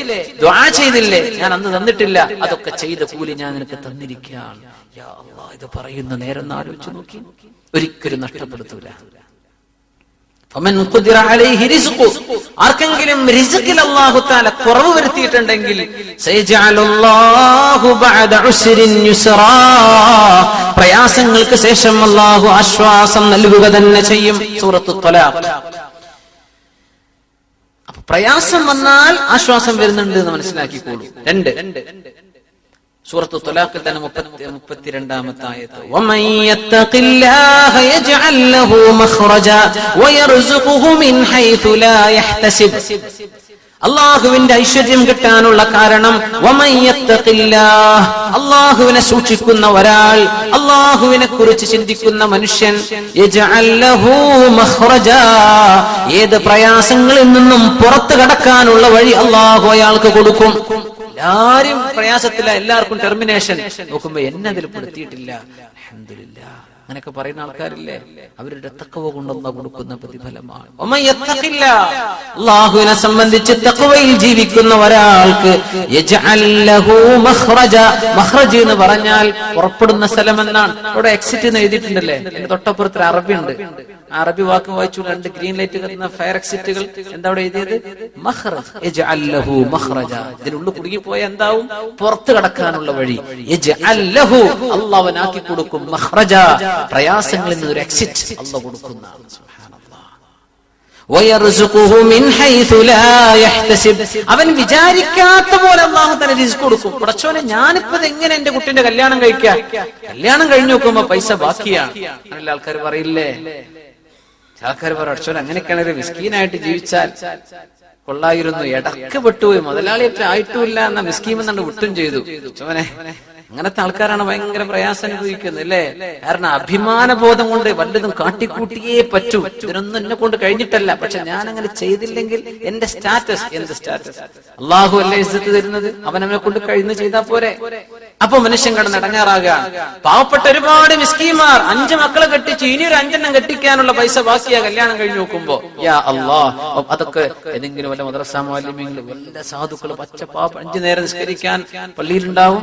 ദുആ ചെയ്തില്ലേ? ഞാൻ അന്ന് തന്നിട്ടില്ല. അതൊക്കെ ചെയ്ത കൂലി ഞാൻ നിനക്ക് തന്നിരിക്കുകയാണ്. യാ അല്ലാഹ്, ഇത് പറയുന്ന നേരം ഒന്ന് ആലോചിച്ച് നോക്കി. ഒരിക്കലും നഷ്ടപ്പെടുത്തൂല. ആർക്കെങ്കിലും റിസ്ഖിൽ അല്ലാഹു തആല കുറവ് വരുത്തിയിട്ടുണ്ടെങ്കിൽ പ്രയാസങ്ങൾക്ക് ശേഷം അല്ലാഹു ആശ്വാസം നൽകുക തന്നെ ചെയ്യും. സൂറത്തുൽ ത്വലാഖ്. പ്രയാസം വന്നാൽ ആശ്വാസം വരുന്നുണ്ട് എന്ന് മനസ്സിലാക്കിക്കോളൂ. 2 സൂറത്തു ത്വലാഖിൽ തന്നെ 32-ാമത്തെ ആയത്ത്, വമൻ യത്തഖില്ലാഹ യജ്അൽ ലഹു മഖ്റജ വയർസുഖുഹു മിൻ ഹൈതു ലാ യഹ്തസിബ്. അല്ലാഹുവിന്റെ ഐശ്വര്യം കിട്ടാനുള്ള കാരണം വമൻ യത്തഖില്ലാഹ്, അല്ലാഹുവിനെ സൂക്ഷിക്കുന്ന ഒരാൾ, അല്ലാഹുവിനെ കുറിച്ച് ചിന്തിക്കുന്ന മനുഷ്യൻ, യജ്അൽ ലഹു മഖ്റജ, ഏത് പ്രയാസങ്ങളിൽ നിന്നും പുറത്തു കടക്കാനുള്ള വഴി അല്ലാഹു അയാൾക്ക് കൊടുക്കും. എല്ലാരും പ്രയാസത്തില്ല, എല്ലാവർക്കും ടെർമിനേഷൻ. നോക്കുമ്പോ എന്നെ അതിൽ പെടുത്തിയിട്ടില്ല, അൽഹംദുലില്ലാഹ്, അങ്ങനെയൊക്കെ പറയുന്ന ആൾക്കാരില്ലേ, അവരുടെ തഖ്വ കൊണ്ടുള്ള കൊടുക്കുന്ന പ്രതിഫലമാണ്. അല്ലാഹുവിനെ സംബന്ധിച്ച് തഖ്വയിൽ ജീവിക്കുന്ന ഒരാൾക്ക് യജ്അൽ ലഹു മഖ്റജ, മഖ്റജ് എന്ന് പറഞ്ഞാൽ പുറപ്പെടുന്ന സ്ഥലം എന്നാണ്. ഇവിടെ എക്സിറ്റ് എന്ന് എഴുതിയിട്ടുണ്ടല്ലേ, എന്റെ തൊട്ടപ്പുറത്ത് അറബി ഉണ്ട്. അറബി വാക്ക് വായിച്ചു, 2 ഗ്രീൻ ലൈറ്റ് കത്തുന്ന ഫയർ എക്സിറ്റുകൾ. എന്താ അവിടെ എഴുതിയത്? മഖ്റജ്, യജ്അൽ ലഹു മഖ്റജ. ഇതിനുള്ളിൽ കുടുങ്ങിപ്പോയ എന്താവും? പുറത്തു കടക്കാനുള്ള വഴി. യജ്അൽ ലഹു, അല്ലാഹുവിനാക്കി കൊടുക്കും. മഖ്റജ, പ്രയാസങ്ങളിൽ നിന്ന് ഒരു എക്സിറ്റ് അല്ലാഹു കൊടുക്കുന്നതാണ്. സുബ്ഹാനല്ലാഹ്. വയർസുഖുഹു മിൻ ഹൈതു ലാ യഹ്തസിബ്, അവൻ വിചാരിക്കാത്ത പോലെ അല്ലാഹു തആല റിസ്ക് കൊടുക്കും. പടച്ചോനെ, ഞാനിപ്പോ എങ്ങനെ എന്റെ കുട്ടിന്റെ കല്യാണം കഴിക്കാം? കല്യാണം കഴിഞ്ഞു നോക്കുമ്പോ പൈസ ബാക്കിയാണ്. അങ്ങനെ ആൾക്കാർ പറയില്ലേ? ആൾക്കാർ പറയും, പടച്ചോനെ, അങ്ങനെയൊക്കെയാണ് മിസ്കീനായിട്ട് ജീവിച്ചാൽ കൊള്ളായിരുന്നു, ഇടക്ക് പെട്ടുപോയി, മുതലാളിയൊക്കെ ആയിട്ടുമില്ല എന്ന മിസ്കീമെന്നുണ്ട് വിട്ടും ചെയ്തു. പടച്ചോനെ, അങ്ങനത്തെ ആൾക്കാരാണ് ഭയങ്കര പ്രയാസം അനുഭവിക്കുന്നത് അല്ലേ? കാരണം അഭിമാനബോധം കൊണ്ട് വല്ലതും കാട്ടിക്കൂട്ടിയേ പറ്റൂ. ഇതിനൊന്നും എന്നെ കൊണ്ട് കഴിഞ്ഞിട്ടല്ല, പക്ഷെ ഞാൻ അങ്ങനെ ചെയ്തില്ലെങ്കിൽ എന്റെ സ്റ്റാറ്റസ്, എന്ത് സ്റ്റാറ്റസ്? അള്ളാഹു അല്ലേ ഇസ്സത്ത് തരുന്നത്, അവനെ കൊണ്ട് കഴിഞ്ഞ് ചെയ്താൽ പോരെ? അപ്പൊ മനുഷ്യൻ കിടന്ന് ഇടങ്ങാറാകാൻ. പാവപ്പെട്ട ഒരുപാട് മിസ്കീന്മാർ 5 മക്കളെ കെട്ടിച്ച് ഇനി ഒരു 5 കെട്ടിക്കാനുള്ള പൈസ ബാക്കിയാ കല്യാണം കഴിഞ്ഞ് നോക്കുമ്പോ. യാ അല്ലാഹ്, അതൊക്കെ ഏതെങ്കിലും വല്ല മദ്രസ മുഅല്ലിമീങ്ങളും വല്ല സാധുക്കള് പച്ചപ്പാപ്പ് 5 നേരം നിസ്കരിക്കാൻ പള്ളിയിലുണ്ടാവും,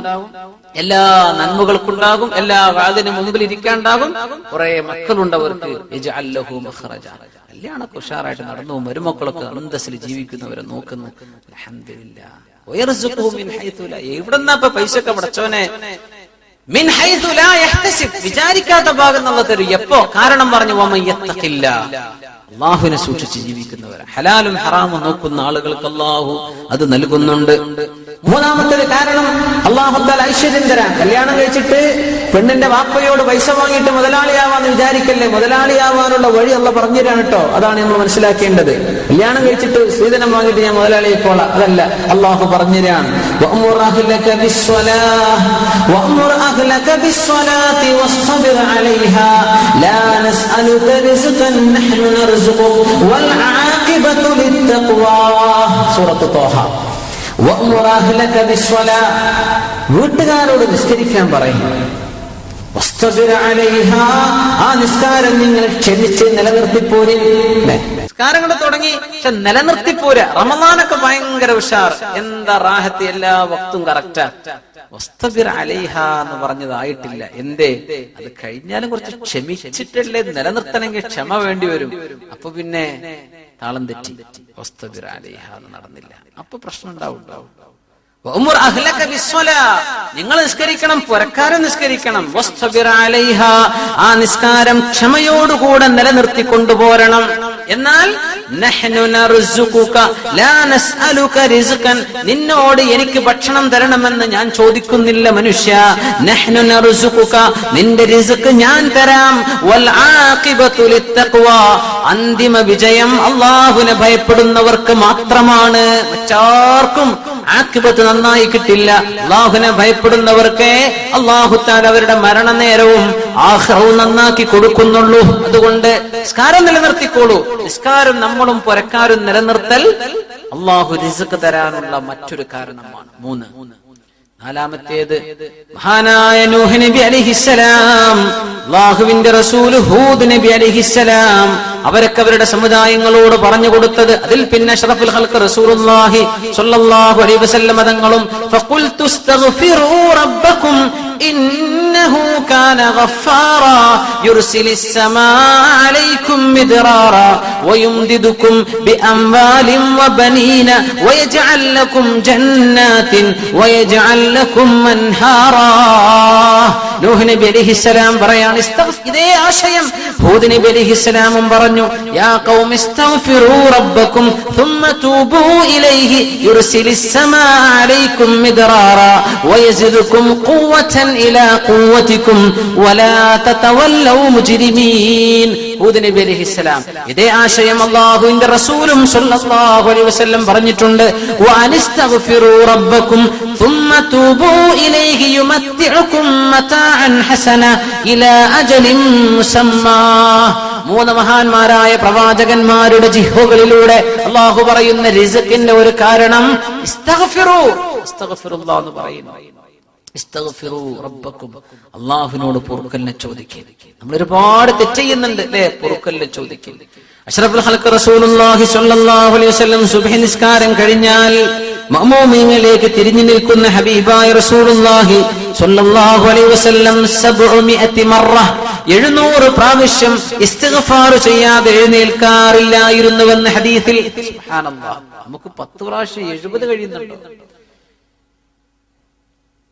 എല്ലാ നന്മകൾക്കുണ്ടാകും, എല്ലാ വാദിനും മുമ്പിൽ ഇരിക്കാണ്ടാകും. കുറെ മക്കളുണ്ടവർക്ക് യജ്അൽ ലഹു മഖ്റജ, കല്യാണമൊക്കെ ഉഷാറായിട്ട് നടന്നു, മരുമക്കളൊക്കെ അന്തസ്സിൽ ജീവിക്കുന്നവരെ നോക്കുന്നു. അൽഹംദുലില്ലാഹ്. എവിടെന്നാ ഇപ്പൊ പൈസ ഒക്കെ? പടച്ചോനെ, മിൻ ഹൈതു ലാ യഹ്തസിബ്, വിചാരിക്കാത്ത ഭാഗം നമ്മൾ തരും. എപ്പോ? കാരണം പറഞ്ഞു, വമൻ യത്തഖില്ലാഹ്, അല്ലാഹുവിനെ സൂക്ഷിച്ച് ജീവിക്കുന്നവർ, ഹലാലും ഹറാമും നോക്കുന്ന ആളുകൾക്ക് അല്ലാഹു അത് നൽകുന്നുണ്ട്. 3ാമത്തെ കാരണം, അല്ലാഹു തആല ഐശ്വര്യം തരാൻ. കല്യാണം കഴിച്ചിട്ട് പെണ്ണിന്റെ വാപ്പയോട് പൈസ വാങ്ങിയിട്ട് മുതലാളിയാവാന്ന് വിചാരിക്കല്ലേ. മുതലാളിയാവാനുള്ള വഴി അല്ലാഹു പറഞ്ഞുതരാണ് കേട്ടോ. അതാണ് നമ്മൾ മനസ്സിലാക്കേണ്ടത്. കല്യാണം കഴിച്ചിട്ട് സ്ത്രീധനം വാങ്ങിയിട്ട് ഞാൻ മുതലാളിയായിക്കോളാം, അതല്ല. അല്ലാഹു പറഞ്ഞുതരാണ്, വഅ്മുർ അഹ്ലക ബിസ്സലാഹ് വഅ്മുർ അഹ്ലക ബിസ്സലാത്തി വസ്തബിർ അലൈഹാ ലാ നസ്അലുക റിസ്ഖൻ നഹ്നു നർസുഖുക വൽ ആഖിബതു ലിത്തഖ്വാ. സൂറത്ത് ത്വാഹ. വഅ്മുർ അഹ്ലക ബിസ്സലാ, വീട്ടുകാരോട് നിസ്കരിക്കാൻ പറയും. വസ്തബിർ അലൈഹാ, ആ നിസ്കാരം നിങ്ങൾ ക്ഷമിച്ച് നിലനിർത്തിപ്പോരെ. നിസ്കാരം കൊണ്ട് തുടങ്ങി, പക്ഷെ നിലനിർത്തിപ്പോരാ. റമളാനൊക്കെ ഭയങ്കര ഉഷാർ, എന്താ റാഹത്ത്, എല്ലാ വക്തും കറക്റ്റാ. വസ്തബിർ അലൈഹ എന്ന് പറഞ്ഞതായിട്ടില്ല. എന്തേ? അത് കഴിഞ്ഞാലും കുറച്ച് ക്ഷമിച്ചിട്ടല്ലേ നിലനിർത്തണമെങ്കിൽ ക്ഷമ വേണ്ടി വരും. അപ്പൊ പിന്നെ താളം തെറ്റി, വസ്തബിർ അലൈഹ എന്ന് നടന്നില്ല. അപ്പൊ പ്രശ്നം ഉണ്ടാവും. വഅ്മുർ അഹ്ലക ബിസ്സലാ, നിങ്ങൾ നിസ്കരിക്കണം, പുരക്കാരൻ നിസ്കരിക്കണം. വസ്തബിർ അലൈഹ, ആ നിസ്കാരം ക്ഷമയോടുകൂടെ നിലനിർത്തി കൊണ്ടുപോരണം. എന്നാൽ നഹ്നു നർസുഖുക ലാ നസ്അലുക റിസ്ഖൻ, നിന്നോട് എനിക്ക് ഭക്ഷണം തരണമെന്ന് ഞാൻ ചോദിക്കുന്നില്ല മനുഷ്യ. നഹ്നു നർസുഖുക, നിന്റെ റിസ്ക് ഞാൻ തരാം. വൽ ആഖിബതു ലിത്തഖ്വാ, അന്തിമ വിജയം അല്ലാഹുവിനെ ഭയപ്പെടുന്നവർക്ക് മാത്രമാണ്, മറ്റാർക്കും ആഖിബത്ത് നന്നായി കിട്ടില്ല. അല്ലാഹുവിനെ ഭയപ്പെടുന്നവർക്ക് അല്ലാഹു തആല അവരുടെ മരണനേരവും ആഖിറവും നന്നാക്കി കൊടുക്കുന്നുള്ളൂ. അതുകൊണ്ട് നിസ്കാരം നിലനിർത്തിക്കോളൂ. നിസ്കാരം നമ്മളും പുരക്കാരും നിലനിർത്തൽ അല്ലാഹു റിസ്ക് തരാനുള്ള മറ്റൊരു കാരണമാണ്. 3. 4ാമത്തേത്, മഹാനായ നൂഹ് നബി അലൈഹിസ്സലാം, അല്ലാഹുവിന്റെ റസൂൽ ഹൂദ് നബി അലൈഹിസ്സലാം, അവരൊക്കെ അവരുടെ സമുദായങ്ങളോട് പറഞ്ഞു കൊടുത്തത്. അതിൽ പിന്നെ അഷ്റഫുൽ ഖൽഖ് റസൂലുള്ളാഹി സ്വല്ലല്ലാഹു അലൈഹി വസല്ലം തങ്ങളും ഫഖുൽതു അസ്തഗ്ഫിറൂ റബ്ബക്കും ഇന്നഹു കാന ഗഫാറാ യുർസിലിസ് സമാഅ അലൈക്കും മിദ്റാറാ വയുംദിദുക്കും ബിഅംവാലിൻ വബനീന വയജ്അൽ ലക്കും ജന്നാത്തിൻ വയജ്അൽ ലക്കും അൻഹാറാ. നൂഹ് നബി അലൈഹിസ്സലാം പറയാണ് ഇതേ ആശയം ഹൂദ് നബി അലൈഹിസ്സലാമും പറഞ്ഞു, യാ ഖൗമി ഇസ്തഗ്ഫിറൂ റബ്ബക്കും ثم توبوا إليه يرسل السماء عليكم مدرارا ويزدكم قوة إلى قوتكم ولا تتولوا مجرمين. ഹൂദ് നബി അലൈഹിസ്സലാം ഇതേ ആശയം അല്ലാഹുവിന്റെ റസൂലും സ്വല്ലല്ലാഹു അലൈഹി വസല്ലം പറഞ്ഞിട്ടുണ്ട്. വഅനിസ്തഗ്ഫിറൂ റബ്ബക്കും ثم توبوا إليه يمتعكم متاعا حسنا إلى أجل مسمى. മൂന്ന് മഹാന്മാരായ പ്രവാചകന്മാരുടെ ജിഹ്വകളിലൂടെ അല്ലാഹു പറയുന്ന റിസ്കിന്റെ ഒരു കാരണം ഇസ്തഗ്ഫിറുല്ലാഹ് എന്ന് പറയുന്നു. ഇസ്തഗ്ഫിറൂ റബ്ബക്കും, അല്ലാഹുവിനോട് പൊറുക്കലിനെ ചോദിക്കുക. നമ്മൾ ഒരുപാട് തെറ്റ് ചെയ്യുന്നുണ്ട് അല്ലേ, പൊറുക്കലിനെ ചോദിക്കുക. അഷ്റഫുൽ ഖൽഖ് റസൂലുള്ളാഹി സ്വല്ലല്ലാഹു അലൈഹി വസല്ലം സുബ്ഹി നിസ്കാരം കഴിഞ്ഞാൽ മഅ്മൂമീങ്ങളിലേക്ക് തിരിഞ്ഞു നിൽക്കുന്ന ഹബീബായ റസൂലുള്ളാഹി സ്വല്ലല്ലാഹു അലൈഹി വസല്ലം 700 മറ 700 പ്രാവശ്യം ഇസ്തിഗ്ഫാർ ചെയ്യാതെ എഴുന്നേൽക്കാറില്ലായിരുന്നുവെന്ന് ഹദീസിൽ. സുബ്ഹാനല്ലാഹ്, നമുക്ക് 10 പ്രാവശ്യം 70 കഴിയുന്നുണ്ടോ?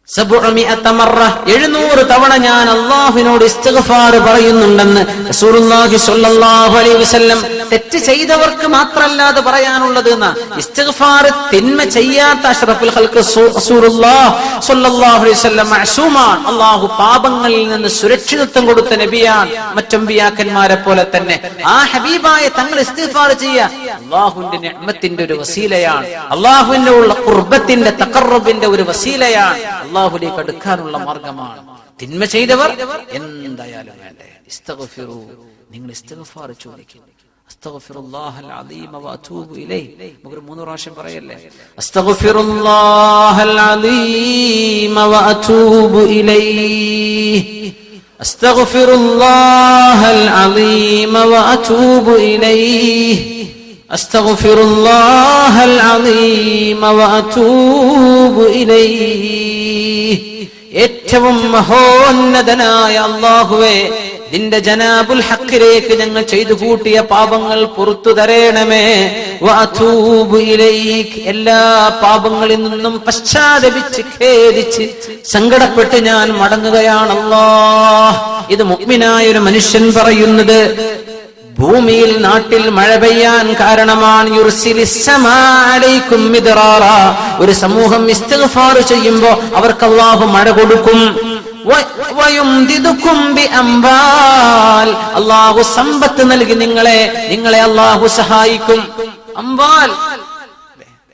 700 മറ 700 തവണ ഞാൻ അല്ലാഹുവിനോട് ഇസ്തിഗ്ഫാർ പറയുന്നുണ്ടെന്ന് റസൂലുള്ളാഹി സ്വല്ലല്ലാഹു അലൈഹി വസല്ലം. തെറ്റ് ചെയ്തവർക്ക് മാത്രമല്ലാതെ പറയാനുള്ളത് എന്നാ. ഇസ്തിഗ്ഫാർ തിന്മ ചെയ്യാത്ത അഷ്റഫുൽ ഖൽഖ് റസൂലുള്ളാഹി സ്വല്ലല്ലാഹു അലൈഹി വസല്ലം മഅസൂമാണ്. അല്ലാഹു പാപങ്ങളിൽ നിന്ന് സുരക്ഷിതത്വം കൊടുത്ത നബിയാണ്. മറ്റമ്പിയാക്കന്മാരെ പോലെ തന്നെ ആ ഹബീബായ തങ്ങൾ ഇസ്തിഗ്ഫാർ ചെയ്യുക അല്ലാഹുവിന്റെ നിഅമത്തിന്റെ ഒരു വസീലയാണ്. അല്ലാഹുവിന്റെ ഉള്ള ഖുർബത്തിന്റെ തഖറബിന്റെ ഒരു വസീലയാണ്. അല്ലാഹുവിലേക്ക് അടുക്കാനുള്ള മാർഗമാണ്. തിന്മ ചെയ്തവർ എന്തായാലും വേണ്ടേ ഇസ്തഗ്ഫിറൂ, നിങ്ങൾ ഇസ്തിഗ്ഫാർ ചോദിക്കുക. അസ്തഗ്ഫിറുല്ലാഹൽ അദീമ വഅതൂബു ഇലൈഹി. നമുക്ക് 3 പ്രാവശ്യം പറയല്ലേ, അസ്തഗ്ഫിറുല്ലാഹൽ അദീമ വഅതൂബു ഇലൈഹി, അസ്തഗ്ഫിറുല്ലാഹൽ അദീമ വഅതൂബു ഇലൈഹി, അസ്തഗ്ഫിറുല്ലാഹൽ അദീമ വഅതൂബു ഇലൈഹി. ഏറ്റവും മഹോന്നതനായ അല്ലാഹുവേ, നിന്റെ ജനാബുൽ ഹഖിലേക്ക് ഞങ്ങൾ ചെയ്തു കൂട്ടിയ പാപങ്ങൾ പുറത്തു തരേണമേ. വഅതൂബു ഇലൈക്, എല്ലാ പാപങ്ങളിൽ നിന്നും പശ്ചാത്തപിച്ച് ഖേദിച്ച് സങ്കടപ്പെട്ട് ഞാൻ മടങ്ങുകയാണ് അല്ലാഹ്. ഇത് മുഅ്മിനായ ഒരു മനുഷ്യൻ പറയുന്നത് ഭൂമിയിൽ നാട്ടിൽ മഴ പെയ്യാൻ കാരണമാണ്. യുർസിലിസ്സമാഅലൈക്കും മിദ്റാറ, ഒരു സമൂഹം ഇസ്തിഗ്ഫാർ ചെയ്യുമ്പോൾ അവർക്ക് അല്ലാഹു മഴ കൊടുക്കും. വയുംദിദുക്കും ബിഅംവാൽ, അല്ലാഹു സമ്പത്ത് നൽകി നിങ്ങളെ അല്ലാഹു സഹായിക്കും. അംവാൽ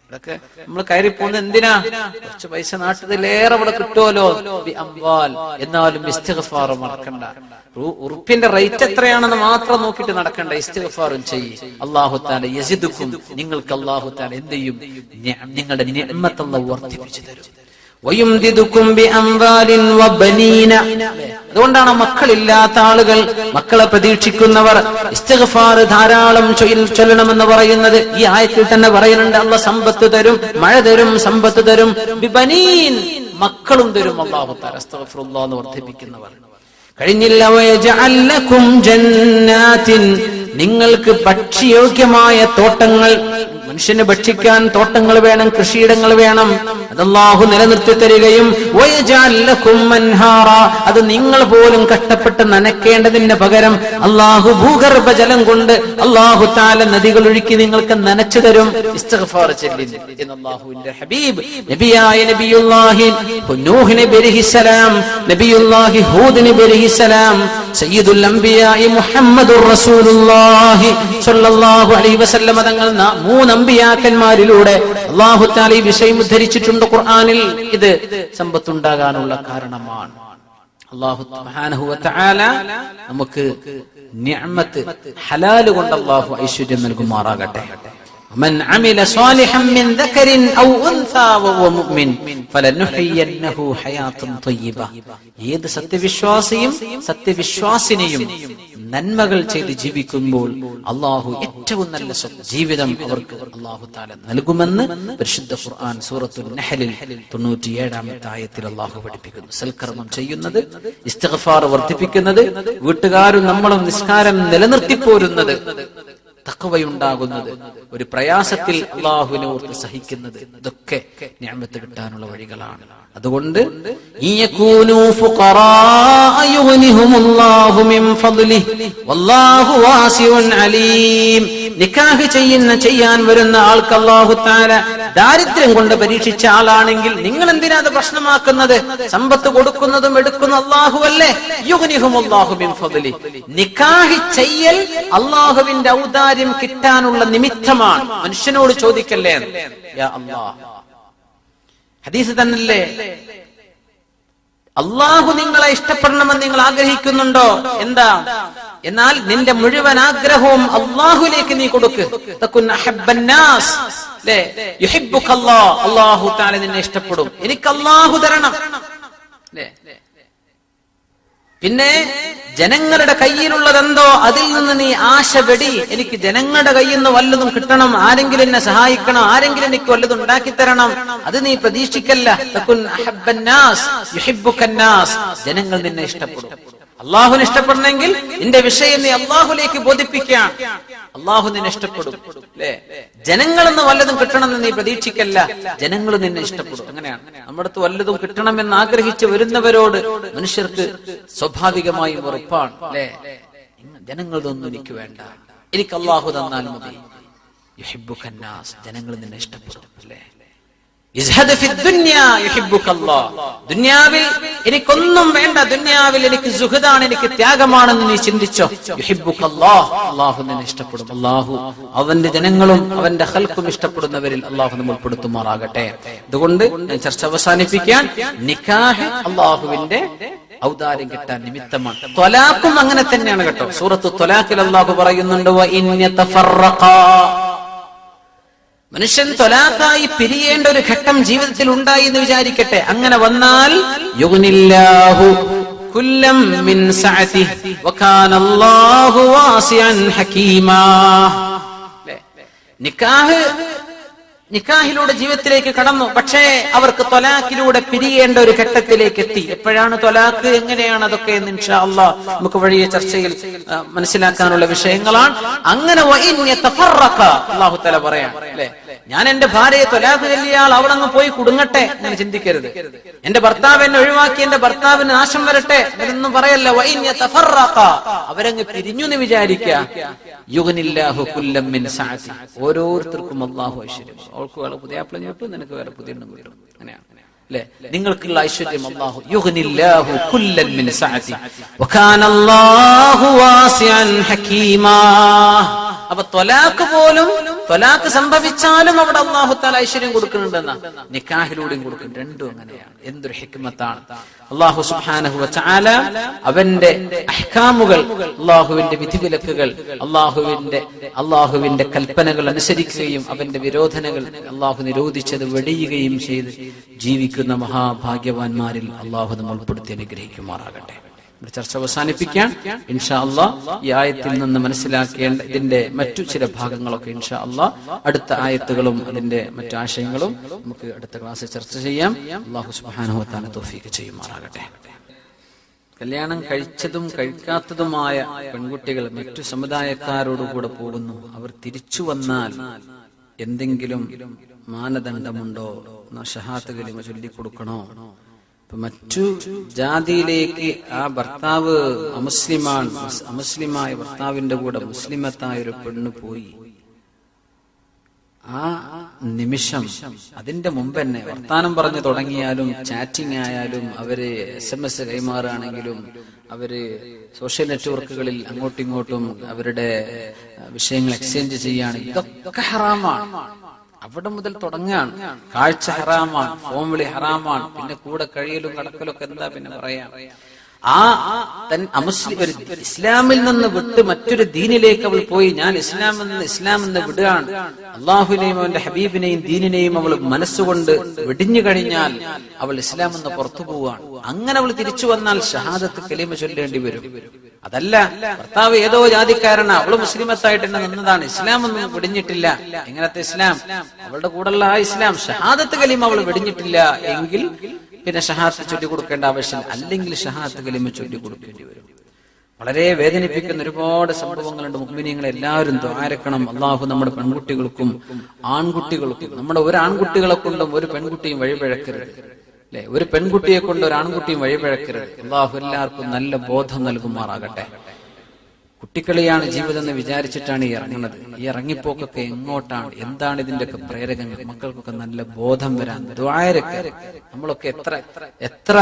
ഇതൊക്കെ നമ്മൾ കയറി പോകുന്നത് എന്തിനാ? കുറച്ച് പൈസ നാട്ടിലേറെ ഇവിടെ കിട്ടുമല്ലോ. അംവാൽ, എന്നാലും ഇസ്തിഗ്ഫാർ മറക്കണ്ട. ഉറുപ്പിന്റെ റേറ്റ് എത്രയാണെന്ന് മാത്രം നോക്കിയിട്ട് നടക്കണ്ട, ഇസ്തിഗ്ഫാറും ചെയ്യ്. അല്ലാഹു തആല യസിദുക്കും, നിങ്ങൾക്ക് അല്ലാഹു തആല എന്ത് ചെയ്യും? നിങ്ങളുടെ നിഅമത്ത് അല്ലാഹു വർദ്ധിപ്പിച്ചു തരും. വയുംദിദുക്കും ബിഅംവാലിൻ വബനീന, അതുകൊണ്ടാണ് മക്കളില്ലാത്ത ആളുകൾ, മക്കളെ പ്രതീക്ഷിക്കുന്നവർ ഇസ്തിഗ്ഫാർ ധാരാളം ചൊല്ലണമെന്ന് പറയുന്നത്. ഈ ആയത്തിൽ തന്നെ പറയുന്നുണ്ട്, അല്ലാഹു സമ്പത്ത് തരും, മഴ തരും, സമ്പത്ത് തരും. ബിബനീൻ, മക്കളും തരും അല്ലാഹു തആല. അസ്തഗ്ഫിറുല്ലാഹ് എന്ന് വർദ്ധിപ്പിക്കുന്നവർ കഴിഞ്ഞില്ല. വയജഅൽ ലക്കും ജന്നാത്തിൻ, നിങ്ങൾക്ക് ഭക്ഷ്യയോഗ്യമായ തോട്ടങ്ങൾ, മനുഷ്യന് ഭക്ഷിക്കാൻ തോട്ടങ്ങൾ വേണം, കൃഷിയിടങ്ങൾ വേണം, അത് അല്ലാഹു നിലനിർത്തി തരികയും വയജഅൽ ലക്കും അൻഹാറ, അത് നിങ്ങൾ പോലും കഷ്ടപ്പെട്ട് നനയ്ക്കേണ്ടതിന് പകരം അല്ലാഹു ഭൂഗർഭ ജലം കൊണ്ട് അല്ലാഹു തആല നദികൾ ഒഴുക്കി നിങ്ങൾക്ക് നനച്ചു തരും. ഇസ്തിഗ്ഫാർ ചൊല്ലിന് എന്ന് അല്ലാഹുവിന്റെ ഹബീബ് നബിയായ നബിയുല്ലാഹി നൂഹ് നബി അലൈഹിസ്സലാം, നബിയുല്ലാഹി ഹൂദ് നബി അലൈഹിസ്സലാം, സയ്യിദുൽ അംബിയാഇ മുഹമ്മദുർ റസൂലുള്ളാഹി സ്വല്ലല്ലാഹു അലൈഹി വസല്ലം തങ്ങൾ 3 അമ്പിയാക്കന്മാരിലൂടെ അല്ലാഹു തആല ഈ വിഷയം ഉദ്ധരിച്ചിട്ടുണ്ട് ഖുർആനിൽ. ഇത് സമ്പത്തുണ്ടാകാനുള്ള കാരണമാണ്. അല്ലാഹു സുബ്ഹാനഹു വ തആല നമുക്ക് നിഅമത്ത് ഹലാൽ കൊണ്ട് അല്ലാഹു ഐശ്വര്യം നൽകുമാറാകട്ടെ. من عمل صالحا من ذكر أو أنثى وهو مؤمن فلنحيينه حياة طيبة. ഏത് സത്യവിശ്വാസിയും സത്യവിശ്വാസിനിയും നന്മകൾ ചെയ്ത് ജീവിക്കുമ്പോൾ അല്ലാഹു ഏറ്റവും നല്ല ജീവിതം അവർക്ക് അല്ലാഹു തആല നൽകുമെന്ന് പരിശുദ്ധ ഖുർആൻ സൂറത്തുൽ നഹ്ലിൽ 97-ാമത്തെ ആയത്തിൽ അല്ലാഹു പഠിപ്പിക്കുന്നു. സൽക്കർമ്മം ചെയ്യുന്നത്, ഇസ്തിഗ്ഫാർ വർദ്ധിപ്പിക്കുന്നത്, വീട്ടുകാരും നമ്മളും നിസ്കാരം നിലനിർത്തി പോരുന്നത്, തഖ്വയുണ്ടാകുന്നത്, ഒരു പ്രയാസത്തിൽ അല്ലാഹുവിനെ ഓർത്ത് സഹിക്കുന്നത്, ഇതൊക്കെ നിഅമത്ത് കിട്ടാനുള്ള വഴികളാണ്. അതുകൊണ്ട് നിക്കാഹ് ചെയ്യാൻ വരുന്ന ആൾക്ക് അല്ലാഹു തആല ദാരിദ്ര്യം കൊണ്ട് പരീക്ഷിച്ച ആളാണെങ്കിൽ നിങ്ങൾ എന്തിനാ അത് പ്രശ്നമാക്കുന്നത്? സമ്പത്ത് കൊടുക്കുന്നതും എടുക്കുന്ന അല്ലാഹുവല്ലേ. യുഗ്നിഹുമുല്ലാഹു മിൻ ഫദ്ലി. നിക്കാഹ് ചെയ്യൽ അല്ലാഹുവിന്റെ ഔദാര്യം കിട്ടാനുള്ള നിമിത്തമാണ്. മനുഷ്യനോട് ചോദിക്കല്ലേ യാ അല്ലാഹ്. ഹദീസ് തന്നല്ലേ, അല്ലാഹു നിങ്ങളെ ഇഷ്ടപ്പെടണമെന്ന് നിങ്ങൾ ആഗ്രഹിക്കുന്നുണ്ടോ? എന്താ? എന്നാൽ നിന്റെ മുഴുവൻ ആഗ്രഹവും അല്ലാഹുവിലേക്ക് നീ കൊടുക്ക്. തകുൻ അഹബ്ബന്നാസ്, അല്ലേ? യുഹിബ്ബുകല്ലാഹ്, അല്ലാഹു തആല നിന്നെ ഇഷ്ടപ്പെടും. എനിക്ക് അല്ലാഹു തരണം, അല്ലേ? പിന്നെ ജനങ്ങളുടെ കയ്യിലുള്ളതെന്തോ അതിൽ നിന്ന് നീ ആശ വെടി. എനിക്ക് ജനങ്ങളുടെ കയ്യിൽ നിന്ന് വല്ലതും കിട്ടണം, ആരെങ്കിലും എന്നെ സഹായിക്കണം, ആരെങ്കിലും എനിക്ക് വല്ലതും ഉണ്ടാക്കി തരണം, അത് നീ പ്രതീക്ഷിക്കല്ല. തകുൻ അഹബ്ബന്നാസ് യുഹിബ്ബുകന്നാസ്, ജനങ്ങൾ നിന്നെ ഇഷ്ടപ്പെടും. അള്ളാഹുവിനെ ഇഷ്ടപ്പെടണമെങ്കിൽ നിന്റെ വിഷയം നീ അള്ളാഹുലേക്ക് ബോധിപ്പിക്കാം, അള്ളാഹു നിന്നെ ഇഷ്ടപ്പെടും, അല്ലേ? ജനങ്ങളെന്ന് വല്ലതും കിട്ടണമെന്ന് നീ പ്രതീക്ഷിക്കല്ല, ജനങ്ങൾ നിന്നെ ഇഷ്ടപ്പെടും. അങ്ങനെയാണ് നമ്മുടെ അടുത്ത് വല്ലതും കിട്ടണമെന്ന് ആഗ്രഹിച്ച് വരുന്നവരോട് മനുഷ്യർക്ക് സ്വാഭാവികമായും ഉറപ്പാണ്, അല്ലേ? ജനങ്ങളതൊന്നും എനിക്ക് വേണ്ട, എനിക്ക് അള്ളാഹു തന്നാൽ മതി. യുഹിബ്ബുകന്നാസ്, ജനങ്ങൾ നിന്നെ ഇഷ്ടപ്പെടും, അല്ലേ? ദുനിയാവിൽ എനിക്കൊന്നും വേണ്ട, ദുനിയാവിൽ എനിക്ക് സുഖതാണ്, എനിക്ക് ത്യാഗമാണെന്ന് നീ ചിന്തിച്ചോ. യുഹിബ്ബുകല്ലാഹ്, അല്ലാഹു നിന്നെ ഇഷ്ടപ്പെടും. അല്ലാഹു അവന്റെ ജനങ്ങളും അവന്റെ ഖൽഖും ഇഷ്ടപ്പെടുന്നവരിൽ അല്ലാഹു നമ്മെ ഉൾപ്പെടുത്തുമാറാകട്ടെ. അതുകൊണ്ട് ഞാൻ ചർച്ച അവസാനിപ്പിക്കാൻ, നിക്കാഹ് അല്ലാഹുവിന്റെ ഔദാര്യം കിട്ടാൻ നിമിത്തമാണ്. ത്വലാഖും അങ്ങനെ തന്നെയാണ് കേട്ടോ. സൂറത്തു ത്വലാഖിൽ അല്ലാഹു പറയുന്നുണ്ട്, വ ഇൻ യതഫറഖാ, മനുഷ്യൻ ത്വലാഖായി പിരിയേണ്ട ഒരു ഘട്ടം ജീവിതത്തിൽ ഉണ്ടായി എന്ന് വിചാരിക്കട്ടെ. അങ്ങനെ വന്നാൽ യുഗ്നില്ലാഹു കുല്ലം മിൻ സഅതിഹി വകാനല്ലാഹു വാസിഅൻ ഹകീമാ. നിക്കാഹിലൂടെ ജീവിതത്തിലേക്ക് കടന്നു, പക്ഷേ അവർക്ക് ത്വലാഖിലൂടെ പിരിയേണ്ട ഒരു ഘട്ടത്തിലേക്ക് എത്തി. എപ്പോഴാണ് ത്വലാഖ്, എങ്ങനെയാണ് അതൊക്കെ എന്ന് ഇൻഷാ അല്ലാഹ് നമുക്ക് വഴിയെ ചർച്ചയിൽ മനസ്സിലാക്കാനുള്ള വിഷയങ്ങളാണ്. അങ്ങനെ അല്ലാഹു തആല പറയാണ്, അല്ലേ? ഞാൻ എന്റെ ഭാര്യയെ ത്വലാഖ് ചൊല്ലിയാൽ അവളങ്ങ് പോയി കുടുങ്ങട്ടെ എന്ന് ചിന്തിക്കരുത്. എന്റെ ഭർത്താവ് എന്നെ ഒഴിവാക്കി എന്റെ ഭർത്താവിന് നാശം വരട്ടെ എന്നൊന്നും പറയല്ല. അവരങ്ങ് പിരിഞ്ഞു എന്ന് വിചാരിക്കുക. യുഗ്നില്ലാഹു കുല്ലം മിൻ സഅതി, ഓരോരുത്തർക്കും അല്ലാഹു ഐശ്വര്യം. അവൾക്ക് വേറെ പുതിയ ആപ്പിൾ കിട്ടും, നിനക്ക് വേറെ പുതിയ എണ്ണം കിട്ടും. അങ്ങനെയാണ്, അല്ലേ? നിങ്ങൾക്കുള്ള ഐശ്വര്യം അല്ലാഹു യുഗ്നില്ലാഹു കുല്ലൻ മിൻ സഅതി വകാനല്ലാഹു വാസിഅൻ ഹകീമാ. അപ്പൊ ത്വലാഖ് പോലും, ത്വലാഖ് സംഭവിച്ചാലും അവിടെ അല്ലാഹു തആല ഐശ്വര്യം കൊടുക്കുന്നുണ്ടെന്നാ, നിക്കാഹിലൂടെയും കൊടുക്കും. രണ്ടും അങ്ങനെയാണ്. എന്തൊരു ഹിക്മത്താണ്! അല്ലാഹു സുബ്ഹാനഹു വ തആല അവന്റെ അഹ്കാമുകൾ, അല്ലാഹുവിന്റെ വിധിവിലക്കുകൾ, അല്ലാഹുവിന്റെ കൽപ്പനകൾ അനുസരിക്കുകയും അവന്റെ വിരോധനകൾ, അല്ലാഹു നിരോധിച്ചത് വെടിയുകയും ചെയ്ത് ജീവിക്കുന്ന മഹാഭാഗ്യവാന്മാരിൽ അല്ലാഹു നമ്മൾ ഉൾപ്പെടുത്തി അനുഗ്രഹിക്കുമാറാകട്ടെ. ചർച്ച അവസാനിപ്പിക്കാൻ ഇൻഷാ അല്ലാഹ് ഈ ആയത്തിൽ നിന്ന് മനസ്സിലാക്കേണ്ട ഇതിന്റെ മറ്റു ചില ഭാഗങ്ങളൊക്കെ ഇൻഷാ അല്ലാഹ് അടുത്ത ആയത്തുകളും അതിന്റെ മറ്റു ആശയങ്ങളും നമുക്ക് അടുത്ത ക്ലാസ്സിൽ ചർച്ച ചെയ്യാം. അല്ലാഹു സുബ്ഹാനഹു വ തആല തൗഫീഖ് ചെയ്യുമാറാകട്ടെ. കല്യാണം കഴിച്ചതും കഴിക്കാത്തതുമായ പെൺകുട്ടികൾ മറ്റു സമുദായക്കാരോടുകൂടെ പോകുന്നു. അവർ തിരിച്ചു വന്നാൽ എന്തെങ്കിലും മാനദണ്ഡമുണ്ടോ? ഷഹാദത്ത് കലിമ ചൊല്ലിക്കൊടുക്കണോ? മറ്റു ജാതിയിലേക്ക് ആ ഭർത്താവ് അമുസ്ലിമായ ഭർത്താവിന്റെ കൂടെ മുസ്ലിമത്തായ ഒരു പെണ്ണ് പോയി, ആ നിമിഷം അതിന്റെ മുമ്പ് തന്നെ വർത്താനം പറഞ്ഞു തുടങ്ങിയാലും ചാറ്റിംഗ് ആയാലും അവര് SMS കൈമാറുകയാണെങ്കിലും അവര് സോഷ്യൽ നെറ്റ്വർക്കുകളിൽ അങ്ങോട്ടും ഇങ്ങോട്ടും അവരുടെ വിഷയങ്ങൾ എക്സ്ചേഞ്ച് ചെയ്യാണ്, ഇതൊക്കെ ഹറാമാണ്. അവിടെ മുതൽ തുടങ്ങാണ്. കാഴ്ച ഹറാമാണ്, ഫോൺ വിളി ഹറാമാണ്, പിന്നെ കൂടെ കഴിയലും കടക്കലും ഒക്കെ എന്താ പിന്നെ പറയാം. ഇസ്ലാമിൽ നിന്ന് വിട്ട് മറ്റൊരു ദീനിലേക്ക് അവൾ പോയി. ഞാൻ ഇസ്ലാം എന്ന് വിടുകയാണ്. അള്ളാഹുവിനെയും അവന്റെ ഹബീബിനെയും ദീനിനെയും അവൾ മനസ്സുകൊണ്ട് വെടിഞ്ഞു കഴിഞ്ഞാൽ അവൾ ഇസ്ലാം എന്ന് പുറത്തു പോവുകയാണ്. അങ്ങനെ അവൾ തിരിച്ചു വന്നാൽ ഷഹാദത്ത് കലിമ ചൊല്ലേണ്ടി വരും. അതല്ല, ഭർത്താവ് ഏതോ ജാതിക്കാരനാ, അവള് മുസ്ലിമത്തായിട്ട് തന്നെ നിന്നതാണ്, ഇസ്ലാം ഒന്നും വെടിഞ്ഞിട്ടില്ല. എങ്ങനത്തെ ഇസ്ലാം? അവളുടെ കൂടെയുള്ള ആ ഇസ്ലാം, ഷഹാദത്ത് കലിമ അവൾ വെടിഞ്ഞിട്ടില്ല എങ്കിൽ പിന്നെ ഷഹാദത്ത് ചൊല്ലി കൊടുക്കേണ്ട ആവശ്യം, അല്ലെങ്കിൽ ഷഹാദത്ത് കലിമ ചൊല്ലി കൊടുക്കേണ്ടി വരും. വളരെ വേദനിപ്പിക്കുന്ന ഒരുപാട് സംഭവങ്ങളുണ്ട്. മുഅ്മിനീങ്ങൾ എല്ലാവരും ദുആരക്കണം. അള്ളാഹു നമ്മുടെ പെൺകുട്ടികൾക്കും ആൺകുട്ടികൾക്കും, നമ്മുടെ ഒരു ആൺകുട്ടികളെ കൊണ്ടും ഒരു പെൺകുട്ടിയും വഴിപിഴക്കരുത് അല്ലെ, ഒരു പെൺകുട്ടിയെ കൊണ്ട് ഒരു ആൺകുട്ടിയും വഴിപിഴക്കരുത്. അള്ളാഹു എല്ലാവർക്കും നല്ല ബോധം നൽകുമാറാകട്ടെ. കുട്ടിക്കളിയാണ് ജീവിതം എന്ന് വിചാരിച്ചിട്ടാണ് ഈ ഇറങ്ങുന്നത്. ഈ ഇറങ്ങിപ്പോക്കൊക്കെ എങ്ങോട്ടാണ്, എന്താണ് ഇതിന്റെയൊക്കെ പ്രേരകങ്ങൾ? മക്കൾക്കൊക്കെ നല്ല ബോധം വരാൻ ദുആരൊക്കെ. നമ്മളൊക്കെ എത്ര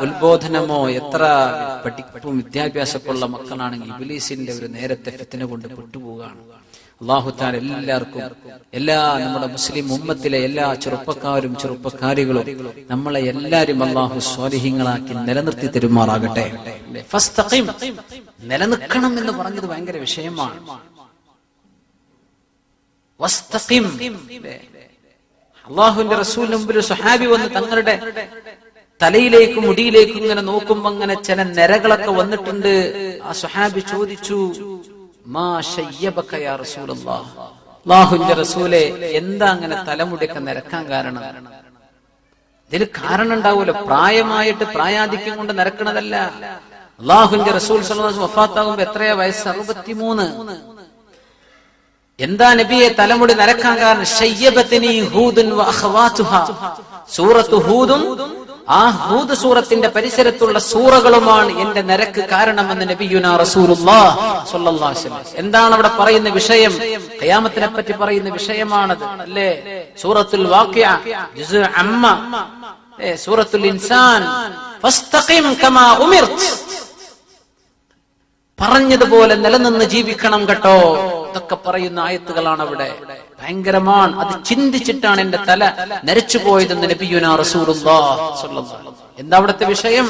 ഉത്ബോധനമോ എത്ര പഠിപ്പും വിദ്യാഭ്യാസമൊക്കെ ഉള്ള മക്കളാണെങ്കിൽ ഇബ്ലീസിന്റെ ഒരു നേരത്തെ ഫിത്ന കൊണ്ട് പെട്ടുപോവുകയാണ്. അല്ലാഹു തആല എല്ലാവർക്കും, എല്ലാ നമ്മുടെ മുസ്ലിം ഉമ്മത്തിലെ എല്ലാ ചെറുപ്പക്കാരും ചെറുപ്പക്കാരികളും നമ്മളെ എല്ലാരും അല്ലാഹു സ്വാലിഹീങ്ങളാക്കി നിലനിർത്തി തരുമാറാകട്ടെ. ഫസ്തഖിം, നിലനിൽക്കണം എന്ന് പറഞ്ഞത് ഭയങ്കര വിഷയമാണ്. വസ്തഖിം, അല്ലാഹുവിന്റെ റസൂലിന്റെ മുമ്പിൽ സ്വഹാബി വന്ന് തങ്ങളുടെ തലയിലേക്കും മുടിയിലേക്കും ഇങ്ങനെ നോക്കുമ്പോ അങ്ങനെ ചില നിരകളൊക്കെ വന്നിട്ടുണ്ട്. ആ സ്വഹാബി ചോദിച്ചു, മാ ശയ്യബക യാ റസൂലല്ലാഹ്, അല്ലാഹുവിന്റെ റസൂലേ എന്താ അങ്ങനെ തലമുടിയൊക്കെ നിരക്കാൻ കാരണം? ഇതിൽ കാരണം ഉണ്ടാവൂലോ, പ്രായമായിട്ട് പ്രായാധിക്യം കൊണ്ട് നിരക്കണതല്ല. അല്ലാഹുവിന്റെ റസൂൽ സ്വല്ലല്ലാഹു അലൈഹി വസല്ലം വഫാത്താകുമ്പോ എത്രയാ വയസ്സ്? 63. എന്താ നബിയെ തലമുടി നരക്കാൻ കാരണം? ശയ്യബതനി ഹൂദുൻ വ അഖവാതുഹാ, സൂറത്തു ഹൂദും ആ ഹൂദ് സൂറത്തിന്റെ പരിസരത്തുള്ള സൂറകളുമാണ് എന്റെ നരക്ക് കാരണമെന്ന് നബിയുനാ റസൂലുള്ളാഹി സ്വല്ലല്ലാഹു അലൈഹി വസല്ലം. എന്താണ് അവിടെ പറയുന്ന വിഷയം? ഖിയാമത്തിനെ പറ്റി പറയുന്ന വിഷയമാണത് അല്ലേ? സൂറത്തുൽ വാഖിഅ, ജുസ് അമ്മ, സൂറത്തുൽ ഇൻസാൻ, ഫസ്തഖിം കമാ ഉമിർത്, പറഞ്ഞതുപോലെ നിലനിന്ന് ജീവിക്കണം കേട്ടോ. ഇതൊക്കെ പറയുന്ന ആയത്തുകളാണ് അവിടെ. ഭയങ്കരമാണ്. അത് ചിന്തിച്ചിട്ടാണ് എന്റെ തല നരച്ചു പോയതെന്ന് നബിയുനാ റസൂലുള്ളാഹി സ്വല്ലല്ലാഹു അലൈഹി വസല്ലം. എന്താ അവിടുത്തെ വിഷയം?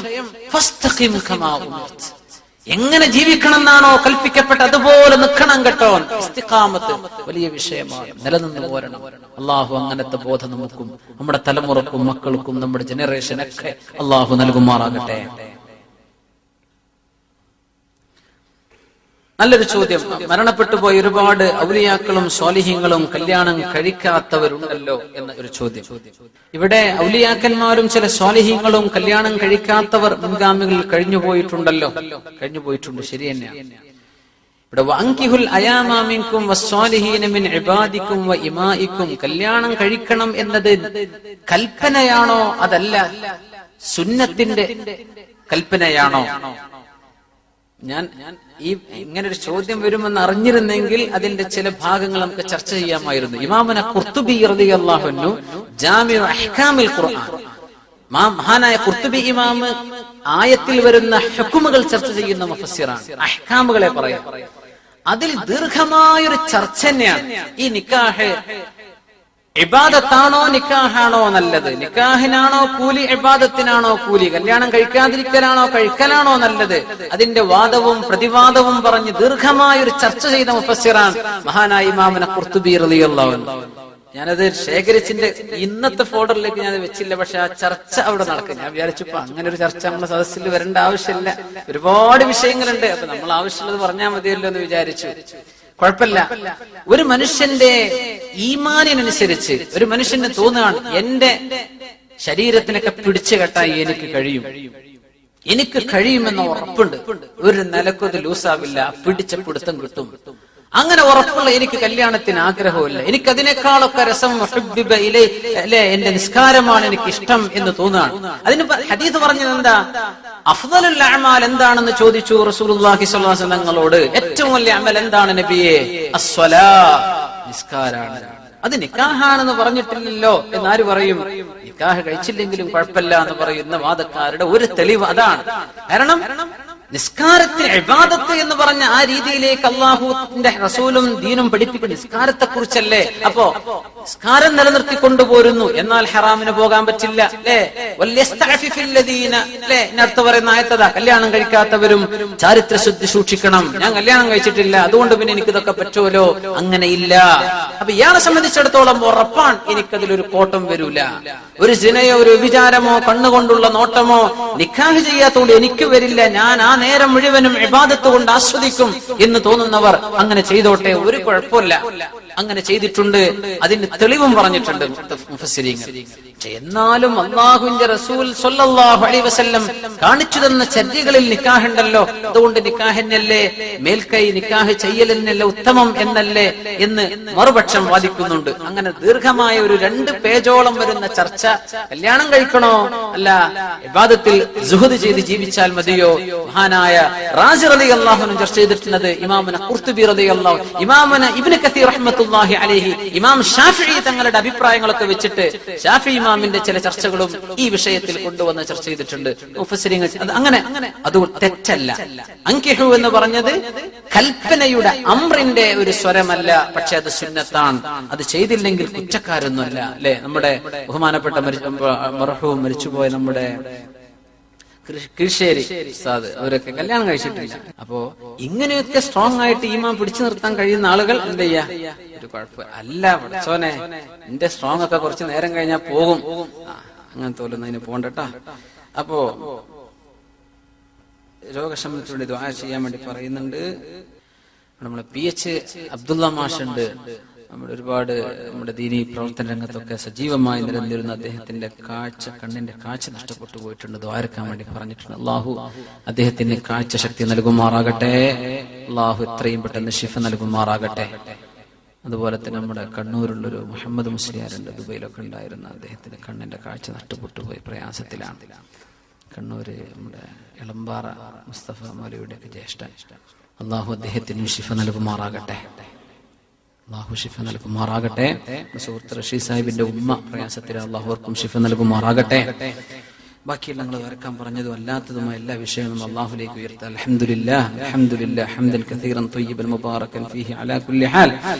ഫസ്തഖിം കമാ ഉമിർത്, എങ്ങനെ ജീവിക്കണം എന്നാണോ കൽപ്പിക്കപ്പെട്ട അതുപോലെ നിൽക്കണം കേട്ടോ. ഇസ്തിഖാമത്ത് വലിയ വിഷയമാണ്. നിലനിന്ന് പോരണം. അള്ളാഹു അങ്ങനത്തെ ബോധം നമുക്കും നമ്മുടെ തലമുറക്കും മക്കൾക്കും നമ്മുടെ ജനറേഷനൊക്കെ അള്ളാഹു നൽകുമാറാകട്ടെ. നല്ലൊരു ചോദ്യം. മരണപ്പെട്ടു പോയ ഒരുപാട് ഔലിയാക്കളും സ്വാലിഹീങ്ങളും കല്യാണം കഴിക്കാത്തവരുണ്ടല്ലോ എന്ന ഒരു ചോദ്യം. ഇവിടെ ഔലിയാക്കന്മാരും ചില സ്വാലിഹീങ്ങളും കല്യാണം കഴിക്കാത്തവർ മുൻഗാമികളിൽ കഴിഞ്ഞുപോയിട്ടുണ്ടല്ലോ. കഴിഞ്ഞുപോയിട്ടുണ്ട്, ശരി തന്നെയാണ്. ഇവിടെ വഅൻകിഹുൽ അയാമ മിൻകും വസ്സാലിഹീന മിൻ ഇബാദിക്കും വ ഇമാഇക്കും, കല്യാണം കഴിക്കണം എന്നത് കൽപ്പനയാണോ അതല്ല സുന്നത്തിന്റെ കൽപ്പനയാണോ? ഞാൻ ഈ ഇങ്ങനൊരു ചോദ്യം വരുമെന്ന് അറിഞ്ഞിരുന്നെങ്കിൽ അതിന്റെ ചില ഭാഗങ്ങൾ നമുക്ക് ചർച്ച ചെയ്യാമായിരുന്നു. ഇമാമുന ഖുർത്തുബി റളിയല്ലാഹു അൻഹു ജാമിഉ അഹ്കാമിൽ ഖുർആൻ, മഹാനായ ഖുർത്തുബി ഇമാമ് ആയത്തിൽ വരുന്ന ഹുക്മുകൾ ചർച്ച ചെയ്യുന്ന മുഫസ്സിറാണ്. അഹ്കാമുകളെ പറയാം. അതിൽ ദീർഘമായൊരു ചർച്ച തന്നെയാണ്. ഈ നിക്കാഹ് ഇബാദത്താണോ നിക്കാഹാണോ നല്ലത്? നിക്കാഹിനാണോ കൂലി, ഇബാദത്തിനാണോ കൂലി? കല്യാണം കഴിക്കാതിരിക്കലാണോ കഴിക്കലാണോ നല്ലത്? അതിന്റെ വാദവും പ്രതിവാദവും പറഞ്ഞ് ദീർഘമായൊരു ചർച്ച ചെയ്ത മുഫസ്സിറാൻ മഹാനായ ഇമാമുന ഖുർത്തുബി റളിയല്ലാഹു അൻഹു. ഞാനത് ശേഖരിച്ചിന്റെ ഇന്നത്തെ ഫോൾഡറിലേക്ക് ഞാൻ വെച്ചില്ല, പക്ഷെ ആ ചർച്ച അവിടെ നടക്കും. ഞാൻ വിചാരിച്ചപ്പോ അങ്ങനെ ഒരു ചർച്ച നമ്മുടെ സദസ്സിൽ വരേണ്ട ആവശ്യമില്ല, ഒരുപാട് വിഷയങ്ങളുണ്ട്, അപ്പൊ നമ്മൾ ആവശ്യമുള്ളത് പറഞ്ഞാൽ മതിയല്ലോ എന്ന് വിചാരിച്ചു. കുഴപ്പമില്ല. ഒരു മനുഷ്യന്റെ ഈമാനിനനുസരിച്ച് ഒരു മനുഷ്യന് തോന്നുകയാണ് എന്റെ ശരീരത്തിനൊക്കെ പിടിച്ചു കെട്ടാൻ എനിക്ക് കഴിയുമെന്ന ഉറപ്പുണ്ട്. ഒരു നിലക്കൊത് ലൂസാവില്ല, പിടിച്ച പിടുത്തം കിട്ടും. അങ്ങനെ ഉറപ്പുള്ള എനിക്ക് കല്യാണത്തിന് ആഗ്രഹമില്ല. എനിക്ക് അതിനേക്കാളൊക്കെ രസം എന്റെ നിസ്കാരമാണ് എനിക്ക് ഇഷ്ടം എന്ന് തോന്നുകയാണ്. അതിന് ഹദീസ് പറഞ്ഞത് എന്താ? അഫ്ദലുൽ അഅമാൽ എന്താണെന്ന് ചോദിച്ചു റസൂലുള്ളാഹി സ്വല്ലല്ലാഹു അലൈഹി വസല്ലം തങ്ങളോട്. ഏറ്റവും വലിയ അമൽ എന്താണ് നബിയെ? അസ്സലാ, നിസ്കാരാണ്. അത് നിക്കാഹാണെന്ന് പറഞ്ഞിട്ടില്ലല്ലോ എന്നാര് പറയും? നിക്കാഹ് കഴിച്ചില്ലെങ്കിലും കുഴപ്പമില്ല എന്ന് പറയുന്ന വാദക്കാരുടെ ഒരു തെളിവ് അതാണ്. കാരണം നിസ്കാരത്തിന് ഇബാദത്ത് എന്ന് പറഞ്ഞ ആ രീതിയിലേക്ക് അല്ലാഹുവിന്റെ റസൂലും ദീനും പഠിപ്പിക്കുന്ന നിസ്കാരത്തെ കുറിച്ചല്ലേ. അപ്പോ നിസ്കാരം നിലനിർത്തി കൊണ്ടുപോരുന്നു, എന്നാൽ ഹറാമിന് പോകാൻ പറ്റില്ല അല്ലേ? അടുത്ത് പറയുന്ന ആയത്തതാ, കല്യാണം കഴിക്കാത്തവരും ചാരിത്ര ശുദ്ധി സൂക്ഷിക്കണം. ഞാൻ കല്യാണം കഴിച്ചിട്ടില്ല, അതുകൊണ്ട് പിന്നെ എനിക്കിതൊക്കെ പറ്റുമല്ലോ. അങ്ങനെയില്ല. അപ്പൊ ഇയാളെ സംബന്ധിച്ചിടത്തോളം ഉറപ്പാണ് എനിക്കതിലൊരു കോട്ടം വരൂല. ഒരു സിനയോ ഒരു വിചാരമോ കണ്ണുകൊണ്ടുള്ള നോട്ടമോ നിക്കാഹ് ചെയ്യാത്തോണ്ട് എനിക്ക് വരില്ല, ഞാൻ ആ നേരം മുഴുവനും ഇബാദത്ത് കൊണ്ട് ആസ്വദിക്കും എന്ന് തോന്നുന്നവർ അങ്ങനെ ചെയ്തോട്ടെ, ഒരു കുഴപ്പമില്ല. അങ്ങനെ ചെയ്തിട്ടുണ്ട്, അതിന് തെളിവും പറഞ്ഞിട്ടുണ്ട് മുഫസ്സിരീങ്ങൾ. പക്ഷെ എന്നാലും അല്ലാഹുവിന്റെ റസൂൽ സ്വല്ലല്ലാഹു അലൈഹി വസല്ലം കാണിച്ചു തന്ന ചര്യകളിൽ നിക്കാഹ് ഉണ്ടല്ലോ, അതുകൊണ്ട് നിക്കാഹിനല്ലേ മേൽക്കൈ, നിക്കാഹ് ചെയ്യലെന്നല്ലേ ഉത്തമം എന്നല്ലേ എന്ന് മറുപക്ഷം വാദിക്കുന്നുണ്ട്. അങ്ങനെ ദീർഘമായ ഒരു 2 പേജോളം വരുന്ന ചർച്ച, കല്യാണം കഴിക്കണോ അല്ല ഇബാദത്തിൽ സുഹദ് ചെയ്ത് ജീവിച്ചാൽ മതിയോ, മഹാനായ റാസി റളിയല്ലാഹു അൻഹു ചർച്ച ചെയ്തിട്ടുള്ളത്, ഇമാമുന ഖുർത്തുബി റളിയല്ലാഹു, ഇമാമുന ഇബ്നു കസീർ റഹ്മത്തുള്ളാഹി അലൈഹി, ഇമാം ഷാഫിഈ തങ്ങളുടെ അഭിപ്രായങ്ങളൊക്കെ വെച്ചിട്ട് ഷാഫി ഇമാമിന്റെ ചില ചർച്ചകളും ഈ വിഷയത്തിൽ കൊണ്ടുവന്ന് ചർച്ച ചെയ്തിട്ടുണ്ട് മുഫസ്സിരീങ്ങൾ. അങ്ങനെ അത് തെറ്റല്ല. അൻകിഹു എന്ന് പറഞ്ഞത് കൽപ്പനയുടെ അംറിന്റെ ഒരു സ്വരമല്ല, പക്ഷെ അത് സുന്നത്താണ്. അത് ചെയ്തില്ലെങ്കിൽ കുറ്റക്കാരൊന്നുമല്ല. അല്ലെ, നമ്മുടെ ബഹുമാനപ്പെട്ട മർഹൂം മരിച്ചുപോയ നമ്മുടെ കീഴ്ശേരി ഉസ്താദ് അവരൊക്കെ കല്യാണം കഴിച്ചിട്ടില്ല. അപ്പോ ഇങ്ങനെയൊക്കെ സ്ട്രോങ് ആയിട്ട് ഈമാൻ പിടിച്ചു നിർത്താൻ കഴിയുന്ന ആളുകൾ എന്ത് ചെയ്യാ, ഒരു കുഴപ്പം അല്ല. പഠിച്ചോനെ എന്റെ സ്ട്രോങ് ഒക്കെ കുറച്ച് നേരം കഴിഞ്ഞാൽ പോകും, അങ്ങനെ തോന്നുന്നതിന് പോകണ്ടട്ടാ. അപ്പോ രോഗശമനത്തോടെ ദുആ ചെയ്യാൻ വേണ്ടി പറയുന്നുണ്ട്. നമ്മളെ PH അബ്ദുള്ള മാഷുണ്ട്, നമ്മുടെ ഒരുപാട് നമ്മുടെ ദീനീ പ്രവർത്തന രംഗത്തൊക്കെ സജീവമായി നിലനിന്നിരുന്ന അദ്ദേഹത്തിന്റെ കണ്ണിന്റെ കാഴ്ച നഷ്ടപ്പെട്ടു പോയിട്ടുണ്ട്. ദ്വാരക്കാൻ വേണ്ടി പറഞ്ഞിട്ടുണ്ട്. അള്ളാഹു അദ്ദേഹത്തിന് കാഴ്ച ശക്തി നൽകുമാറാകട്ടെ. അള്ളാഹു എത്രയും പെട്ടെന്ന് ശിഫ നൽകുമാറാകട്ടെ. അതുപോലെ തന്നെ നമ്മുടെ കണ്ണൂരുള്ളൊരു മുഹമ്മദ് മുസ്ലിയാരുണ്ട്, ദുബൈയിലൊക്കെ ഉണ്ടായിരുന്ന, അദ്ദേഹത്തിന്റെ കണ്ണിന്റെ കാഴ്ച നഷ്ടപ്പെട്ടു പോയി, പ്രയാസത്തിലാണ്. കണ്ണൂര് നമ്മുടെ എളമ്പാറ മുസ്തഫ മൗലവിയുടെയൊക്കെ ജ്യേഷ്ഠൻ. അള്ളാഹു അദ്ദേഹത്തിന് ശിഫ നൽകുമാറാകട്ടെ. അള്ളാഹു ശിഫ നൽകുമാറാകട്ടെ. സുഹൃത്ത് റഷീദ് സാഹിബിന്റെ ഉമ്മ പ്രയാസത്തിൽ, അള്ളാഹു അവർക്കും ശിഫ നൽകുമാറാകട്ടെ. ബാക്കിയുള്ള ഞങ്ങൾ വരക്കാൻ പറഞ്ഞതും അല്ലാത്തതുമായ എല്ലാ വിഷയങ്ങളും അല്ലാഹുവിലേക്ക് ഉയർത്തുക. അൽഹംദുലില്ലാഹ് അൽഹംദുലില്ലാഹ് ഹംദൻ കസീറൻ ത്വയ്യിബൻ മുബാറകൻ ഫീഹി അലാ കുല്ലി ഹാൽ.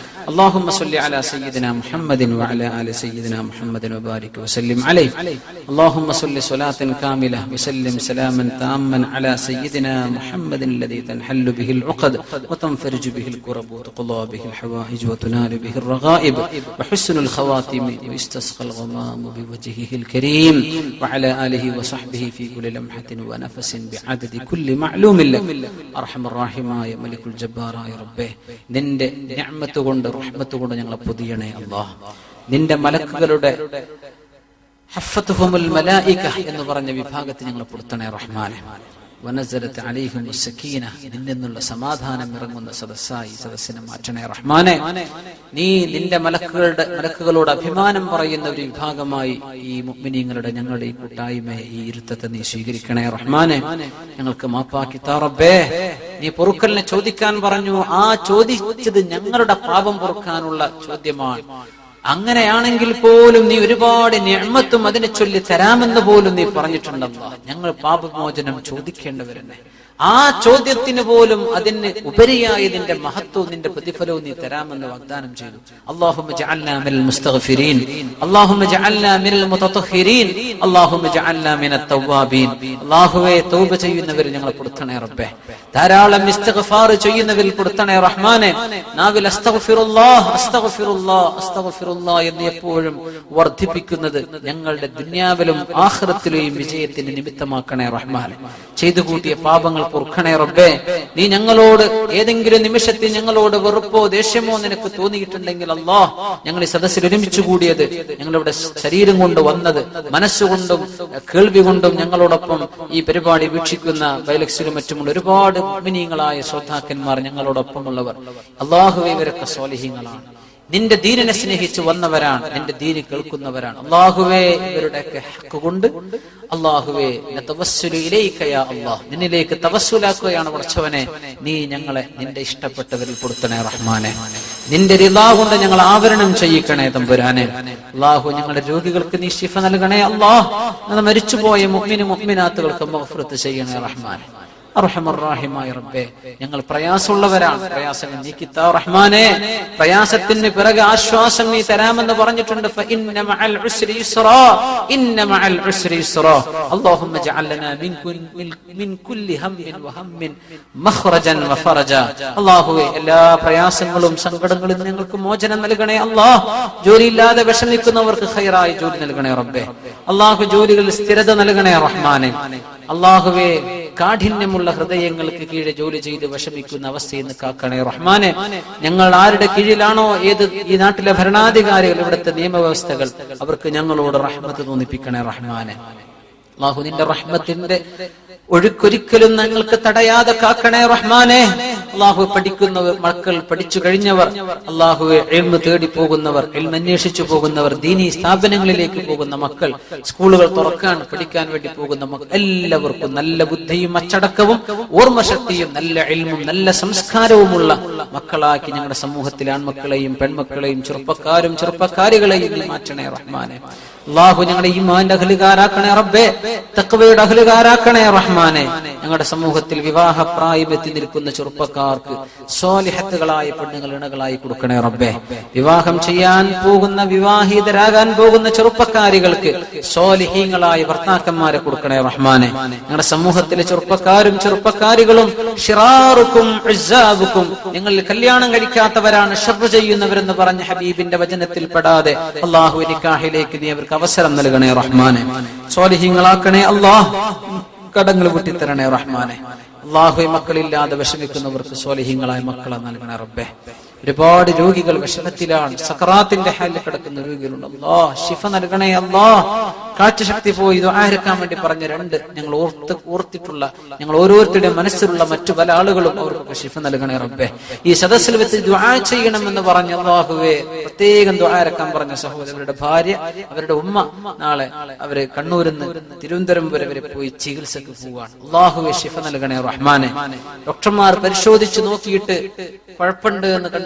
അല്ലാഹുമ്മ സ്വല്ലി അലാ സയ്യിദിനാ മുഹമ്മദിൻ വഅലാ ആലി സയ്യിദിനാ മുഹമ്മദിൻ വബാരിക് വസല്ലിം അലൈഹി. അല്ലാഹുമ്മ സ്വല്ലി സ്വലാത്തൻ കാമില വസല്ലിം സലാമൻ താമ്മൻ അലാ സയ്യിദിനാ മുഹമ്മദിൻ الذي تنحل به العقد وتنفرج به الكرب وتقضى به الحوائج وتنال به الرغائب وحسن الخواتم ويستسقى الغمام بوجهه الكريم وعلى آله وصحبه في كل لمحة ونفس بعدد كل معلوم لك. أرحم الراحماയ മലിക്കുൽ ജബ്ബാറായ റബ്ബേ, നിന്റെ നിഅമത്ത് കൊണ്ട് റഹ്മത്ത് കൊണ്ട് ഞങ്ങളെ പൊതിയണേ അല്ലാഹ്. നിന്റെ മലക്കുകളുടെ ഹഫ്ഫത്തുഹുൽ മലായിക എന്ന് പറഞ്ഞ വിഭാഗത്തിൽ ഞങ്ങളെ പെടുത്തണേ റഹ്മാനെ. വനസലത്ത് അലൈഹിം സക്കീന, നിന്നുള്ള സമാധാനം ഇറങ്ങുന്ന സദസ്സായി സദസ്സിനെ മാറ്റണേ റഹ്മാനെ. നീ നിന്റെ മലക്കുകളോട് അഭിമാനം പറയുന്ന ഒരു വിഭാഗമായി ഈ മുഅ്മിനീങ്ങളുടെ ഞങ്ങളുടെ ഈ കൂട്ടായ്മയെ, ഈ ഇരുത്തത്തെ നീ സ്വീകരിക്കണേ റഹ്മാനെ. ഞങ്ങൾക്ക് മാപ്പാക്കി താ റബ്ബേ. നീ പൊറുക്കലിനെ ചോദിക്കാൻ പറഞ്ഞു, ആ ചോദിച്ചത് ഞങ്ങളുടെ പാപം പൊറുക്കാനുള്ള ചോദ്യമാണ്. അങ്ങനെയാണെങ്കിൽ പോലും നീ ഒരുപാട് നിഅമത്തും അതിനെ ചൊല്ലി തരാമെന്ന് പോലും നീ പറഞ്ഞിട്ടുണ്ടല്ലോ. ഞങ്ങൾ പാപമോചനം ചോദിക്കേണ്ടവരെന്നെ. ആ ചോദ്യത്തിന് പോലും അതിന് ഉപരിയായി നിന്റെ മഹത്വവും നിന്റെ പ്രതിഫലവും നീ തരാമെന്ന് വാഗ്ദാനം ചെയ്തു. അല്ലാഹുമ്മ ജഅൽനാ മിനൽ മുസ്തഗ്ഫിരീൻ, അല്ലാഹുമ്മ ജഅൽനാ മിനൽ മുതതഹിരീൻ, അല്ലാഹുമ്മ ജഅൽനാ മിനത് തവ്വാബീൻ. അല്ലാഹുവേ, തൗബ ചെയ്യുന്നവരിൽ ഞങ്ങളെ പെടുത്തണേ റബ്ബേ. ധാരാളം ഇസ്തിഗ്ഫാർ ചെയ്യുന്നവരിൽ പെടുത്തണേ റഹ്മാനെ. നാവിൽ അസ്തഗ്ഫിറുല്ലാഹ് അസ്തഗ്ഫിറുല്ലാഹ് അസ്തഗ്ഫിറുല്ലാഹ് എന്ന് എപ്പോഴും വർദ്ധിപ്പിക്കുന്നത് ഞങ്ങളുടെ ദുനിയാവിലും ആഖിറത്തിലെയും വിജയത്തിന് നിമിത്തമാക്കണേ റഹ്മാനെ. ചെയ്തു കൂട്ടിയ പാപങ്ങൾ പൊറുക്കണേ റബ്ബേ. നീ ഞങ്ങളോട് ഏതെങ്കിലും നിമിഷത്തിൽ ഞങ്ങളോട് വെറുപ്പോ ദേഷ്യമോ നിനക്ക് തോന്നിയിട്ടുണ്ടെങ്കിൽ അല്ലാഹ്, ഞങ്ങൾ ഈ സദസ്സിൽ ഒരുമിച്ച് കൂടിയത്, ഞങ്ങളിവിടെ ശരീരം കൊണ്ട് വന്നത്, മനസ്സുകൊണ്ടും കേൾവി കൊണ്ടും ഞങ്ങളോടൊപ്പം ഈ പരിപാടി വീക്ഷിക്കുന്ന ബൈലക്സിലും മറ്റുമുള്ള ഒരുപാട് മുഅ്മിനീങ്ങളായ ശ്രോതാക്കന്മാർ, ഞങ്ങളോടൊപ്പമുള്ളവർ, അല്ലാഹുവേ, ഇവരൊക്കെ സ്വാലിഹീങ്ങളാണ്. നിന്റെ ദീനിനെ സ്നേഹിച്ചു വന്നവരാണ്, നിന്റെ ദീനി കേൾക്കുന്നവരാണ്. അല്ലാഹുവേ, ഇവരുടെയൊക്കെ ഹഖ് കൊണ്ട് അല്ലാഹുവേ നതവസ്സലു ഇലൈക യാ അല്ലാഹ്, നിന്നിലേക്ക് തവസ്സുലാക്കുകയാണ് പടച്ചവനെ. നീ ഞങ്ങളെ നിന്റെ ഇഷ്ടപ്പെട്ടവരിൽ പെടുത്തണേ റഹ്മാനെ. നിന്റെ റിളാ കൊണ്ട് ഞങ്ങൾ ആവരണം ചെയ്യിക്കണേ തമ്പുരാനെ. അല്ലാഹു, ഞങ്ങളുടെ രോഗികൾക്ക് നീ ശിഫ നൽകണേ അല്ലാഹ്. മരിച്ചുപോയ മുഅ്മിനു മുഅ്മിനാത്തുകൾക്ക് മഗ്ഫിറത്ത് ചെയ്യണേ റഹ്മാനെ. അർഹമർറാഹിമായ റബ്ബേ, ഞങ്ങൾ പ്രയാസമുള്ളവരാണ്, പ്രയാസങ്ങൾ നീക്കിത്താ റഹ്മാനെ. പ്രയാസത്തിന് പിറകെ ആശ്വാസം നീ തരാമെന്ന് പറഞ്ഞിട്ടുണ്ട്. ഫഇന്ന മഅൽ ഉസ്രി യുസ്റാ, ഇന്ന മഅൽ ഉസ്രി യുസ്റാ. അല്ലാഹുമ്മ ജഅൽ ലനാ മിൻ കുല്ലി ഹമ്മിൻ വഹമ്മിൻ മഖ്റജൻ വഫറജ. അല്ലാഹുവേ, എല്ലാ പ്രയാസങ്ങളും സങ്കടങ്ങളും ഞങ്ങൾക്ക് മോചനം നൽകണേ അല്ലാഹ്. ജോലിയില്ലാതെ വിഷമിക്കുന്നവർക്ക് ഖൈറായ ജോലി നൽകണേ റബ്ബേ. അല്ലാഹു, ജോലികളിൽ സ്ഥിരത നൽകണേ റഹ്മാനെ. അല്ലാഹുവേ, കാഠിന്യമുള്ള ഹൃദയങ്ങൾക്ക് കീഴെ ജോലി ചെയ്ത് വിഷമിക്കുന്ന അവസ്ഥയിൽ നിന്ന് കാക്കണേ റഹ്മാനെ. ഞങ്ങൾ ആരുടെ കീഴിലാണോ, ഏത് ഈ നാട്ടിലെ ഭരണാധികാരികൾ, ഇവിടുത്തെ നിയമവ്യവസ്ഥകൾ, അവർക്ക് ഞങ്ങളോട് റഹ്മത്ത് തോന്നിപ്പിക്കണേ റഹ്മാനെ. അല്ലാഹു നിന്റെ റഹ്മത്തിന്റെ ഒഴുക്കൊരിക്കലും ഞങ്ങൾക്ക് തടയാതെ കാക്കണേ റഹ്മാനെ. അല്ലാഹു പഠിക്കുന്നവർ, മക്കൾ പഠിച്ചു കഴിഞ്ഞവർ, അല്ലാഹുവെ ഇൽമ് തേടി പോകുന്നവർ, ഇൽമ് അന്വേഷിച്ചു പോകുന്നവർ, ദീനീ സ്ഥാപനങ്ങളിലേക്ക് പോകുന്ന മക്കൾ, സ്കൂളുകൾ തുറക്കാൻ പഠിക്കാൻ വേണ്ടി പോകുന്ന മക്കൾ, എല്ലാവർക്കും നല്ല ബുദ്ധിയും അച്ചടക്കവും ഓർമ്മശക്തിയും നല്ല ഇൽമും നല്ല സംസ്കാരവുമുള്ള മക്കളാക്കി ഞങ്ങളുടെ സമൂഹത്തിലെ ആൺമക്കളെയും പെൺമക്കളെയും ചെറുപ്പക്കാരും ചെറുപ്പക്കാരികളെയും നീ മാറ്റണേ റഹ്മാനെ. അല്ലാഹു ഞങ്ങളുടെ ഈമാന്റെ അഹ്ലുകാരാക്കണേ റബ്ബേ, തഖ്വയുടെ അഹ്ലുകാരാക്കണേ റഹ്മാനെ. ഞങ്ങളുടെ സമൂഹത്തിൽ വിവാഹപ്രായം എത്തി നിൽക്കുന്ന ചെറുപ്പക്കാർക്ക് സ്വാലിഹത്തുകളായ പെണ്ണുങ്ങൾ ഇണകളായി കൊടുക്കണേ റബ്ബേ. വിവാഹം ചെയ്യാൻ പോകുന്ന, വിവാഹിതരാകാൻ പോകുന്ന ചെറുപ്പക്കാരികൾക്ക് സ്വാലിഹീങ്ങളായ ഭർത്താക്കന്മാരെ കൊടുക്കണേ റഹ്മാനെ. ഞങ്ങളുടെ സമൂഹത്തിലെ ചെറുപ്പക്കാരും ചെറുപ്പക്കാരികളും ഷിറാറുക്കും ഇസ്സാബുക്കും, ഞങ്ങളിൽ കല്യാണം കഴിക്കാത്തവരാണ് ഷർറ് ചെയ്യുന്നവരെന്ന് പറഞ്ഞ ഹബീബിന്റെ വചനത്തിൽ പെടാതെ അല്ലാഹു നിക്കാഹിലേക്ക് നീ അവർക്ക് അവസരം നൽകണേ റഹ്മാനെ. സ്വാലിഹീങ്ങളാക്കണേ അല്ലാഹ്, കടങ്ങൾ വിട്ടിത്തരണേ റഹ്മാനെ. അല്ലാഹു മക്കളില്ലാതെ വിഷമിക്കുന്നവർക്ക് സ്വാലിഹീങ്ങളായ മക്കളെ നൽകണേ റബ്ബേ. ഒരുപാട് രോഗികൾ വിഷമത്തിലാണ്, സക്കറാത്തിന്റെ ഹാലിൽ കിടക്കുന്ന രോഗികളുണ്ട്. അല്ലാഹ് ശിഫ നൽകണേ അല്ലാഹ്. കാഴ്ചശക്തി പോയി ദുആഇരക്കാൻ വേണ്ടി പറഞ്ഞ രണ്ട് ഞങ്ങൾ ഓർത്തിട്ടുള്ള, ഞങ്ങൾ ഓരോരുത്തരുടെയും മനസ്സിലുള്ള മറ്റു പല ആളുകളും അവർക്ക് ശിഫ നൽകണേ റബ്ബേ. ഈ സദസ്സിൽ വെച്ച് ദുആ ചെയ്യണമെന്ന് പറഞ്ഞ അല്ലാഹുവേ, പ്രത്യേകം ദുആഇരക്കാൻ പറഞ്ഞ സഹോദരരുടെ ഭാര്യ, അവരുടെ ഉമ്മ നാളെ അവര് കണ്ണൂരിൽ നിന്ന് തിരുവനന്തപുരം വരെ അവരെ പോയി ചികിത്സക്ക് പോവാണ്. അല്ലാഹുവേ ശിഫ നൽകണേ റഹ്മാനെ. ഡോക്ടർമാർ പരിശോധിച്ച് നോക്കിയിട്ട് കുഴപ്പമുണ്ട് എന്ന് കണ്ട്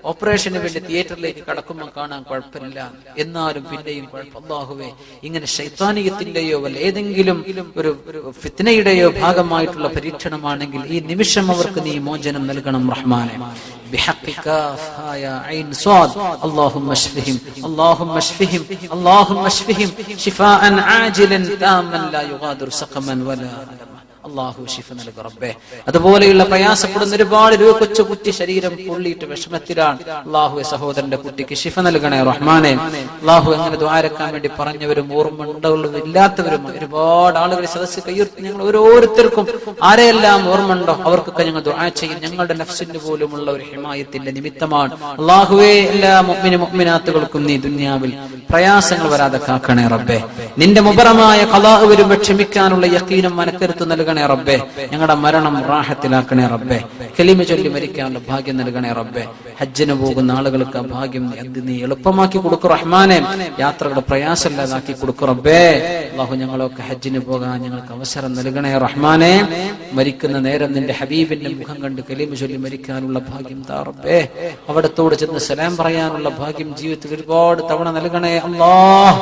ഓപ്പറേഷന് വേണ്ടി തിയേറ്ററിലേക്ക് കടക്കുമ്പോൾ കാണാൻ കുഴപ്പമില്ല, എന്നാലും പിന്നെയും കുഴപ്പം. അല്ലാഹുവേ, ഇങ്ങനെ ശൈത്താനിയത്തിന്റെയോ വല്ല ഏതെങ്കിലും ഒരു ഫിത്നയുടെയോ ഭാഗമായിട്ടുള്ള പരീക്ഷണമാണെങ്കിൽ ഈ നിമിഷം അവർക്ക് നീ മോചനം നൽകണം റഹ്മാനെ. بحق كاف يا عين صاد اللهم اشفهم اللهم اشفهم اللهم اشفهم شفاء عاجلا تاما لا يغادر سقما ولا ألما. അല്ലാഹു ശിഫ നൽക റബ്ബേ. അതുപോലെയുള്ള പ്രയാസപ്പെടുന്ന ഒരുപാട് കൊച്ചു കുട്ടി ശരീരം പൊള്ളിയിട്ട് വിഷമത്തിലാണ്. അല്ലാഹു സഹോദരന്റെ കുട്ടിക്ക് ശിഫ നൽകണേ റഹ്മാനെ. അല്ലാഹു അങ്ങനെ ദുആഇരക്കാൻ വേണ്ടി പറഞ്ഞവരും ഓർമ്മ ഉള്ളവരും ഇല്ലാത്തവരും ഒരുപാട് ആളുകൾ സദസ്സ് കയ്യുർത്തി ഞങ്ങൾ ഓരോരുത്തർക്കും ആരെയെല്ലാം ഓർമ്മ ഉണ്ടോ അവർക്കൊക്കെ ഞങ്ങൾ ദുആ ചെയ്യും. ഞങ്ങളുടെ നഫ്സിന് പോലുമുള്ള ഒരു ഹിമായത്തിന്റെ നിമിത്തമാണ്. അല്ലാഹുവേ, എല്ലാ മുഅ്മിനാത്തുകൾക്കും നീ ദുനിയാവിൽ പ്രയാസങ്ങൾ വരാതെ കാക്കണേ റബ്ബേ. നിന്റെ മുബറമായ ഖളാ വരുമ്പോൾ ക്ഷമിക്കാനുള്ള യഖീനും മനക്കരുത്ത് നൽകണേ റബ്ബേ. ഞങ്ങളുടെ മരണം റാഹത്തിലാക്കണേ റബ്ബേ. കലിമ ചൊല്ലി മരിക്കാനുള്ള ഭാഗ്യം നൽകണേ റബ്ബേ. ഹജ്ജിന് പോകുന്ന ആളുകൾക്ക് ആ ഭാഗ്യം നീ എളുപ്പമാക്കി കൊടുക്കു റഹ്മാനെ. യാത്രകളുടെ പ്രയാസമില്ലാതാക്കി കൊടുക്കു റബ്ബേ. അല്ലാഹു ഞങ്ങളൊക്കെ ഹജ്ജിന് പോകാൻ ഞങ്ങൾക്ക് അവസരം നൽകണേ റഹ്മാനെ. മരിക്കുന്ന നേരം നിന്റെ ഹബീബിന്റെ മുഖം കണ്ട് കലിമ ചൊല്ലി മരിക്കാനുള്ള ഭാഗ്യം താ റബ്ബേ. അവിടത്തോട് ചെന്ന് സലാം പറയാനുള്ള ഭാഗ്യം ജീവിതത്തിൽ ഒരുപാട് തവണ നൽകണേ അല്ലാഹ്.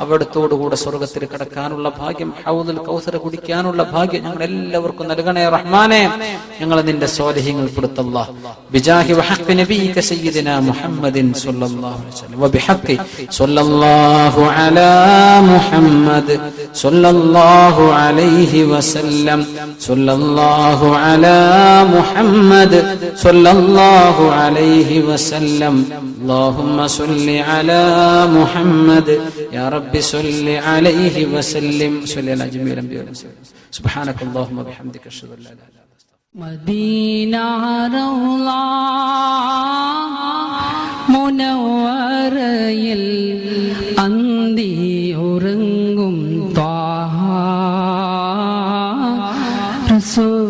അവിടത്തോടുകൂടെ സ്വർഗത്തിൽ കിടക്കാനുള്ള ഭാഗ്യം, ഹൗദുൽ കൗസർ കുടിക്കാനുള്ള ഭാഗ്യം ഞങ്ങളെല്ലാവർക്കും നൽകണേ റഹ്മാനെ. ഞങ്ങൾ നിന്റെ സ്വാലിഹീങ്ങൾ പെടുത്തല്ലാ. ബിജാഹി വഹഖ് നബിയിക സയ്യിദിനാ മുഹമ്മദിൻ സ്വല്ലല്ലാഹു അലൈഹി വസല്ലം വബിഹഖി സ്വല്ലല്ലാഹു അലാ മുഹമ്മദ് സ്വല്ലല്ലാഹു അലൈഹി വസല്ലം സ്വല്ലല്ലാഹു അലാ മുഹമ്മദ് സ്വല്ലല്ലാഹു അലൈഹി വസല്ലം. اللهم صل على محمد يا رب صل عليه وسلم. صل على جميع الانبياء والمرسلين. سبحانك اللهم وبحمدك اشهد ان لا اله الا انت.
مدينة روضة منورയിൽ അന്തി ഉറങ്ങും ത്വാഹ റസൂൽ